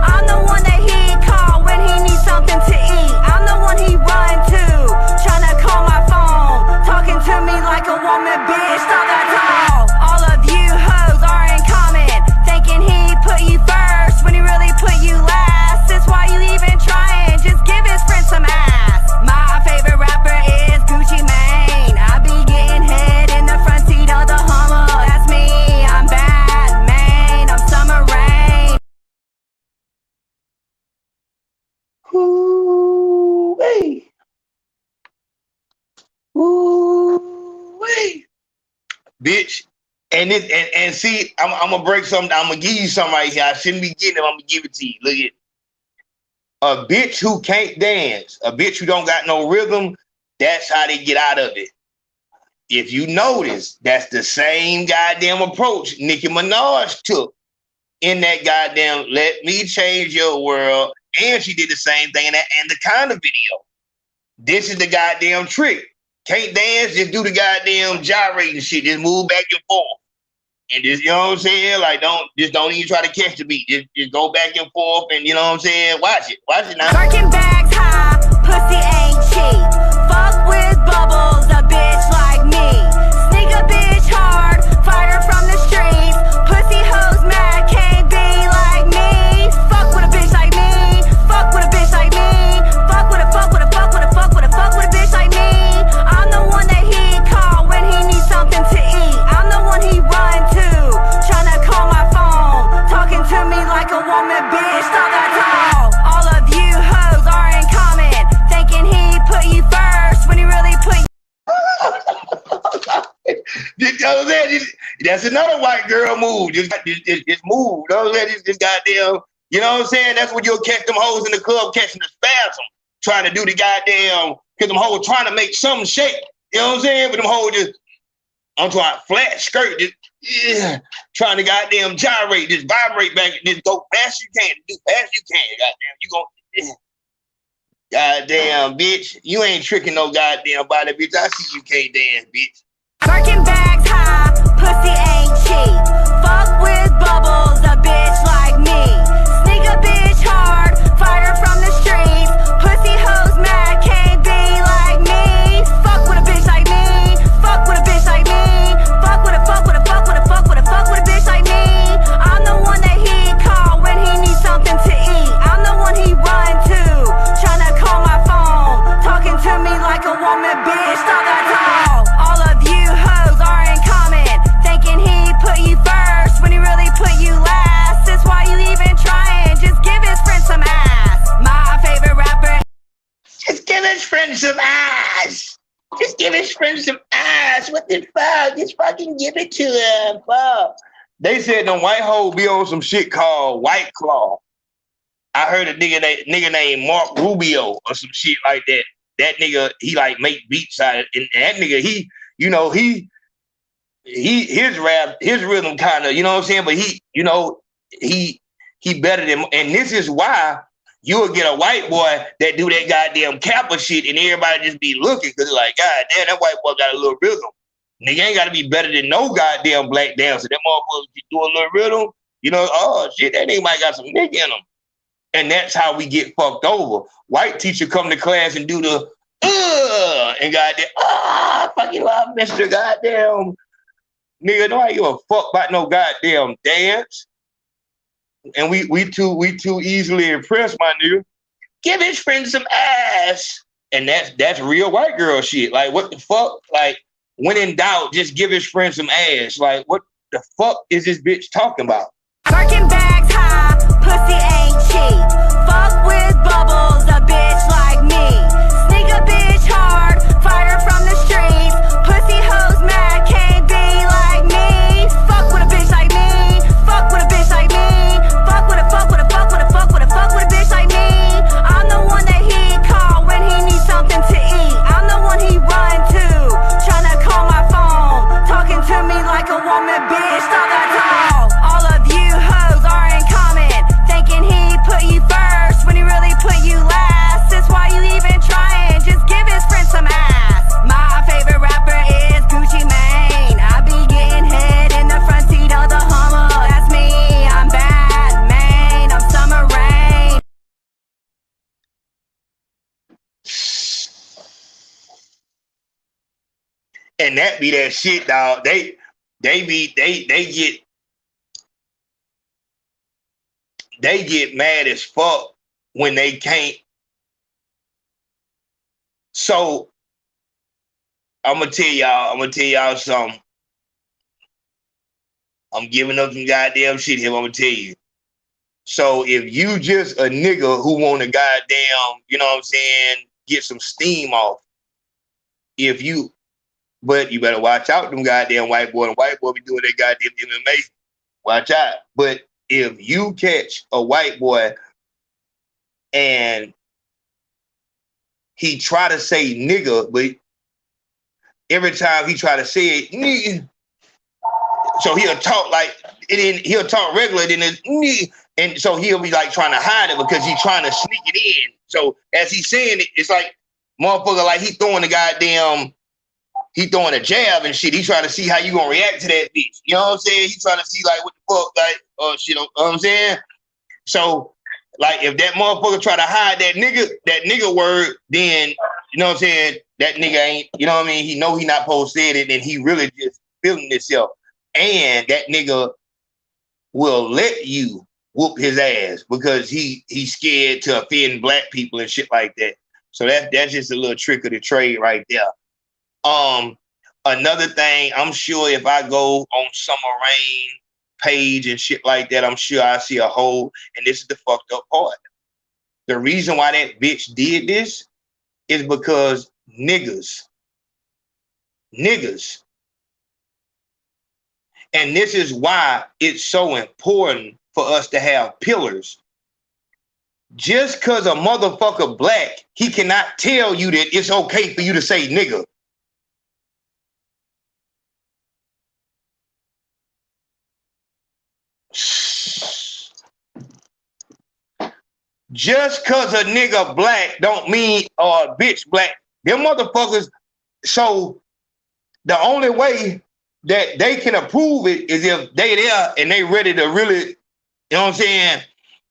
I'm the one that he call when he needs something to eat. I'm the one he run to, tryna call my phone, talking to me like a woman, bitch. Stop that talk. All of you hoes are in common, thinking he put you first when he really put you last. That's why you even trying, just give his friend some ass. My favorite rapper is Gucci Mane. I be getting head in the front seat of the Hummer. That's me, I'm bad, man, I'm summer rain. Ooh-wee. Ooh-wee. Bitch. And see, I'm gonna break something. I'm gonna give you something right here. I shouldn't be getting it. I'm gonna give it to you. Look at A bitch who can't dance, a bitch who don't got no rhythm, that's how they get out of it. If you notice, that's the same goddamn approach Nicki Minaj took in that goddamn Let Me Change Your World. And she did the same thing in that Anaconda video. This is the goddamn trick. Can't dance, just do the goddamn gyrating shit. Just move back and forth. And just, you know what I'm saying? Like, don't even try to catch the beat. Just go back and forth and, you know what I'm saying? Watch it now. Birkin bags high, pussy ain't cheap. Fuck with bubbles, a bitch like me. Sneak a bitch hard, fire from the streets. Pussy hoes mad, can't be like me. Fuck with a bitch like me. Fuck with a bitch like me. Fuck with a bitch like me. I'm the one that he call when he needs something to eat. I'm the one he run to, tryna call my phone. Talking to me like a woman, bitch, talk that talk. All of you hoes are in common, thinking he put you first when he really put you. That's another white girl move. Just move. This goddamn, you know what I'm saying? That's when you'll catch them hoes in the club catching the spasm, trying to do the goddamn, because them hoes trying to make something shake. You know what I'm saying? But them hoes just, I'm trying flat skirt, just trying to goddamn gyrate, just vibrate back, just go fast you can, do fast you can. Goddamn, bitch, you ain't tricking no goddamn body, bitch. I see you can't dance, bitch. Birkin bags high, pussy ain't cheap. Fuck with bubbles, a bitch like me. Sneak a bitch hard, fire from the streets. Pussy hoes mad, can't be like me. Fuck with a bitch like me. Fuck with a bitch like me. Fuck with a bitch like me. I'm the one that he call when he needs something to eat. I'm the one he run to, tryna call my phone. Talking to me like a woman, bitch, talk that talk. All of you hoes are in common, thinking he put you first when he really put you last. That's why you even trying, just give his friend some ass. My favorite rapper. Just give his friend some ass. Just give his friend some ass. What the fuck? Just fucking give it to him. Fuck. They said them white hoes be on some shit called White Claw. I heard a nigga named Mark Rubio or some shit like that. That nigga, he like make beats out of it. And that nigga, his rap, his rhythm kind of, you know what I'm saying? But he better than, and this is why you will get a white boy that do that goddamn Kappa shit and everybody just be looking because they're like, God damn, that white boy got a little rhythm. Nigga ain't got to be better than no goddamn black dancer. That motherfucker do a little rhythm, you know, oh shit, that nigga might got some nigga in him. And that's how we get fucked over. White teacher come to class and do the, and goddamn, fuck you up, Mr. Goddamn. Nigga, nobody give a fuck about no goddamn dance. And we too easily impressed, my nigga. Give his friend some ass. And that's real white girl shit. Like, what the fuck? Like, when in doubt, just give his friend some ass. Like, what the fuck is this bitch talking about? Birkin bags high, pussy ain't cheap. Fuck with bubbles, a bitch like me. Sneak a bitch hard, fire from the streets. Pussy hoes mad, can't be like me. Fuck with a bitch like me. Fuck with a bitch like me. Fuck with a bitch like me. I'm the one that he call when he needs something to eat. I'm the one he run to, tryna call my phone. Talking to me like a woman, bitch, talk that talk. All of you hoes are in common, thinking he put you first when he really put you last. That's why you even trying, just give his friend some ass. My favorite rapper is Gucci Mane. I be getting head in the front seat of the Hummer. That's me, I'm bad, man, I'm summer rain. And that be that shit, dog. They get mad as fuck when they can't. So I'm gonna tell y'all something. I'm giving up some goddamn shit here. I'm gonna tell you. So if you just a nigga who want to goddamn, you know what I'm saying, get some steam off. But you better watch out, them goddamn white boy. And white boy be doing that goddamn MMA. Watch out. But if you catch a white boy and he try to say nigga, but every time he try to say it, nigga, so he'll talk like it. He'll talk regular, then it's nigga, and so he'll be like trying to hide it because he's trying to sneak it in. So as he's saying it, it's like motherfucker, like he throwing a jab and shit. He trying to see how you gonna react to that bitch. You know what I'm saying? He trying to see like what the fuck, like shit. You know what I'm saying? So like if that motherfucker try to hide that nigga word, then you know what I'm saying? That nigga ain't. You know what I mean? He know he not supposed to say it, and he really just feeling himself. And that nigga will let you whoop his ass because he's scared to offend black people and shit like that. So that's just a little trick of the trade right there. Another thing, I'm sure if I go on Summer Rain page and shit like that, I'm sure I see a whole, and this is the fucked up part. The reason why that bitch did this is because niggas. And this is why it's so important for us to have pillars. Just because a motherfucker black, he cannot tell you that it's okay for you to say nigga. Just because a nigga black don't mean a bitch black. Them motherfuckers, so the only way that they can approve it is if they there and they ready to really, you know what I'm saying?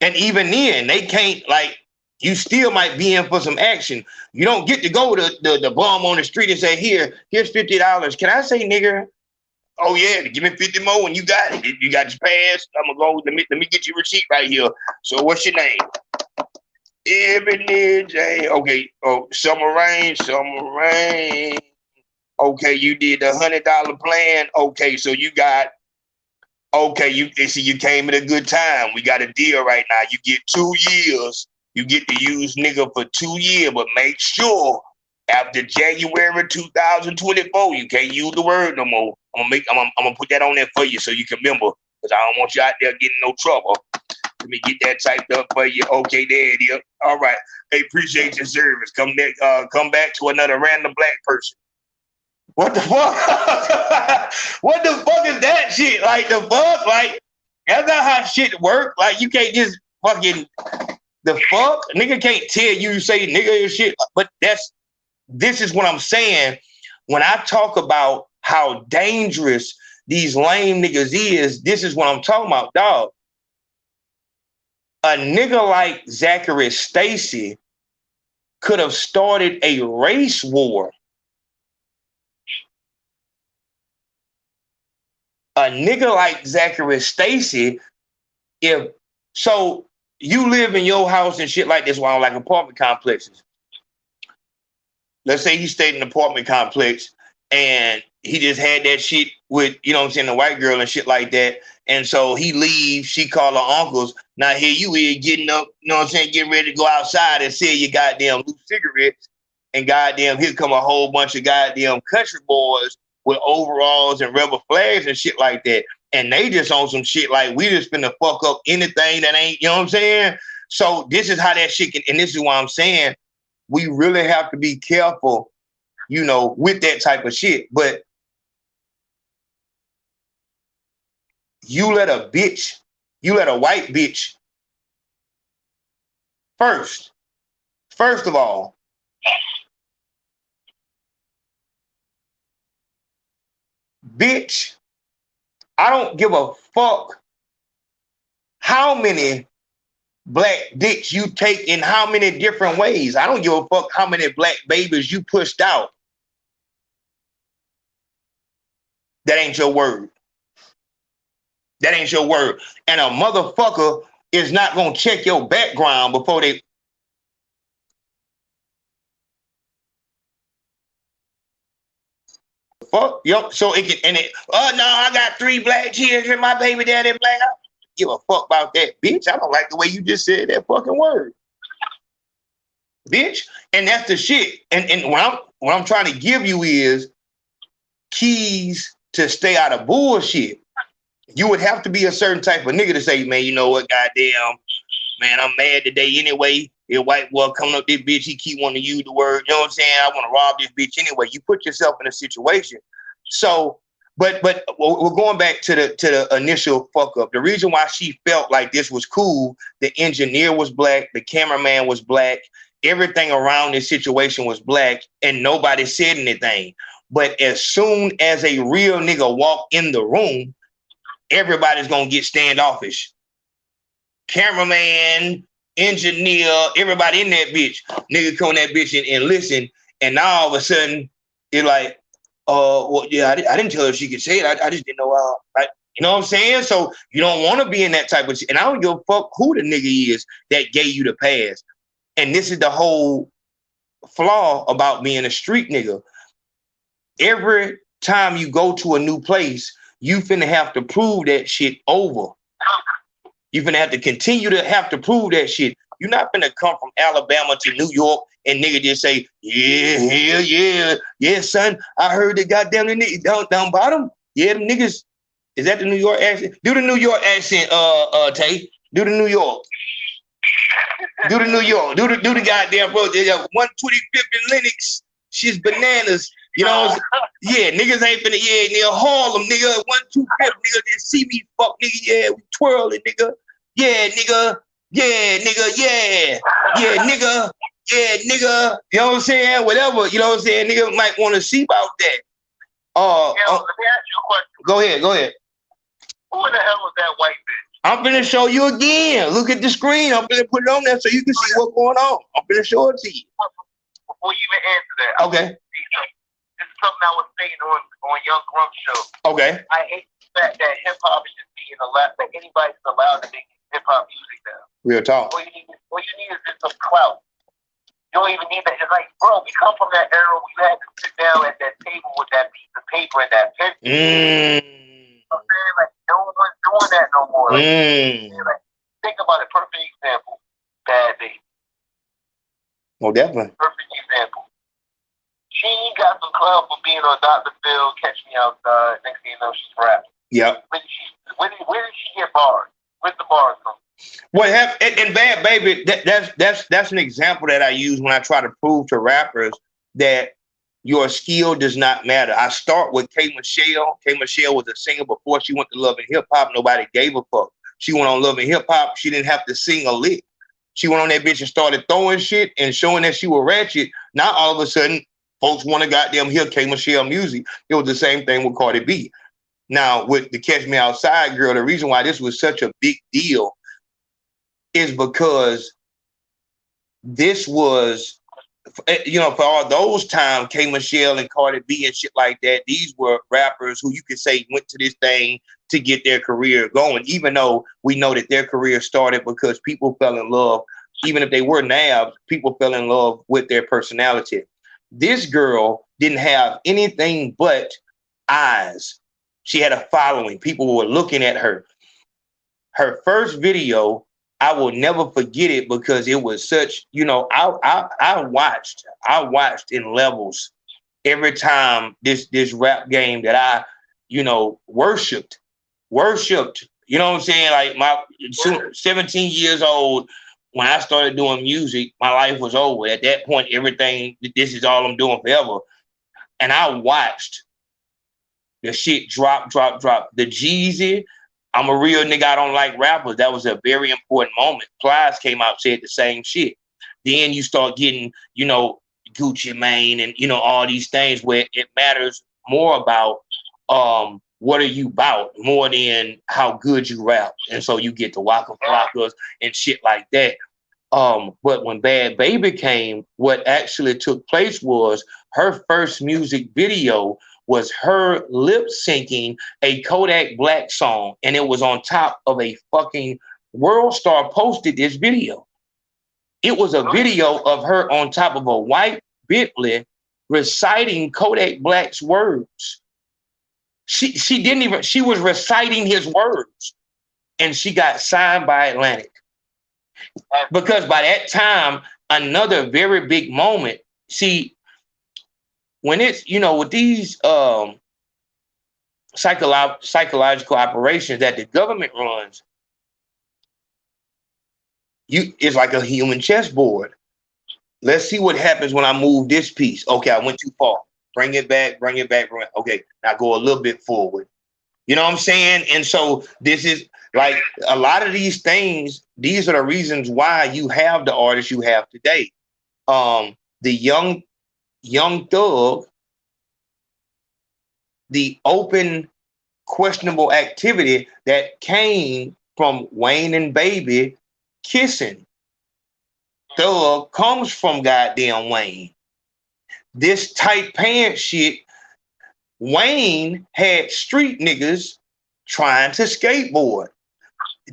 And even then, they can't, like, you still might be in for some action. You don't get to go to the bum on the street and say, here's $50. Can I say nigger? Oh yeah, give me 50 more when you got it. You got your pass. I'm gonna go, let me get your receipt right here. So what's your name? Ebony J. Okay, oh, Summer Rain. Okay, you did the $100 plan. Okay, so you got, okay, you came at a good time. We got a deal right now. You get 2 years. You get to use nigga for 2 years, but make sure after January 2024, you can't use the word no more. I'm gonna put that on there for you so you can remember, because I don't want you out there getting no trouble. Let me get that typed up for you. Okay, there it is. All right. Hey, appreciate your service. Come back to another random black person. What the fuck? What the fuck is that shit? Like the fuck? Like that's not how shit work. Like you can't just fucking the fuck. Nigga can't tell you say nigga and shit. But this is what I'm saying when I talk about how dangerous these lame niggas is. This is what I'm talking about, dog. A nigga like Zachary Stacy could have started a race war. A nigga like Zachary Stacy, if so, you live in your house and shit like this while like apartment complexes. Let's say he stayed in an apartment complex and he just had that shit with, you know what I'm saying, the white girl and shit like that. And so he leaves, she call her uncles. Now here you is getting up, you know what I'm saying, getting ready to go outside and sell your goddamn loose cigarettes. And goddamn, here come a whole bunch of goddamn country boys with overalls and rebel flags and shit like that. And they just on some shit like we just finna fuck up anything that ain't, you know what I'm saying? So this is how that shit can, and this is why I'm saying we really have to be careful, you know, with that type of shit. But you let a white bitch first of all, bitch, I don't give a fuck how many black dicks you take in how many different ways. I don't give a fuck how many black babies you pushed out. That ain't your word. That ain't your word. And a motherfucker is not gonna check your background before they fuck. Yep. So it can, and it, oh no, I got 3 black children, my baby daddy black. I don't give a fuck about that, bitch. I don't like the way you just said that fucking word. Bitch. And that's the shit. And what I'm trying to give you is keys to stay out of bullshit. You would have to be a certain type of nigga to say, man, you know what, goddamn, man, I'm mad today anyway. a white boy coming up this bitch, he keep wanting to use the word, you know what I'm saying? I want to rob this bitch anyway. You put yourself in a situation. So, but we're going back to the initial fuck up. The reason why she felt like this was cool, the engineer was black, the cameraman was black, everything around this situation was black, and nobody said anything. But as soon as a real nigga walk in the room, everybody's gonna get standoffish. Cameraman, engineer, everybody in that bitch, nigga come in that bitch and listen, and now all of a sudden it's like, well, yeah, I didn't tell her she could say it. I just didn't know how. You know what I'm saying? So you don't want to be in that type of shit. And I don't give a fuck who the nigga is that gave you the pass. And this is the whole flaw about being a street nigga. Every time you go to a new place, you finna have to prove that shit over. You finna have to continue to have to prove that shit. You're not finna come from Alabama to New York and nigga just say, yeah, hell yeah, yeah, son. I heard the goddamn nigga down bottom. Yeah, them niggas. Is that the New York accent? Do the New York accent, Tay. Do the New York. Do the New York. Do the goddamn bro. 125th and Lennox. She's bananas. You know, yeah, niggas ain't finna, yeah, near Harlem, nigga, 125th, nigga, they see me, fuck, nigga, yeah, we twirling, nigga, yeah, nigga, yeah, nigga, yeah, yeah, nigga, yeah, nigga, you know what I'm saying, whatever, you know what I'm saying, nigga might want to see about that. Let me ask you a question. Go ahead. Who in the hell was that white bitch? I'm finna show you again. Look at the screen. I'm finna put it on there so you can see what's going on. I'm finna show it to you. Before you even answer that, okay. This is something I was saying on Young Grump show. Okay. I hate the fact that hip hop is just being allowed, that anybody's allowed to make hip hop music now. Real talk. All you need is just some clout. You don't even need that. It's like, bro, we come from that era where you had to sit down at that table with that piece of paper and that pencil. You know what I'm saying? Like, no one's doing that no more. Like, think about it. Perfect example. Bad Baby. Oh, definitely. Perfect example. She got some clout for being on Dr. Phil, Catch Me Outside. Next thing you know, she's rapping. Yep. Where did she get bars? Where's the bars from? What happened in Bad Baby? That's an example that I use when I try to prove to rappers that your skill does not matter. I start with K. Michelle. K. Michelle was a singer before she went to Love and Hip Hop. Nobody gave a fuck. She went on Love and Hip Hop. She didn't have to sing a lick. She went on that bitch and started throwing shit and showing that she was ratchet. Now all of a sudden, folks want to goddamn hear K. Michelle music. It was the same thing with Cardi B. Now with the Catch Me Outside girl, the reason why this was such a big deal is because this was, you know, for all those times, K. Michelle and Cardi B and shit like that, these were rappers who you could say went to this thing to get their career going, even though we know that their career started because people fell in love. Even if they were nabs, people fell in love with their personality. This girl didn't have anything but eyes. She had a following. People were looking at her. Her first video, I will never forget it because it was such, you know, I watched in levels every time this rap game that I, you know, worshipped, you know what I'm saying? Like my 17 years old, when I started doing music, my life was over. At that point, everything, this is all I'm doing forever. And I watched the shit drop. The Jeezy, I'm a real nigga, I don't like rappers. That was a very important moment. Plies came out, said the same shit. Then you start getting, you know, Gucci Mane and, you know, all these things where it matters more about what are you about more than how good you rap. And so you get the Waka Flockas and shit like that. But when Bad Baby came, what actually took place was her first music video was her lip syncing a Kodak Black song, and it was on top of a fucking World Star posted this video. It was a video of her on top of a white Bentley reciting Kodak Black's words. She was reciting his words, and she got signed by Atlantic. Because by that time, another very big moment, see, when it's, you know, with these psychological operations that the government runs, it's like a human chessboard. Let's see what happens when I move this piece. Okay, I went too far. Bring it back, bring it back. Okay, now go a little bit forward. You know what I'm saying? And so this is like a lot of these things, these are the reasons why you have the artists you have today. The young thug, the open, questionable activity that came from Wayne and Baby kissing. Thug comes from goddamn Wayne. This tight pants shit, Wayne had street niggas trying to skateboard.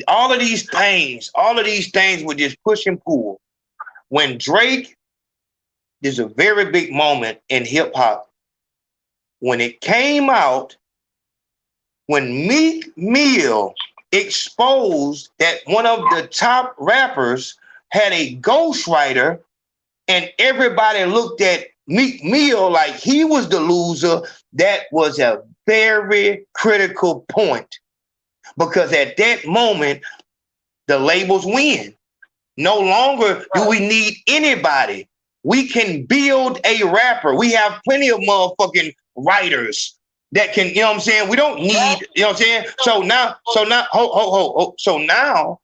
All of these things were just push and pull. When Drake, there's a very big moment in hip hop. When it came out, when Meek Mill exposed that one of the top rappers had a ghostwriter, and everybody looked at Meek Mill like he was the loser, that was a very critical point. Because at that moment, the labels win. No longer do we need anybody. We can build a rapper. We have plenty of motherfucking writers that can, you know what I'm saying? We don't need, you know what I'm saying? So now, So now,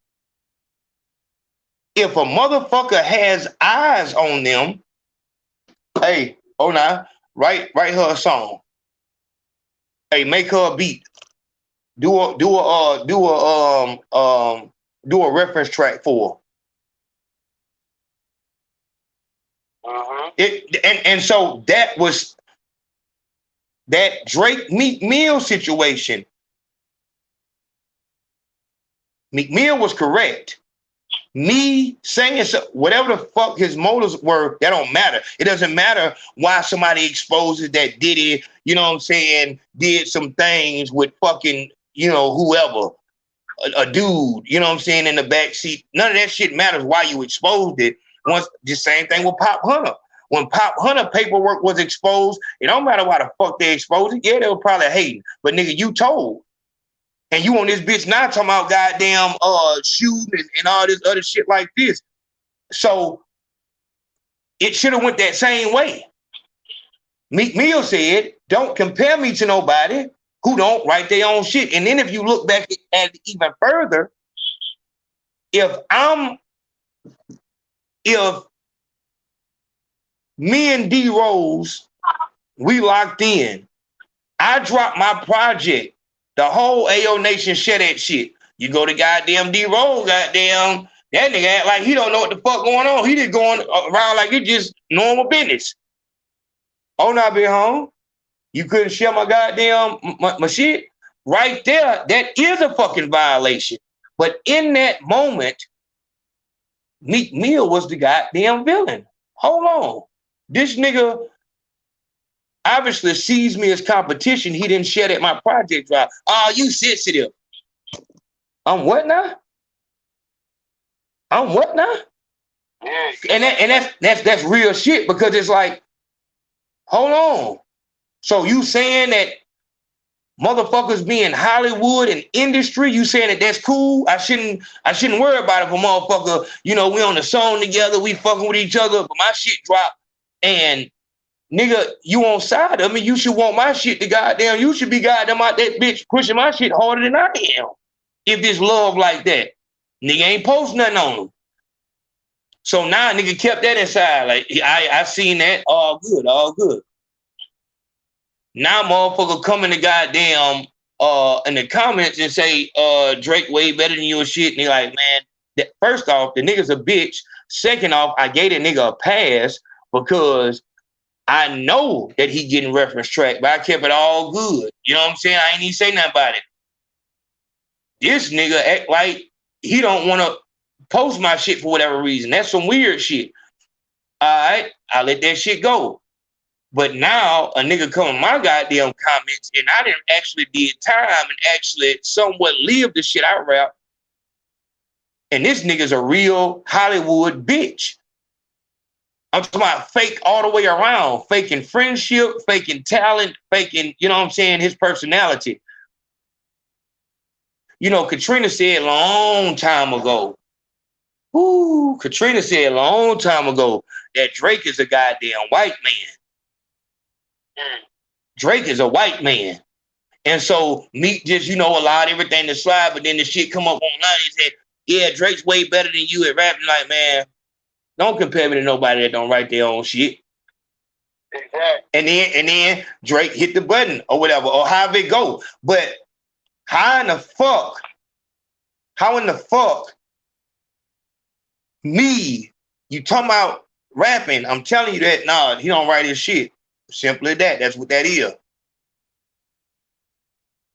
if a motherfucker has eyes on them, hey, write her a song. Hey, make her a beat. Do a reference track for her. And so that was that Drake Meek Mill situation. Meek Mill was correct. Me saying so, whatever the fuck his motives were, that don't matter. It doesn't matter why somebody exposes that Diddy, you know what I'm saying, did some things with fucking, you know, whoever, a dude, you know what I'm saying, in the backseat. None of that shit matters why you exposed it. Once the same thing with Pop Hunter. When Pop Hunter paperwork was exposed, it don't matter why the fuck they exposed it. Yeah, they were probably hating, but nigga, you told. And you on this bitch now talking about goddamn shooting and all this other shit like this. So it should have went that same way. Meek Mill said, don't compare me to nobody who don't write their own shit. And then if you look back at it even further, if me and D Rose, we locked in, I dropped my project, the whole AO Nation share that shit. You go to goddamn D Rose, goddamn, that nigga act like he don't know what the fuck going on. He just going around like it's just normal business. Oh, not be home. You couldn't share my goddamn my shit right there. That is a fucking violation. But in that moment, Meek Mill was the goddamn villain. Hold on. This nigga obviously sees me as competition. He didn't share that my project drop. Oh, you sensitive. I'm what now? I'm what now? Yeah. And that's real shit, because it's like, hold on. So you saying that motherfuckers being Hollywood and industry, you saying that that's cool? I shouldn't worry about it if a motherfucker, you know, we on the song together, we fucking with each other, but my shit drop and nigga, you on side of me, you should want my shit to goddamn, you should be goddamn out that bitch pushing my shit harder than I am. If it's love like that. Nigga ain't post nothing on them. So now nigga kept that inside. Like I seen that, all good. Now motherfucker come in the goddamn in the comments and say Drake way better than you and shit. And they like, man, first off, the nigga's a bitch. Second off, I gave that nigga a pass because I know that he getting reference track, but I kept it all good. You know what I'm saying? I ain't even say nothing about it. This nigga act like he don't want to post my shit for whatever reason. That's some weird shit. All right, I let that shit go. But now a nigga come in my goddamn comments and I didn't actually did time and actually somewhat live the shit I rap. And this nigga's a real Hollywood bitch. I'm talking about fake all the way around, faking friendship, faking talent, faking, you know what I'm saying, his personality. You know, Katrina said a long time ago, Ooh, Katrina said a long time ago that Drake is a goddamn white man. Drake is a white man. And so Meek just, allowed everything to slide, but then the shit come up online and said, yeah, Drake's way better than you at rapping. Like, man, don't compare me to nobody that don't write their own shit. Exactly. And then Drake hit the button or whatever, or however it go. But how in the fuck me, you talking about rapping, I'm telling you that, nah, he don't write his shit. Simply that. That's what that is.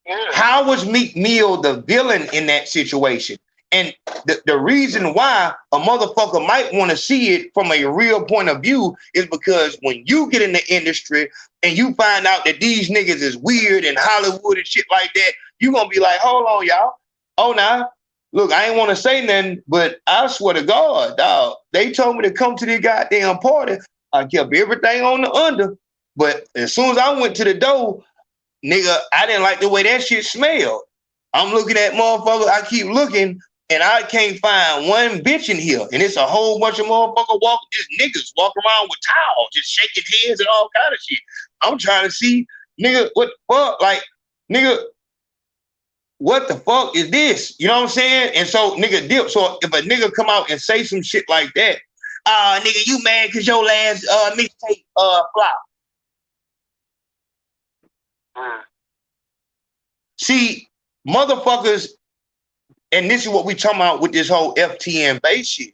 Yeah. How was Meek Mill the villain in that situation? And the reason why a motherfucker might want to see it from a real point of view is because when you get in the industry and you find out that these niggas is weird and Hollywood and shit like that, you gonna be like, hold on, y'all. Oh, nah. Look, I ain't want to say nothing, but I swear to God, dog, they told me to come to the goddamn party. I kept everything on the under. But as soon as I went to the door, nigga, I didn't like the way that shit smelled. I'm looking at motherfuckers. I keep looking, and I can't find one bitch in here. And it's a whole bunch of motherfuckers just niggas walking around with towels, just shaking heads and all kind of shit. I'm trying to see, nigga, what the fuck? Like, nigga, what the fuck is this? You know what I'm saying? And so, nigga, dip. So if a nigga come out and say some shit like that, nigga, you mad because your last mixtape flop. See, motherfuckers, and this is what we talking about with this whole FTN base shit.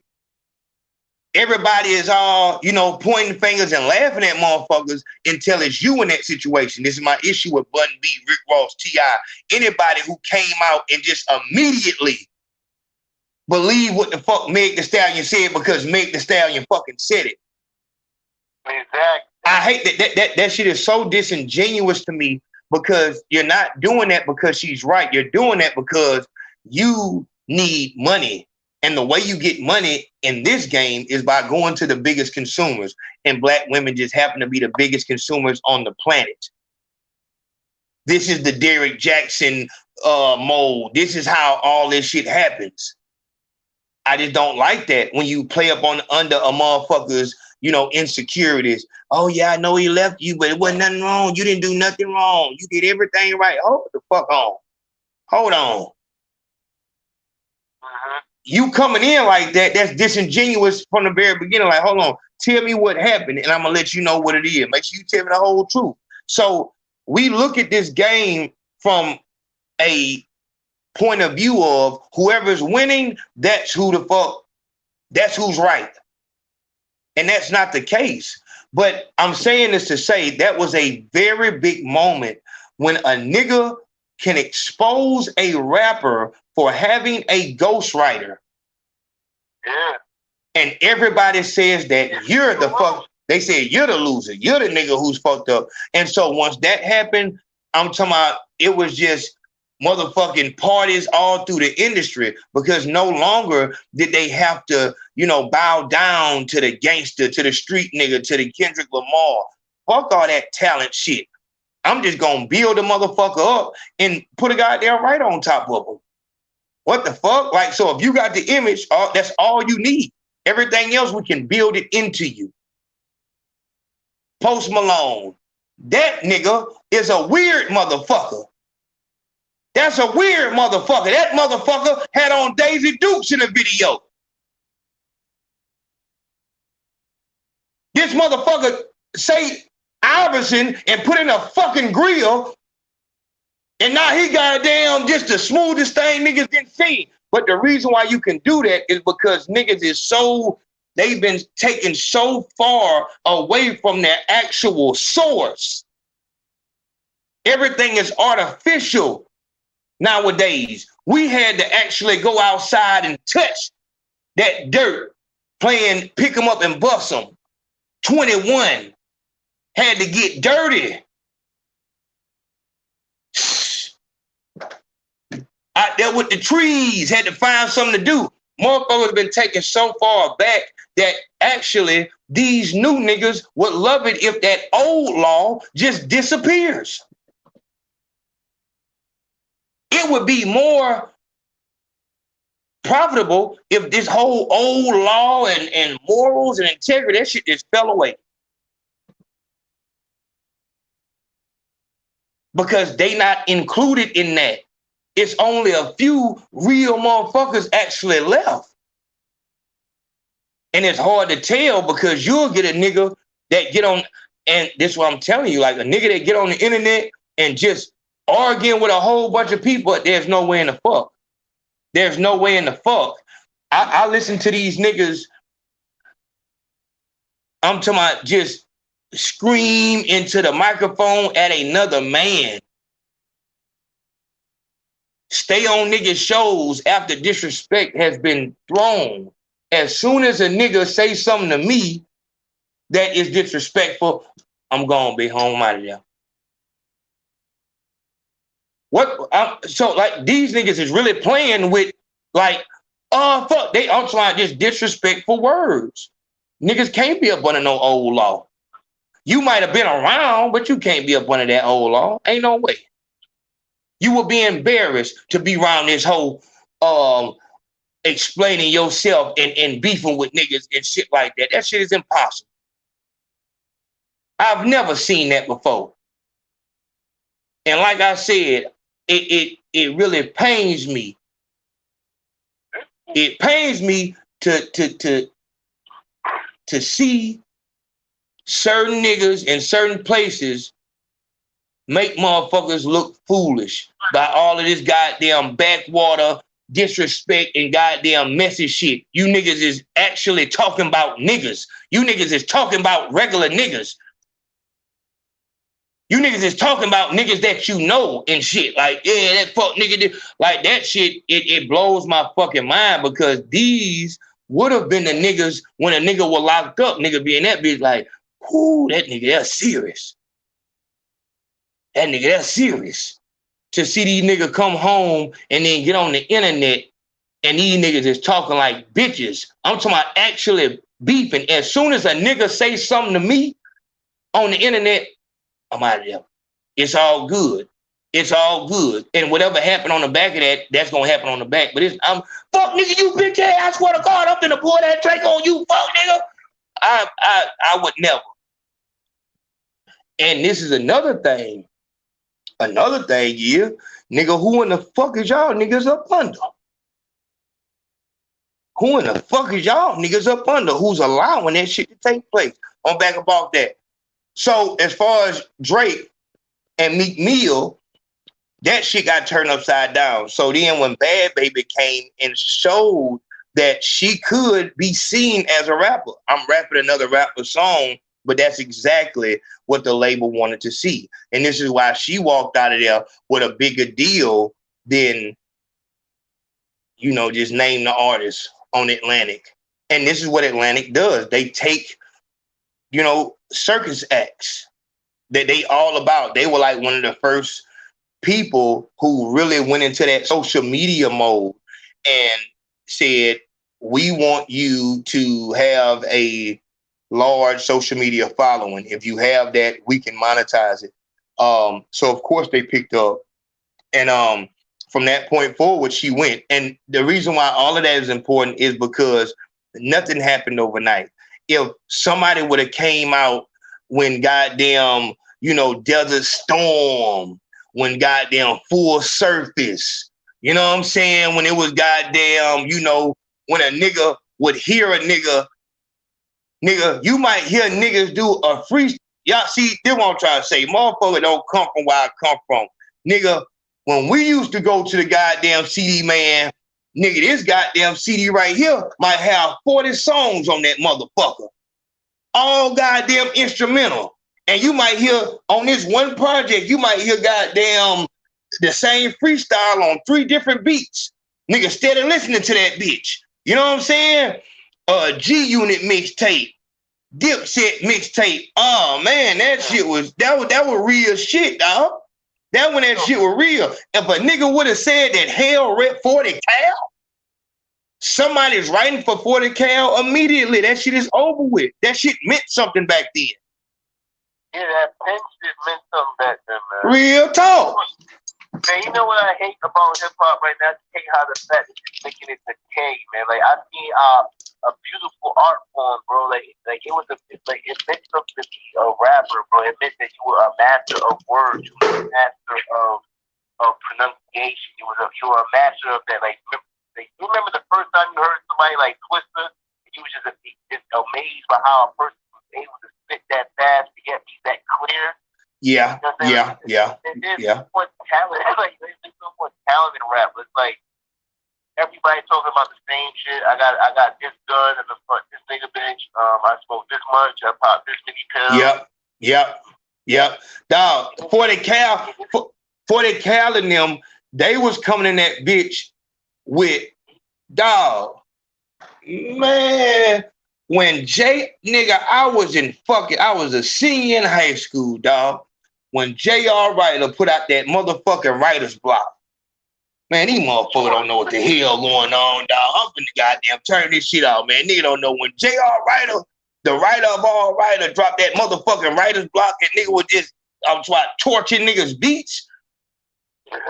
Everybody is all, pointing fingers and laughing at motherfuckers until it's you in that situation. This is my issue with Bun B, Rick Ross, T.I. Anybody who came out and just immediately believe what the fuck Meg Thee Stallion said because Meg Thee Stallion fucking said it. Exactly. I hate that shit is so disingenuous to me. Because you're not doing that because she's right. You're doing that because you need money. And the way you get money in this game is by going to the biggest consumers. And black women just happen to be the biggest consumers on the planet. This is the Derrick Jackson mold. This is how all this shit happens. I just don't like that when you play up on under a motherfucker's, insecurities. Oh, yeah, I know he left you, but it wasn't nothing wrong. You didn't do nothing wrong. You did everything right. Hold the fuck on. Hold on. You coming in like that, that's disingenuous from the very beginning. Like, hold on, tell me what happened, and I'm going to let you know what it is. Make sure you tell me the whole truth. So we look at this game from a point of view of whoever's winning, that's who's right. And that's not the case. But I'm saying this to say that was a very big moment when a nigga can expose a rapper for having a ghostwriter. Yeah. And everybody says that you're the fuck. They say you're the loser. You're the nigga who's fucked up. And so once that happened, I'm talking about it was just motherfucking parties all through the industry because no longer did they have to, bow down to the gangster, to the street nigga, to the Kendrick Lamar. Fuck all that talent shit. I'm just gonna build a motherfucker up and put a goddamn right on top of him. What the fuck? Like, so if you got the image, that's all you need. Everything else, we can build it into you. Post Malone. That nigga is a weird motherfucker. That's a weird motherfucker. That motherfucker had on Daisy Dukes in a video. This motherfucker say Iverson and put in a fucking grill, and now he goddamn just the smoothest thing niggas can see. But the reason why you can do that is because niggas is they've been taken so far away from their actual source. Everything is artificial nowadays. We had to actually go outside and touch that dirt, playing pick 'em up and bust 'em. 21 had to get dirty. Out there with the trees, had to find something to do. Motherfuckers have been taken so far back that actually these new niggas would love it if that old law just disappears. It would be more profitable if this whole old law and morals and integrity, that shit just fell away. Because they not included in that. It's only a few real motherfuckers actually left. And it's hard to tell because you'll get a nigga that get on, and this is what I'm telling you, like a nigga that get on the internet and just arguing with a whole bunch of people, there's no way in the fuck. There's no way in the fuck. I listen to these niggas, I'm talking about just scream into the microphone at another man. Stay on niggas' shows after disrespect has been thrown. As soon as a nigga say something to me that is disrespectful, I'm gonna be home out of there. So like these niggas is really playing with like, oh fuck, they also like just disrespectful words. Niggas can't be up under no old law. You might have been around, but you can't be up under that old law. Ain't no way. You would be embarrassed to be around this whole explaining yourself and beefing with niggas and shit like that. That shit is impossible. I've never seen that before. And like I said, it really pains me. It pains me to see certain niggas in certain places make motherfuckers look foolish by all of this goddamn backwater disrespect and goddamn messy shit. You niggas is actually talking about niggas. You niggas is talking about regular niggas. You niggas is talking about niggas that you know and shit. Like, yeah, that fuck nigga did. Like, that shit, it blows my fucking mind because these would have been the niggas when a nigga was locked up. Nigga being that bitch like, ooh, that nigga, that's serious. That nigga, that's serious. To see these niggas come home and then get on the internet and these niggas is talking like bitches. I'm talking about actually beefing. As soon as a nigga say something to me on the internet, I'm out of there. It's all good. It's all good. And whatever happened on the back of that, that's gonna happen on the back. But I'm fuck nigga, you bitch ass. I swear to God, I'm gonna pour that drink on you, fuck nigga. I would never. And this is another thing. Another thing, yeah, nigga, who in the fuck is y'all niggas up under? Who in the fuck is y'all niggas up under? Who's allowing that shit to take place? On back about that. So as far as Drake and Meek Mill, that shit got turned upside down. So then when AVYBE came and showed that she could be seen as a rapper, I'm rapping another rapper song, but that's exactly what the label wanted to see. And this is why she walked out of there with a bigger deal than, you know, just name the artist on Atlantic. And this is what Atlantic does. They take, you know, circus acts that they all about. They were like one of the first people who really went into that social media mode and said, we want you to have a large social media following. If you have that, we can monetize it. So of course they picked up, and from that point forward, she went. And the reason why all of that is important is because nothing happened overnight. If somebody would have came out when goddamn, you know, Desert Storm, when goddamn Full Surface, you know what I'm saying? When it was goddamn, you know, when a nigga would hear a nigga, you might hear niggas do a free. Y'all see, this what I'm trying to say. Motherfucker don't come from where I come from. Nigga, when we used to go to the goddamn CD man, nigga, this goddamn CD right here might have 40 songs on that motherfucker. All goddamn instrumental. And you might hear on this one project, you might hear goddamn the same freestyle on 3 different beats. Nigga steady listening to that bitch. You know what I'm saying? G-Unit mixtape, Dipset mixtape. Oh man, that was real shit, dog. That when that shit was real. If a nigga would have said that Hell rep 40 cal, somebody's writing for 40 cal immediately. That shit is over with. That shit meant something back then. Yeah, that pen shit meant something back then, man. Real talk. Man, you know what I hate about hip hop right now? I hate how the fact that it's making it decay, man. Like I seen a beautiful art form, bro. Like it was it meant to be a rapper, bro. It meant that you were a master of words, you were a master of pronunciation. You were a master of that. Like you remember the first time you heard somebody like Twister, and you was just amazed by how a person was able to spit that fast to get me that clear. Yeah, you know There's so much talent. Like there's so much talent in rap. It's like everybody talking about the same shit. I got this gun in the front, this nigga bitch. I smoke this much. I pop this many pills. Yep. Dog, for the Cal and them, they was coming in that bitch with dog. Man, when I was a senior in high school, dog. When J.R. Writer put out that motherfucking writer's block, man, these motherfuckers don't know what the hell going on, dog. I'm finna goddamn turn this shit out, man. Nigga don't know when J.R. Writer, the writer of all writer, dropped that motherfucking writer's block, and nigga was just torching niggas' beats.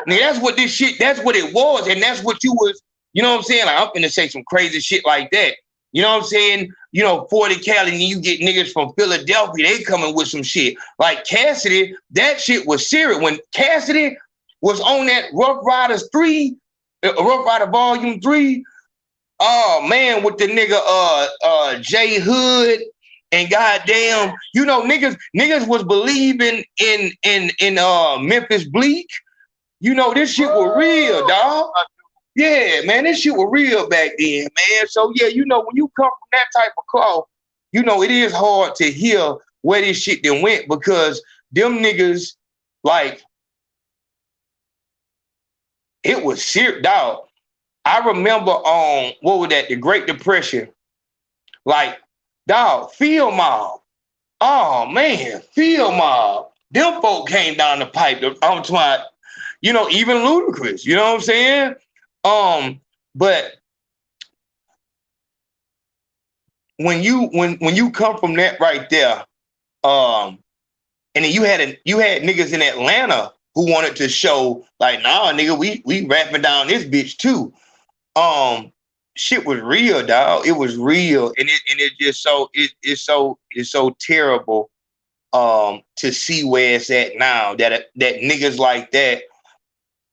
Nigga, that's what it was, and that's what you was, you know what I'm saying? Like, I'm finna say some crazy shit like that. You know what I'm saying? 40 Cali, and you get niggas from Philadelphia, they coming with some shit. Like Cassidy, that shit was serious. When Cassidy was on that Rough Rider Volume 3, oh man, with the nigga J Hood and goddamn, niggas was believing in Memphis Bleak. This shit was real, dog. Yeah, man, this shit was real back then, man. So yeah, when you come from that type of cloth, it is hard to hear where this shit then went, because them niggas, like, it was serious, dog. I remember what was that, the Great Depression? Like, dog, Field Mob. Oh man, Field Mob. Them folk came down the pipe. I'm talking about, even Ludacris, you know what I'm saying? But when you come from that right there, and then you had niggas in Atlanta who wanted to show like, nah, nigga, we rapping down this bitch too. Shit was real, dog. It was real, and it just it's so terrible to see where it's at now, that niggas like that,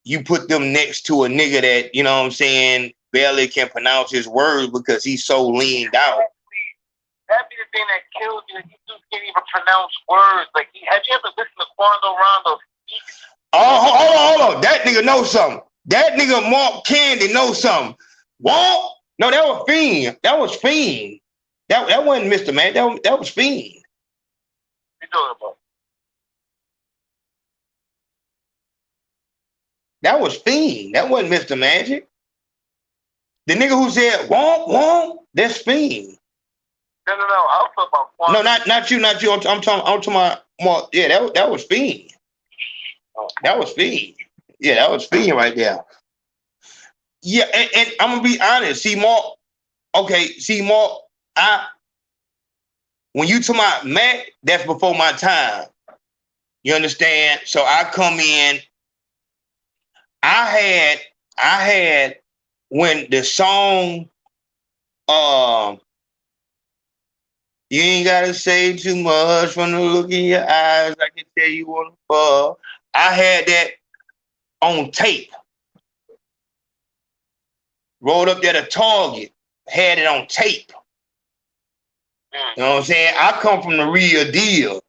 you put them next to a nigga that, you know what I'm saying, barely can pronounce his words because he's so leaned out. That'd be the thing that kills you. You just can't even pronounce words. Like, have you ever listened to Quando Rondo? Hold on. That nigga knows something. That nigga Mark Candy knows something. What? No, that was Fiend. That wasn't Mr. Man. That was Fiend. What you talking about? That was Fiend. That wasn't Mr. Magic. The nigga who said womp, that's Fiend. No. I was talking about Quando. No, not you. I'm talking about more. Yeah, that was Fiend. That was Fiend. Yeah, that was Fiend right there. Yeah, and I'm gonna be honest. Mark, when you to my Mac, that's before my time. You understand? So I come in. I had when the song you ain't gotta say too much from the look in your eyes, I can tell you on the fall. I had that on tape. Rolled up there to Target, had it on tape. You know what I'm saying? I come from the real deal.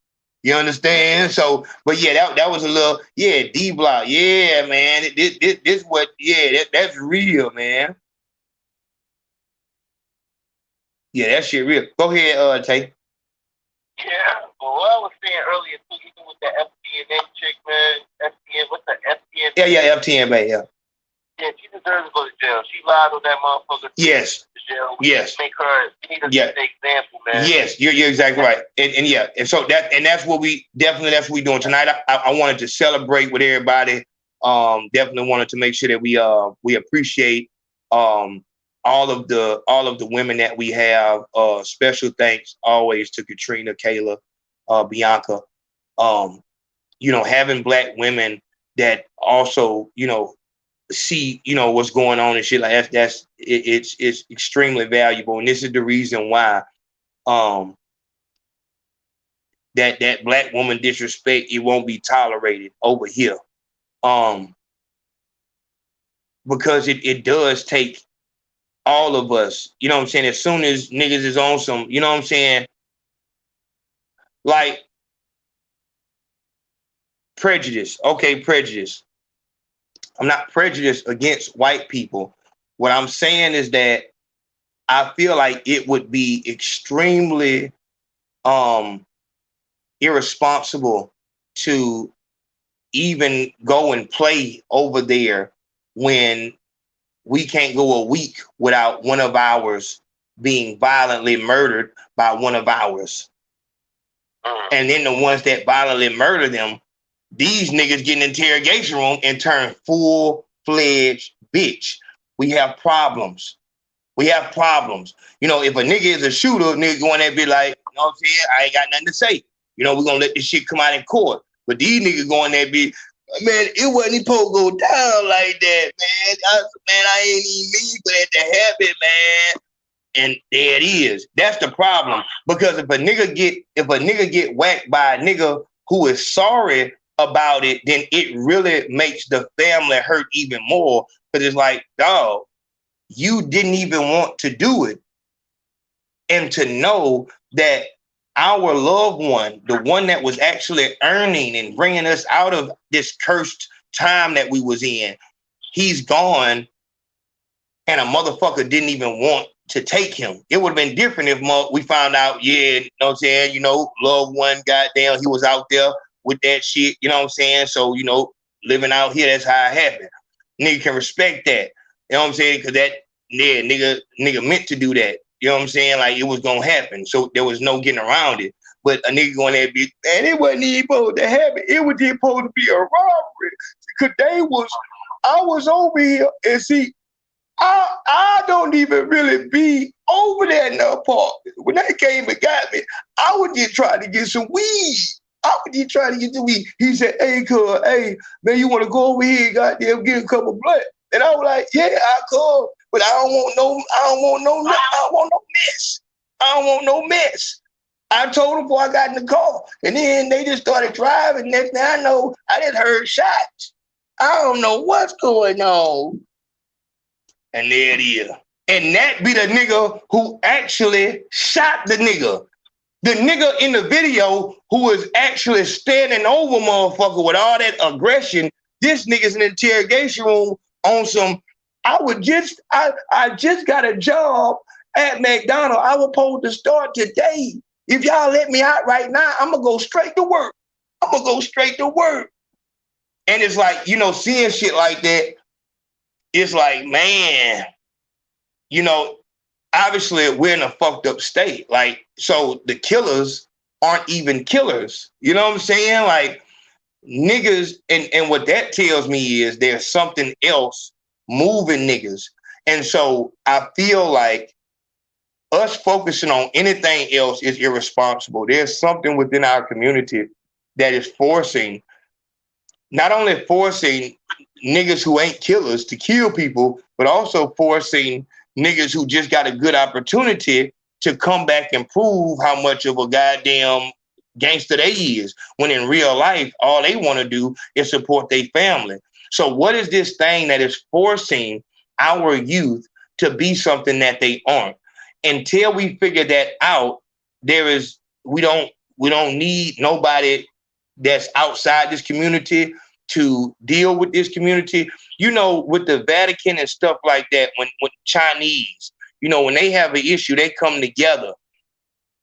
You understand? So, but yeah, that was a little, D Block. Yeah, man. This what, that's real, man. Yeah, that shit real. Go ahead, Tay. Yeah, well, what I was saying earlier too, even with the FTN chick, man. FTN, what's the FTN? Yeah, FTN, man, yeah. Yeah, she deserves to go to jail. She lied on that motherfucker. Yes. Jail. Yes. Make her. She needs to set the example, man. Yes, you're exactly right. And so that's what we doing tonight. I wanted to celebrate with everybody. Definitely wanted to make sure that we appreciate all of the women that we have. Special thanks always to Katrina, Kayla, Bianca. Having Black women that also, see, what's going on and shit like that. It's extremely valuable. And this is the reason why that black woman disrespect, it won't be tolerated over here. Because it does take all of us, you know what I'm saying? As soon as niggas is on some, you know what I'm saying? Like prejudice. Okay, prejudice. I'm not prejudiced against white people. What I'm saying is that I feel like it would be extremely irresponsible to even go and play over there when we can't go a week without one of ours being violently murdered by one of ours. And then the ones that violently murder them, these niggas get in the interrogation room and turn full-fledged bitch. We have problems. If a nigga is a shooter, nigga going there be like, you know what I'm saying? I ain't got nothing to say. We're going to let this shit come out in court. But these niggas going there be, man, it wasn't supposed to go down like that, man. I ain't even mean for that to happen, man. And there it is. That's the problem. Because if a nigga get whacked by a nigga who is sorry about it, then it really makes the family hurt even more. Because it's like, dog, you didn't even want to do it. And to know that our loved one, the one that was actually earning and bringing us out of this cursed time that we was in, he's gone, and a motherfucker didn't even want to take him. It would have been different if we found out, yeah, you know what I'm saying, loved one, goddamn, he was out there with that shit, you know what I'm saying? So, living out here, that's how it happened. Nigga can respect that. You know what I'm saying? Because that, yeah, nigga meant to do that. You know what I'm saying? Like, it was going to happen. So there was no getting around it. But a nigga going there, man, it wasn't even supposed to happen. It was just supposed to be a robbery. Because I was over here, and see, I don't even really be over there in the apartment. When they came and got me, I was just trying to get some weed. He said, hey, man, you want to go over here and goddamn get a couple blunt? And I was like, yeah, I could, but I don't want no mess. I told them before I got in the car. And then they just started driving. Next thing I know, I just heard shots. I don't know what's going on. And there it is. And that be the nigga who actually shot the nigga. The nigga in the video who was actually standing over motherfucker with all that aggression. This nigga's in the interrogation room on some, I just got a job at McDonald's. I was supposed to start today. If y'all let me out right now, I'm going to go straight to work. And it's like, seeing shit like that, it's like, man, obviously we're in a fucked up state. Like, so the killers aren't even killers. You know what I'm saying? Like, niggas, and what that tells me is there's something else moving niggas. And so I feel like us focusing on anything else is irresponsible. There's something within our community that is not only forcing niggas who ain't killers to kill people, but also forcing niggas who just got a good opportunity to come back and prove how much of a goddamn gangster they is, when in real life, all they want to do is support their family. So what is this thing that is forcing our youth to be something that they aren't? Until we figure that out, we don't need nobody that's outside this community to deal with this community. With the Vatican and stuff like that, when Chinese, when they have an issue, they come together.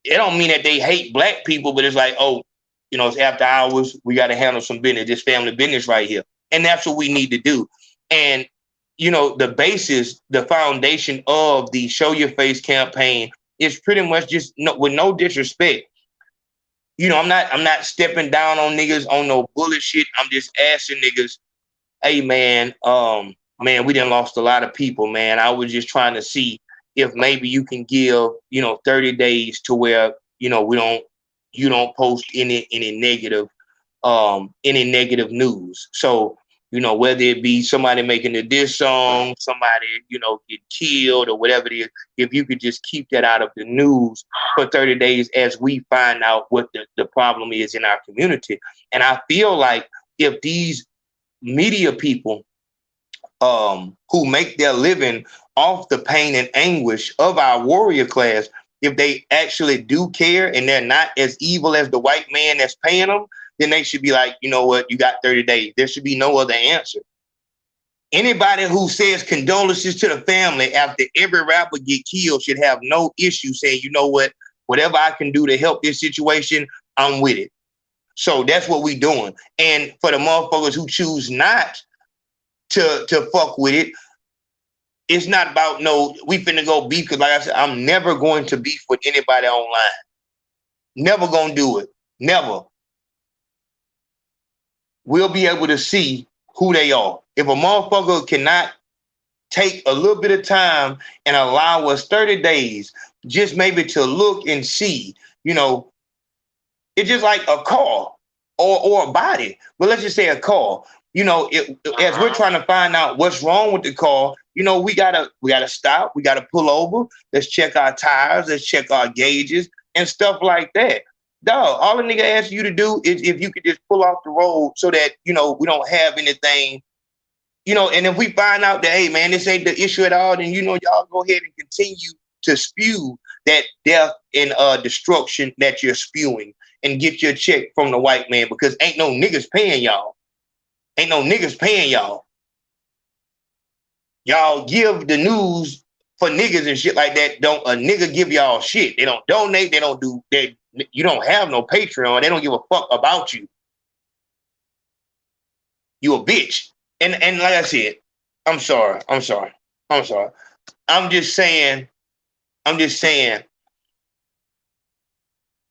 It don't mean that they hate black people, but it's like, oh, it's after hours, we got to handle some business, this family business right here. And that's what we need to do. And, the basis, the foundation of the Show Your Face campaign is pretty much just, with no disrespect. I'm not stepping down on niggas on no bullshit. I'm just asking niggas, hey, man, we done lost a lot of people, man. I was just trying to see if maybe you can give, 30 days to where, you don't post any negative any negative news. So, you know, whether it be somebody making a diss song, somebody, you know, get killed or whatever it is, if you could just keep that out of the news for 30 days as we find out what the problem is in our community. And I feel like if these media people who make their living off the pain and anguish of our warrior class, if they actually do care and they're not as evil as the white man that's paying them, then they should be like, you know what, you got 30 days. There should be no other answer. Anybody who says condolences to the family after every rapper get killed should have no issue saying, you know what, whatever I can do to help this situation, I'm with it. So that's what we doing. And for the motherfuckers who choose not to fuck with it, it's not about no, we finna go beef, because like I said, I'm never going to beef with anybody online. Never gonna do it. Never. We'll be able to see who they are. If a motherfucker cannot take a little bit of time and allow us 30 days, just maybe to look and see, you know, it's just like a car or a body. But let's just say a car. You know, as we're trying to find out what's wrong with the car, you know, we gotta stop, we gotta pull over, let's check our tires, let's check our gauges and stuff like that. Dog, all the nigga asks you to do is if you could just pull off the road so that, you know, we don't have anything, you know, and if we find out that, hey man, this ain't the issue at all, then, you know, y'all go ahead and continue to spew that death and destruction that you're spewing and get your check from the white man, because ain't no niggas paying y'all. Ain't no niggas paying y'all. Y'all give the news for niggas and shit like that. Don't a nigga give y'all shit. They don't donate. They don't do that. You don't have no Patreon. They don't give a fuck about you. You a bitch. And like I said, I'm sorry. I'm just saying,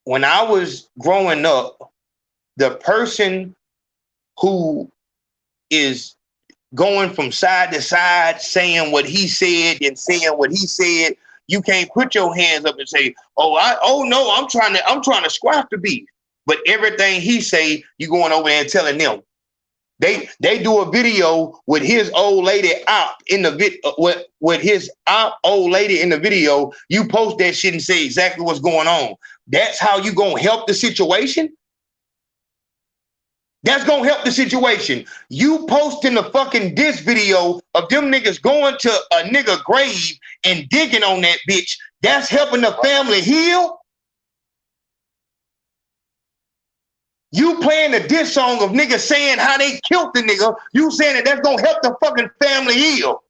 when I was growing up, the person who is going from side to side saying what he said and saying what he said, you can't put your hands up and say, I'm trying to squash the beef. But everything he say, you going over there and telling them. They do a video with his old lady op in the with his old lady in the video. You post that shit and say exactly what's going on. That's how you gonna help the situation? That's gonna help the situation. You posting the fucking diss video of them niggas going to a nigga grave and digging on that bitch. That's helping the family heal. You playing the diss song of niggas saying how they killed the nigga. You saying that's gonna help the fucking family heal.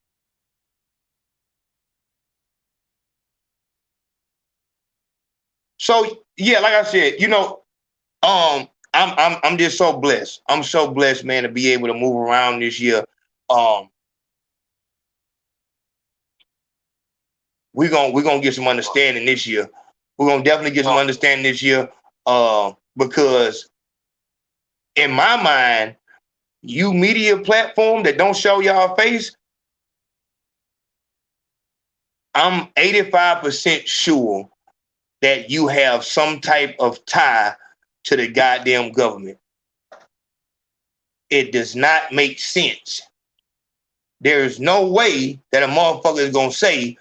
So yeah, like I said, you know, I'm just so blessed. I'm so blessed, man, to be able to move around this year. We're gonna get some understanding this year. We're gonna definitely get some understanding this year. Because in my mind, you media platform that don't show y'all face, I'm 85% sure that you have some type of tie to the goddamn government. It does not make sense. There's no way that a motherfucker is gonna say,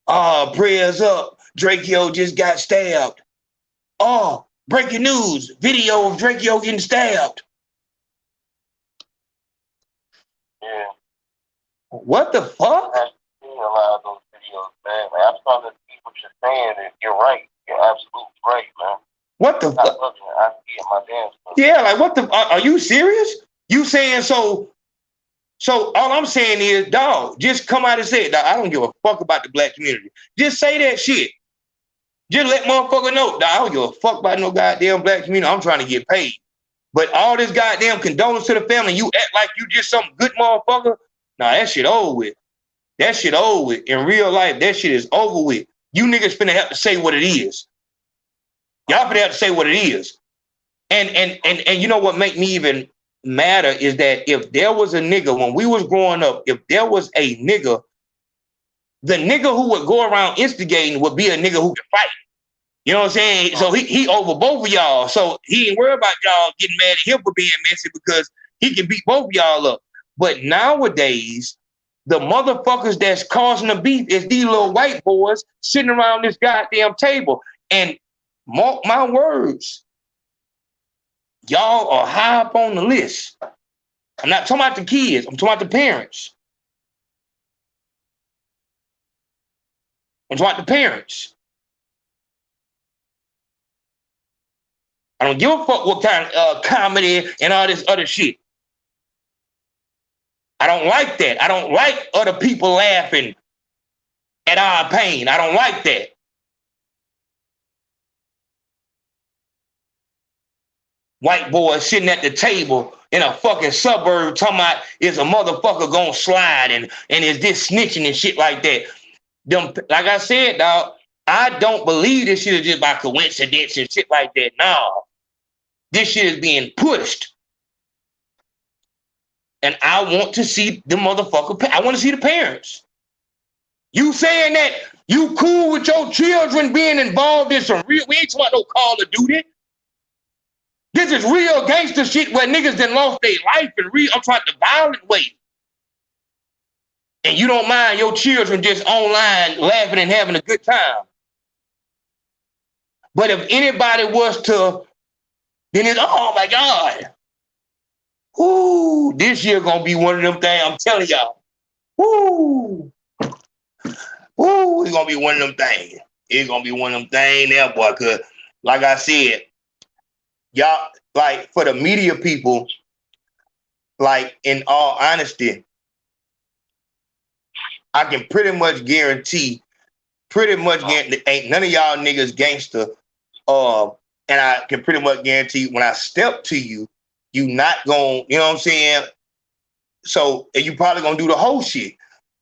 prayers up, Drakeo just got stabbed. Oh, breaking news, video of Drakeo getting stabbed. Yeah. What the fuck? I've seen a lot of those videos, man. I'm starting to see what you're saying, and you're right. You're absolutely right, man. What the fuck? I see it, my damn stuff. Yeah, like what the? Are you serious? You saying so? So all I'm saying is, dog, just come out and say it. Dog, I don't give a fuck about the black community. Just say that shit. Just let motherfucker know. Dog, I don't give a fuck about no goddamn black community. I'm trying to get paid. But all this goddamn condolence to the family, you act like you just some good motherfucker. Nah, that shit over with. That shit over with. In real life, that shit is over with. You niggas finna have to say what it is. Y'all finna have to say what it is. And you know what make me even madder is that if there was a nigga, when we was growing up, if there was a nigga, the nigga who would go around instigating would be a nigga who could fight. You know what I'm saying? So he over both of y'all. So he ain't worried about y'all getting mad at him for being messy because he can beat both of y'all up. But nowadays, the motherfuckers that's causing the beef is these little white boys sitting around this goddamn table. And mark my words, y'all are high up on the list. I'm not talking about the kids. I'm talking about the parents. I'm talking about the parents. I don't give a fuck what kind of comedy and all this other shit. I don't like that. I don't like other people laughing at our pain. I don't like that. White boys sitting at the table in a fucking suburb talking about is a motherfucker gonna slide and is this snitching and shit like that. Them, like I said, dog, I don't believe this shit is just by coincidence and shit like that. No. This shit is being pushed. And I want to see the motherfucker. I want to see the parents. You saying that you cool with your children being involved in some real, we ain't talking about no Call of Duty. This is real gangster shit where niggas done lost their life in real, I'm talking the violent way. And you don't mind your children just online laughing and having a good time. But if anybody was to, then it's, oh my God. Ooh, this year gonna be one of them things, I'm telling y'all. Ooh. Ooh, it's gonna be one of them things. It's gonna be one of them things there, boy. Cause like I said, y'all, like for the media people, like in all honesty, I can pretty much guarantee, ain't none of y'all niggas gangster. And I can pretty much guarantee when I step to you, you not gonna, you know what I'm saying? So, and you probably gonna do the whole shit.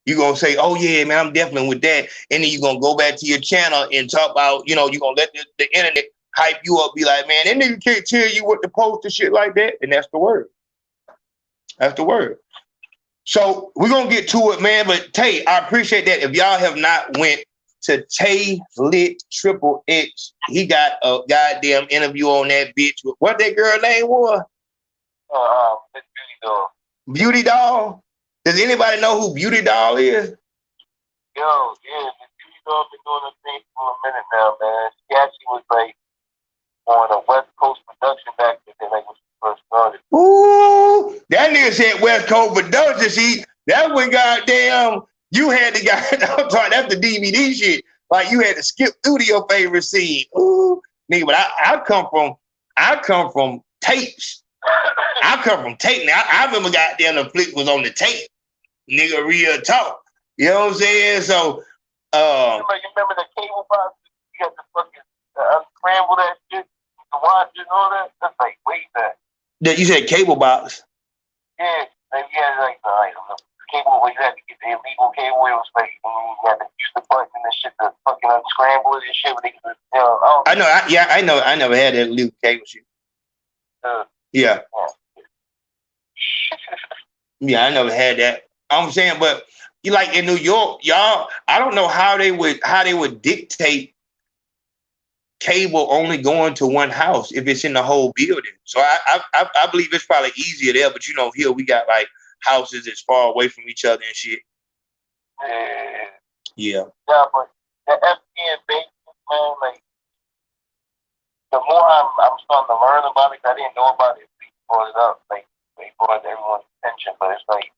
You gonna say, oh yeah, man, I'm definitely with that. And then you gonna go back to your channel and talk about, you know, you gonna let the internet hype you up, be like, man, that nigga can't tell you what to post and shit like that. And that's the word. That's the word. So we're gonna get to it, man. But Tay, I appreciate that. If y'all have not went to Tay Lit Triple X, he got a goddamn interview on that bitch. What that girl name was? Beauty Doll. Beauty Doll? Does anybody know who Beauty Doll is? Yo, yeah, Beauty Doll been doing this thing for a minute now, man. She actually was like on a West Coast production back then, like when she first started. Ooh, that nigga said West Coast production. See, that when goddamn you had to I'm sorry, that's the DVD shit. Like you had to skip through to your favorite scene. Ooh, nigga, but I come from tapes. I come from tape. Now I remember goddamn the flick was on the tape. Nigga, real talk. You know what I'm saying? So you remember the cable box? You had to fucking unscramble that shit to watch it and all that? That's like way back. That you said cable box? Yeah, yeah, like the cable where you had to get the illegal cable. It was like you had to use the button and shit to fucking unscramble it and shit. But they could, I know. I never had that illegal cable shit. Yeah. Yeah, I never had that. I'm saying, but you like in New York, y'all, I don't know how they would dictate cable only going to one house if it's in the whole building. So I believe it's probably easier there, but you know, here we got like houses that's far away from each other and shit. Yeah. Yeah, but the FBN basement, man, like the more I'm starting to learn about it, I didn't know about it. They brought it up, like they brought everyone's attention, but it's like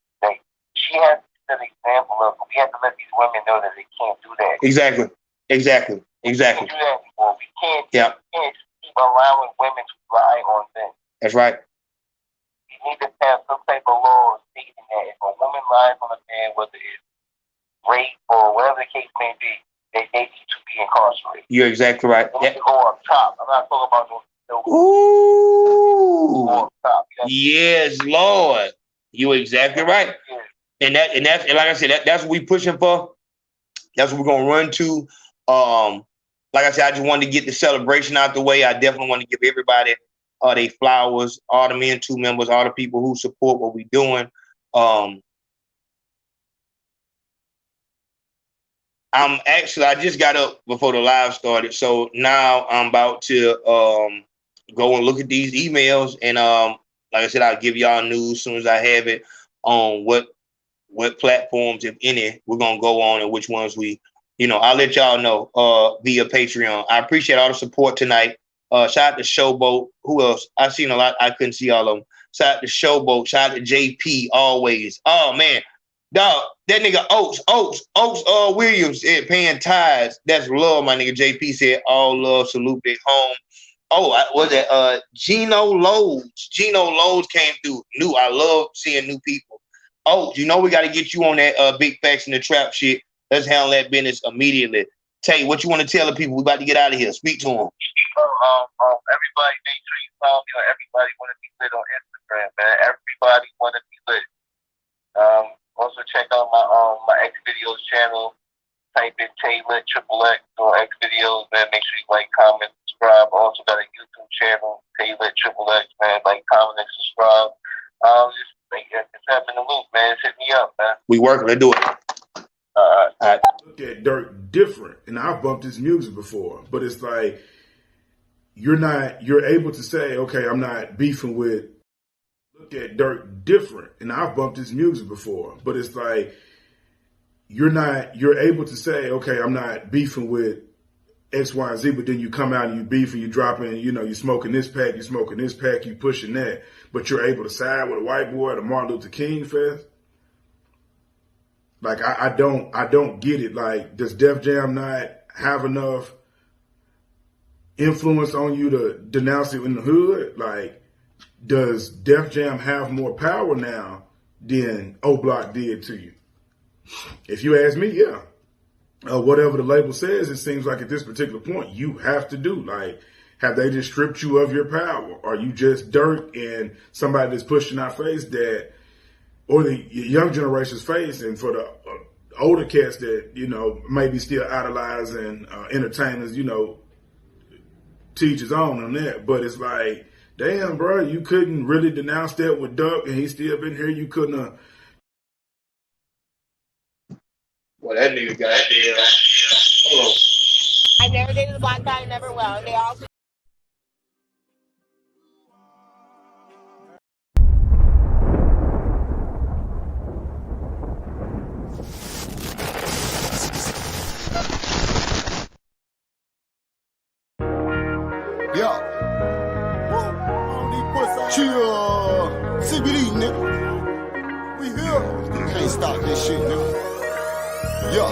she has an example of we have to let these women know that they can't do that. Exactly. We can't do that anymore. We can't keep allowing women to lie on things. That's right. You need to have some type of law stating that if a woman lies on a man, whether it's rape or whatever the case may be, they need to be incarcerated. You're exactly right. They need to go up top. I'm not talking about no. Ooh. Go up top. Yes, Lord. You're exactly right. Yeah. And that's like I said, that's what we pushing for. That's what we're gonna run to. Like I said, I just wanted to get the celebration out the way. I definitely want to give everybody their flowers, all the Men Too members, all the people who support what we're doing. I just got up before the live started, so now I'm about to go and look at these emails, and like I said, I'll give y'all news as soon as I have it on what platforms, if any, we're gonna go on and which ones we, I'll let y'all know via Patreon. I appreciate all the support tonight. Shout out to Showboat. Who else? I've seen a lot. I couldn't see all of them. Shout out to Showboat. Shout out to JP always. Oh man. Dog, that nigga Oaks Williams paying tithes. That's love, my nigga. JP said, all love, salute, big home. Oh, was it Gino Loads? Gino Loads came through. I love seeing new people. Oh, we got to get you on that Big Facts in the Trap shit. Let's handle that business immediately. Tay, what you want to tell the people? We about to get out of here. Speak to them. Everybody, make sure you follow me on Everybody Want to Be Lit on Instagram, man. Everybody Want to Be Lit. Also check out my X Videos channel. Type in Kayla XXX on X Videos, man. Make sure you like, comment, subscribe. Also got a YouTube channel, Kayla XXX, man. Like, comment, and subscribe. Just have in the loop, man. Hit me up, man. We working. Let's do it. All right. Look at Dirk different, and I've bumped his music before, but it's like you're able to say, okay, I'm not beefing with. Look at Dirk different, and I've bumped his music before, but it's like you're able to say, okay, I'm not beefing with X, Y, and Z, but then you come out and you beef and you drop in, you're smoking this pack, you pushing that, but you're able to side with a white boy at a Martin Luther King fest. Like, I don't get it. Like, does Def Jam not have enough influence on you to denounce it in the hood? Like, does Def Jam have more power now than O Block did to you? If you ask me, yeah. Whatever the label says, it seems like at this particular point, you have to do. Like, have they just stripped you of your power? Are you just Dirk and somebody that's pushing our face that, or the young generation's face, and for the older cats that, maybe still idolizing entertainers, teach his own on that. But it's like, damn, bro, you couldn't really denounce that with Duck, and he's still been here. You couldn't have. Well, that nigga got there. Hold on. I never dated a black guy, never will. And they all. Yeah. Chill. CBD, nigga. We here. Can't stop this shit, nigga. Yeah.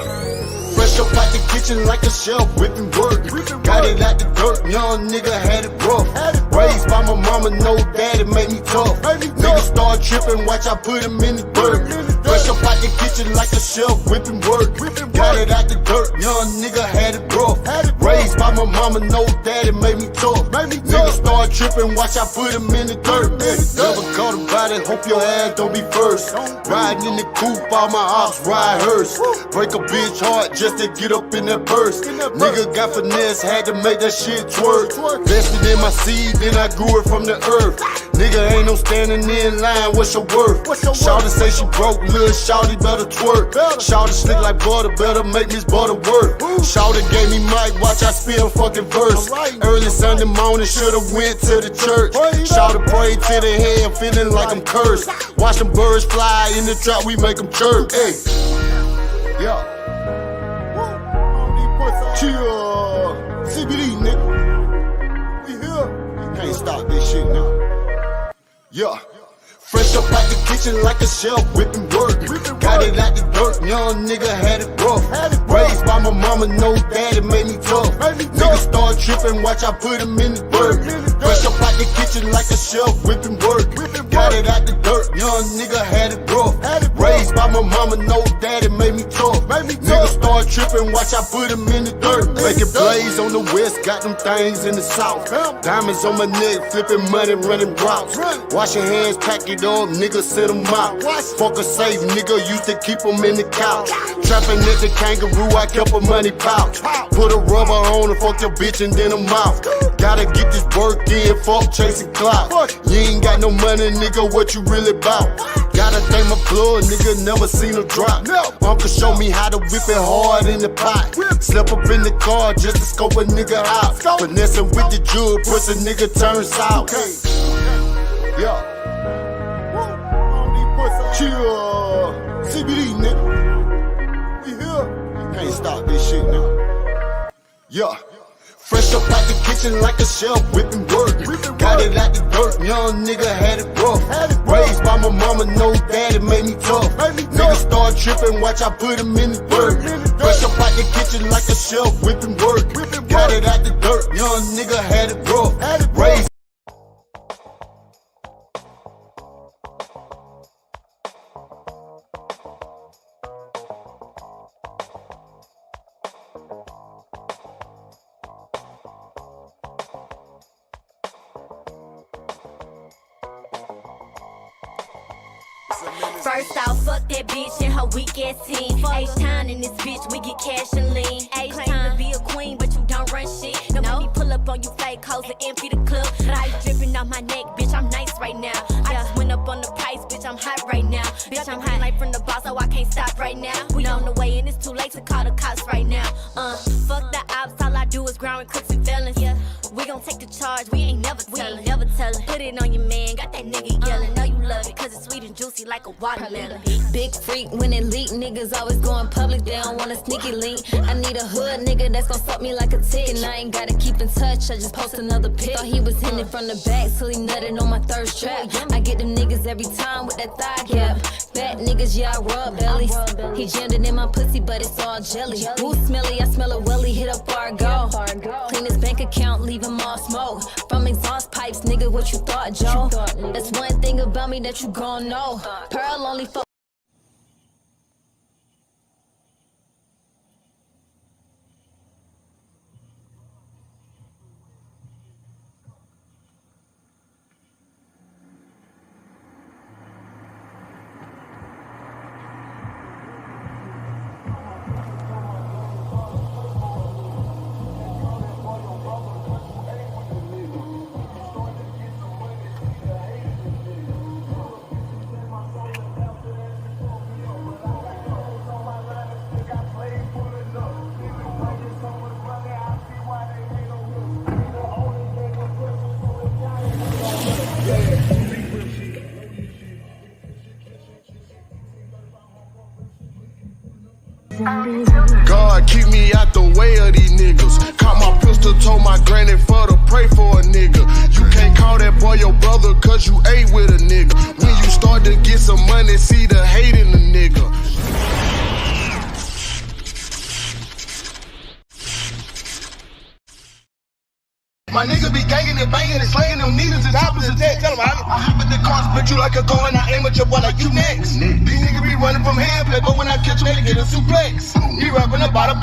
Fresh up out the kitchen like a shelf, whipping work. Got it out the dirt, young nigga had it rough. Raised by my mama, no daddy, made me tough. Nigga start tripping, watch I put him in the dirt. Fresh up out the kitchen like a shelf, whipping work. Got it out the dirt, young nigga had it rough. Raised by my mama, no daddy, made me tough. Nigga start tripping, watch I put him in the dirt. Never caught a body, hope your ass don't be first. Riding in the coupe, all my ops ride hearse. Break a bitch heart just to get up in that purse. Nigga got finesse, had to make that shit twerk. Vested in my seed, then I grew it from the earth. Nigga ain't no standing in line, what's your worth? Shawty say she broke, little shawty better twerk. Shawty slick like butter, better make Miss Butter work. Shawty gave me mic, watch I spill fucking verse. Early Sunday morning, should've went to the church. Shawty prayed to the head, feeling like I'm cursed. Watch them birds fly in the trap, we make them chirp. Hey. Yeah. Chill. CBD, nigga. We here. Can't stop this shit, nigga. Yeah. Fresh up out the kitchen like a shelf, whipping work. Got it out the dirt, young nigga had it rough. Raised by my mama, no daddy, made me tough. Nigga start tripping, watch I put him in the dirt. Fresh up out the kitchen like a shelf, whipping work. Got it out the dirt, young nigga had it rough. Raised by my mama, no daddy, made me tough. Nigga start tripping, watch I put him in the dirt. Make it blaze on the west, got them things in the south. Diamonds on my neck, flipping money, running routes. Washing hands, packing up, nigga set them out. Fuck a safe, nigga used to keep them in the couch. Trapping at the kangaroo, I kept a money pouch. Put a rubber on and fuck your bitch and then I'm out. Gotta get this work in, fuck chasing clout. You ain't got no money, nigga, what you really bout? Gotta thank my plug, nigga, never seen a drop. Uncle show me how to whip it hard hard in the pot. Slip up in the car just to scope a nigga out. Finessing with the jewel, push a nigga turn south. Yeah. Chill. CBD, nigga. We here. Can't stop this shit, nigga. Yeah. Fresh up out the kitchen like a chef, whipping work. Got it out the dirt, young nigga had it rough. Raised by my mama, no daddy, made me tough. Niggas start tripping, watch I put him in the dirt. Fresh up out the kitchen like a chef, whipping work. Got it out the dirt, young nigga had it rough. Raised. First off, fuck that bitch and her weak ass team. H-Town in this bitch, we get cash and lean. H-Town to be a queen, but you don't run shit. Don't make me pull up on you fake hoes and empty the club. Ice dripping off my neck, bitch, I'm nice right now. I just went up on the price, bitch, I'm hot right now. Bitch, I'm hot like from the boss, so I can't stop right now. We on the way and it's too late to call the cops right now. Fuck the ops, all I do is ground crooks and felons. Yeah, we gon' take the charge, we ain't never tellin'. Put it on your man, got that nigga yellin'. Know you love it, cause it's sweet and juicy like a watermelon. Big freak when it leak, niggas always going public, they don't want a sneaky link. I need a hood nigga that's gon' suck me like a tick. And I ain't gotta keep in touch, I just post another pic. Thought he was hitting it from the back, so he nutted on my third strap. I get them niggas every time with that thigh gap. Fat niggas, yeah, I rub bellies. He jammed it in my pussy, but it's all jelly. Woo smelly, I smell a welly, hit up Fargo. Clean his bank account, leave him all smoke. From exhaust pipes, nigga, what you thought, Joe? That's one thing about me that you gon' know. Pearl only fuck. God, keep me out the way of these niggas. Caught my pistol, told my granny for to pray for a nigga. You can't call that boy your brother cause you ate with a nigga. When you start to get some money, see the hate in the nigga. My nigga be gangin' and bangin' and slangin' them needles and opposite that. Tell him I hop at the car, spit you like a gun, I aim at your boy like you next. These niggas be running from hand play, but when I catch them, they get a suplex. He rapping about a